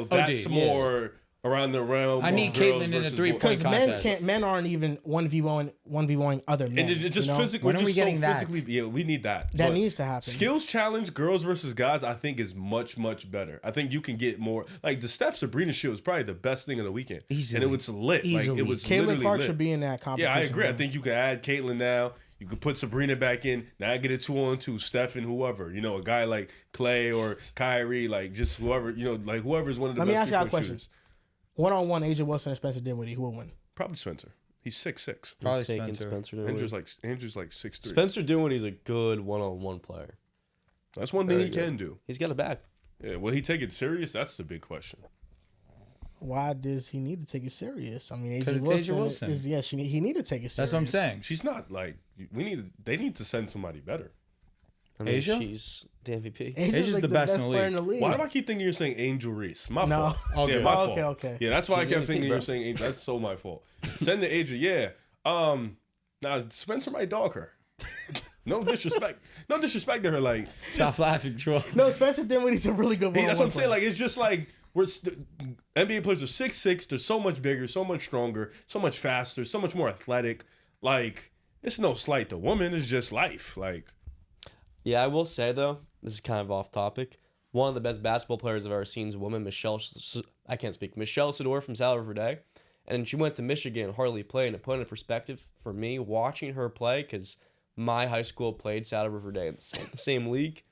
that's more around the realm. I need Caitlyn in a 3-point contest. Because men aren't even 1v1ing other men. And it's just physical. When are we getting that? Yeah, we need that. That needs to happen. Skills challenge, girls versus guys, I think is much, much better. I think you can get more. Like the Steph Sabrina shit was probably the best thing of the weekend. Easily. And it was lit. Easily. Like it was Caitlyn Clark lit. should be in that competition. Yeah, I agree. Man. I think you could add Caitlyn now. You could put Sabrina back in. Now get a 2-on-2, Steph and whoever. You know, a guy like Clay or Kyrie, like just whoever, you know, like whoever's one of the best. Let me ask you a question. Shooters. One-on-one, A'ja Wilson and Spencer Dinwiddie, who will win? Probably Spencer. He's 6'6". Probably Spencer Dinwiddie. Andrew's like 6'3". Spencer Dinwiddie's a good one-on-one player. That's one thing he can do. He's got a back. Yeah, will he take it serious? That's the big question. Why does he need to take it serious? I mean, A'ja Wilson. He need to take it serious. That's what I'm saying. She's not like they need to send somebody better. I mean, A'ja? She's the MVP. A'ja's like the best in the league. Why do I keep thinking you're saying Angel Reese? My No. fault. Okay. Yeah, my fault. Okay. Yeah, that's why She's I kept MVP, thinking bro. you're saying Angel. That's so my fault. Send the A'ja. Yeah. Now Spencer might dog her. No disrespect. No disrespect to her. Like Stop laughing, Troll. No, Spencer Dinwiddie's a really good one. that's what I'm saying. Like it's just like NBA players are 6'6". They're so much bigger, so much stronger, so much faster, so much more athletic. Like, it's no slight to women. It's just life. Like, yeah, I will say though, this is kind of off topic. One of the best basketball players I've ever seen is a woman, Michelle Sador from Saddle River Day. And she went to Michigan, hardly played, and to put in perspective for me, watching her play, because my high school played Saddle River Day in the same league.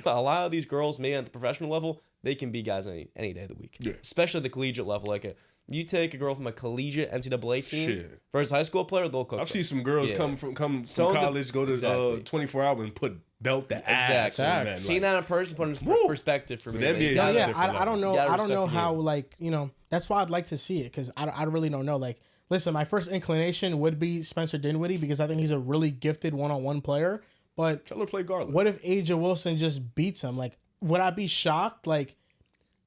A lot of these girls, maybe at the professional level, they can be guys any day of the week. Yeah. Especially at the collegiate level. Like, you take a girl from a collegiate NCAA team versus a high school player, they'll cook. I've seen some girls come from college, go to 24 hours and put belt the ass. Exactly. Seeing that in person, put in perspective for me. I don't know how, like, you know, that's why I'd like to see it, because I really don't know. Like, listen, my first inclination would be Spencer Dinwiddie, because I think he's a really gifted one-on-one player. But tell her play Garland. What if Aja Wilson just beats him? Like, would I be shocked? Like,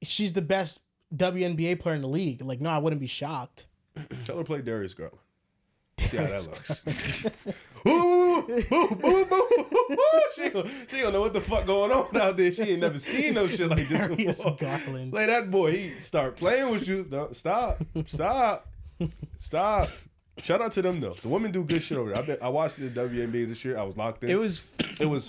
she's the best WNBA player in the league. Like, no, I wouldn't be shocked. Tell her play Darius Garland. See how that looks. She don't know what the fuck going on out there. She ain't never seen no shit like this before. Garland. Like, that boy, he start playing with you. No, stop. Shout out to them though. The women do good shit over there. I watched the WNBA this year. I was locked in. It was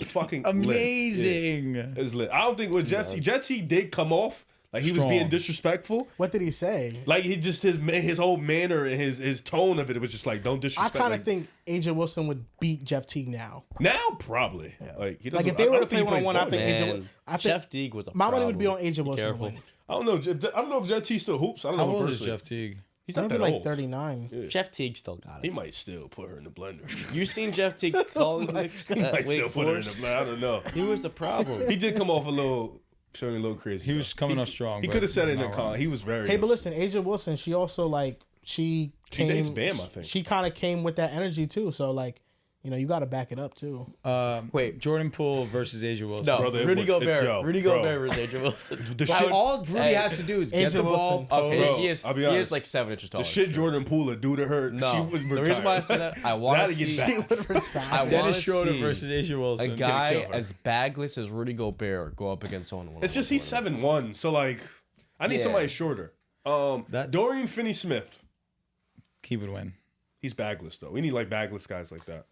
fucking amazing. Lit. Yeah. It was lit. I don't think with Jeff T did come off like he was being disrespectful. What did he say? Like, he just his whole manner and his tone of it was just like, don't disrespect. I kind of think Aja Wilson would beat Jeff Teague now. Now probably. Yeah. Like, he doesn't. Like, if they were to play 1-on-1, I think Jeff Teague was a my money would be on Aja Wilson. I don't know. I don't know if Jeff Teague still hoops. I don't know. How old is Jeff Teague? He's not that like old. 39. Yeah. Jeff Teague still got it. He might still put her in the blender. You seen Jeff Teague calling mixed at Wake Forest? I don't know. He was the problem. He did come off showing a little crazy. He was coming off strong. He could have said it in the car. He was very. Hey, but listen, Aja Wilson, she also she dates Bam, I think. She kind of came with that energy too. So like, you know, you got to back it up too. Wait, Jordan Poole versus Aja Wilson. No, brother, Rudy Gobert. Rudy Gobert versus Aja Wilson. All Rudy has to do is get the ball. Okay, he is like 7 inches tall. The shit Jordan Poole would do to her. No, she would retire. The reason why I say that, I want to see. She would retire. Dennis Schroeder versus Aja Wilson. A guy as bagless as Rudy Gobert go up against someone. It's just he's 7'1", so like, I need somebody shorter. Dorian Finney-Smith. He would win. He's bagless though. We need like bagless guys like that.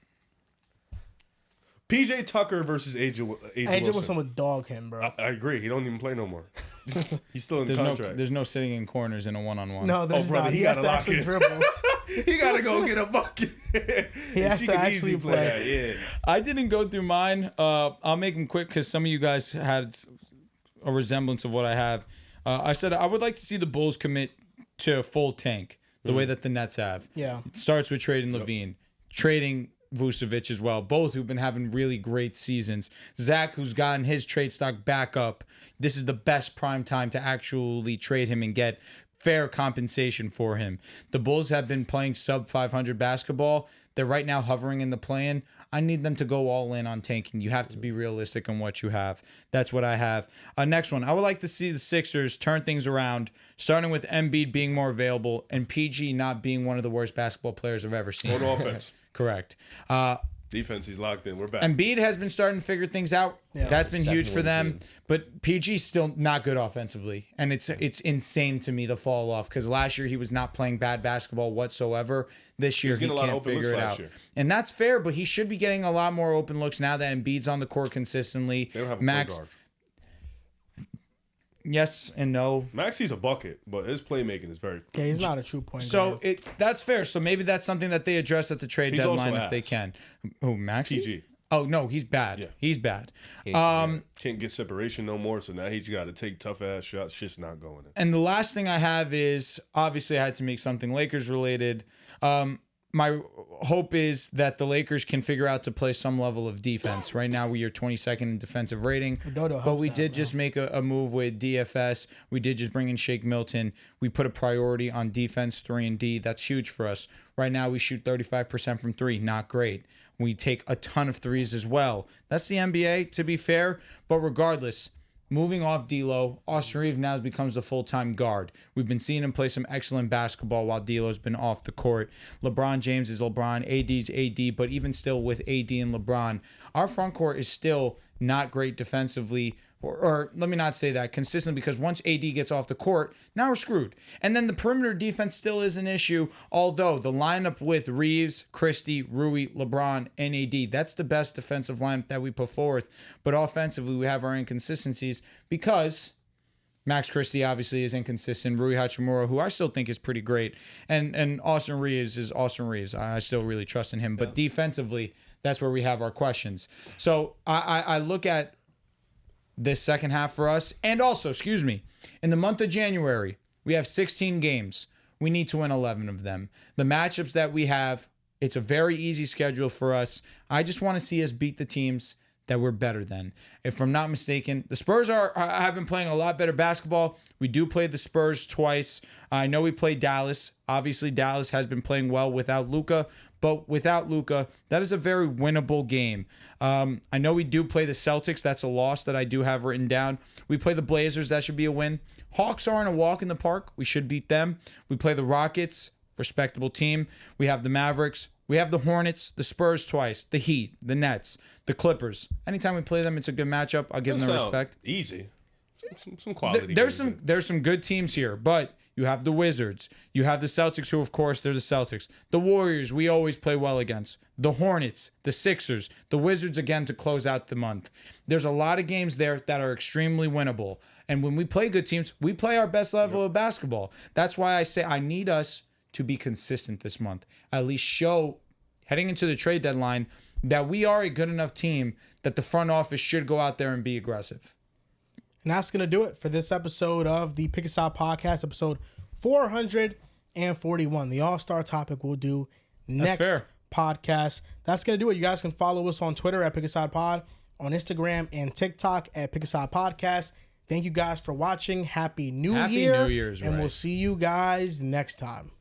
PJ Tucker versus Aja Wilson would dog him, bro. I agree. He don't even play no more. He's still in contract. There's no sitting in corners in a one-on-one. No, there's not. He has to actually dribble. He got to go get a bucket. He has to actually play. Yeah. I didn't go through mine. I'll make them quick because some of you guys had a resemblance of what I have. I said I would like to see the Bulls commit to a full tank the way that the Nets have. Yeah. It starts with trading Levine, trading Vucevic as well, both who've been having really great seasons. Zach, who's gotten his trade stock back up. This is the best prime time to actually trade him and get fair compensation for him. The Bulls have been playing sub 500 basketball. They're right now hovering in the play-in. I need them to go all in on tanking. You have to be realistic on what you have. That's what I have. Next one. I would like to see the Sixers turn things around, starting with Embiid being more available and PG not being one of the worst basketball players I've ever seen. Total offense. Correct. Defense, he's locked in. We're back. Embiid has been starting to figure things out. Yeah, that's been huge for them. But PG's still not good offensively. And it's insane to me, the fall off. Because last year he was not playing bad basketball whatsoever. This year he can't figure it out. And that's fair, but he should be getting a lot more open looks now that Embiid's on the court consistently. They don't have a point guard. Yes and no. Maxi's a bucket, but his playmaking is very... Yeah, he's not a true point guard. So that's fair. So maybe that's something that they address at the trade deadline if they can. Who, Maxi? PG. Oh, no, he's bad. Yeah. He's bad. Can't get separation no more, so now he's got to take tough-ass shots. Shit's not going in. And the last thing I have is, obviously I had to make something Lakers-related. My hope is that the Lakers can figure out to play some level of defense. Right now, we are 22nd in defensive rating. But we did just make a move with DFS. We did just bring in Shake Milton. We put a priority on defense 3 and D. That's huge for us. Right now, we shoot 35% from 3. Not great. We take a ton of threes as well. That's the NBA, to be fair. But regardless, moving off D'Lo, Austin Reeves now becomes the full-time guard. We've been seeing him play some excellent basketball while D'Lo's been off the court. LeBron James is LeBron, AD's AD, but even still with AD and LeBron, our front court is still not great defensively. or let me not say that, consistently, because once AD gets off the court, now we're screwed. And then the perimeter defense still is an issue, although the lineup with Reeves, Christie, Rui, LeBron, and AD, that's the best defensive lineup that we put forth. But offensively, we have our inconsistencies because Max Christie obviously is inconsistent. Rui Hachimura, who I still think is pretty great. And Austin Reeves is Austin Reeves. I still really trust in him. But defensively, that's where we have our questions. So I look at this second half for us. And also, in the month of January, we have 16 games. We need to win 11 of them. The matchups that we have, it's a very easy schedule for us. I just want to see us beat the teams that we're better than. If I'm not mistaken, the Spurs have been playing a lot better basketball. We do play the Spurs twice. I know we played Dallas. Obviously, Dallas has been playing well without Luka, but without Luka, that is a very winnable game. I know we do play the Celtics. That's a loss that I do have written down. We play the Blazers. That should be a win. Hawks aren't a walk in the park. We should beat them. We play the Rockets, respectable team. We have the Mavericks. We have the Hornets, the Spurs twice, the Heat, the Nets, the Clippers. Anytime we play them, it's a good matchup. I'll give them the respect. Easy. Some quality. There's some good teams here, but you have the Wizards. You have the Celtics, who, of course, they're the Celtics. The Warriors, we always play well against. The Hornets, the Sixers, the Wizards again to close out the month. There's a lot of games there that are extremely winnable. And when we play good teams, we play our best level of basketball. That's why I say I need us to be consistent this month. At least show, heading into the trade deadline, that we are a good enough team that the front office should go out there and be aggressive. And that's going to do it for this episode of the Pick a Side Podcast, episode 441. The All-Star topic we'll do next podcast. That's going to do it. You guys can follow us on Twitter at Pick a Side Pod, on Instagram and TikTok at Pick a Side Podcast. Thank you guys for watching. Happy New Year. New Year's, and we'll see you guys next time.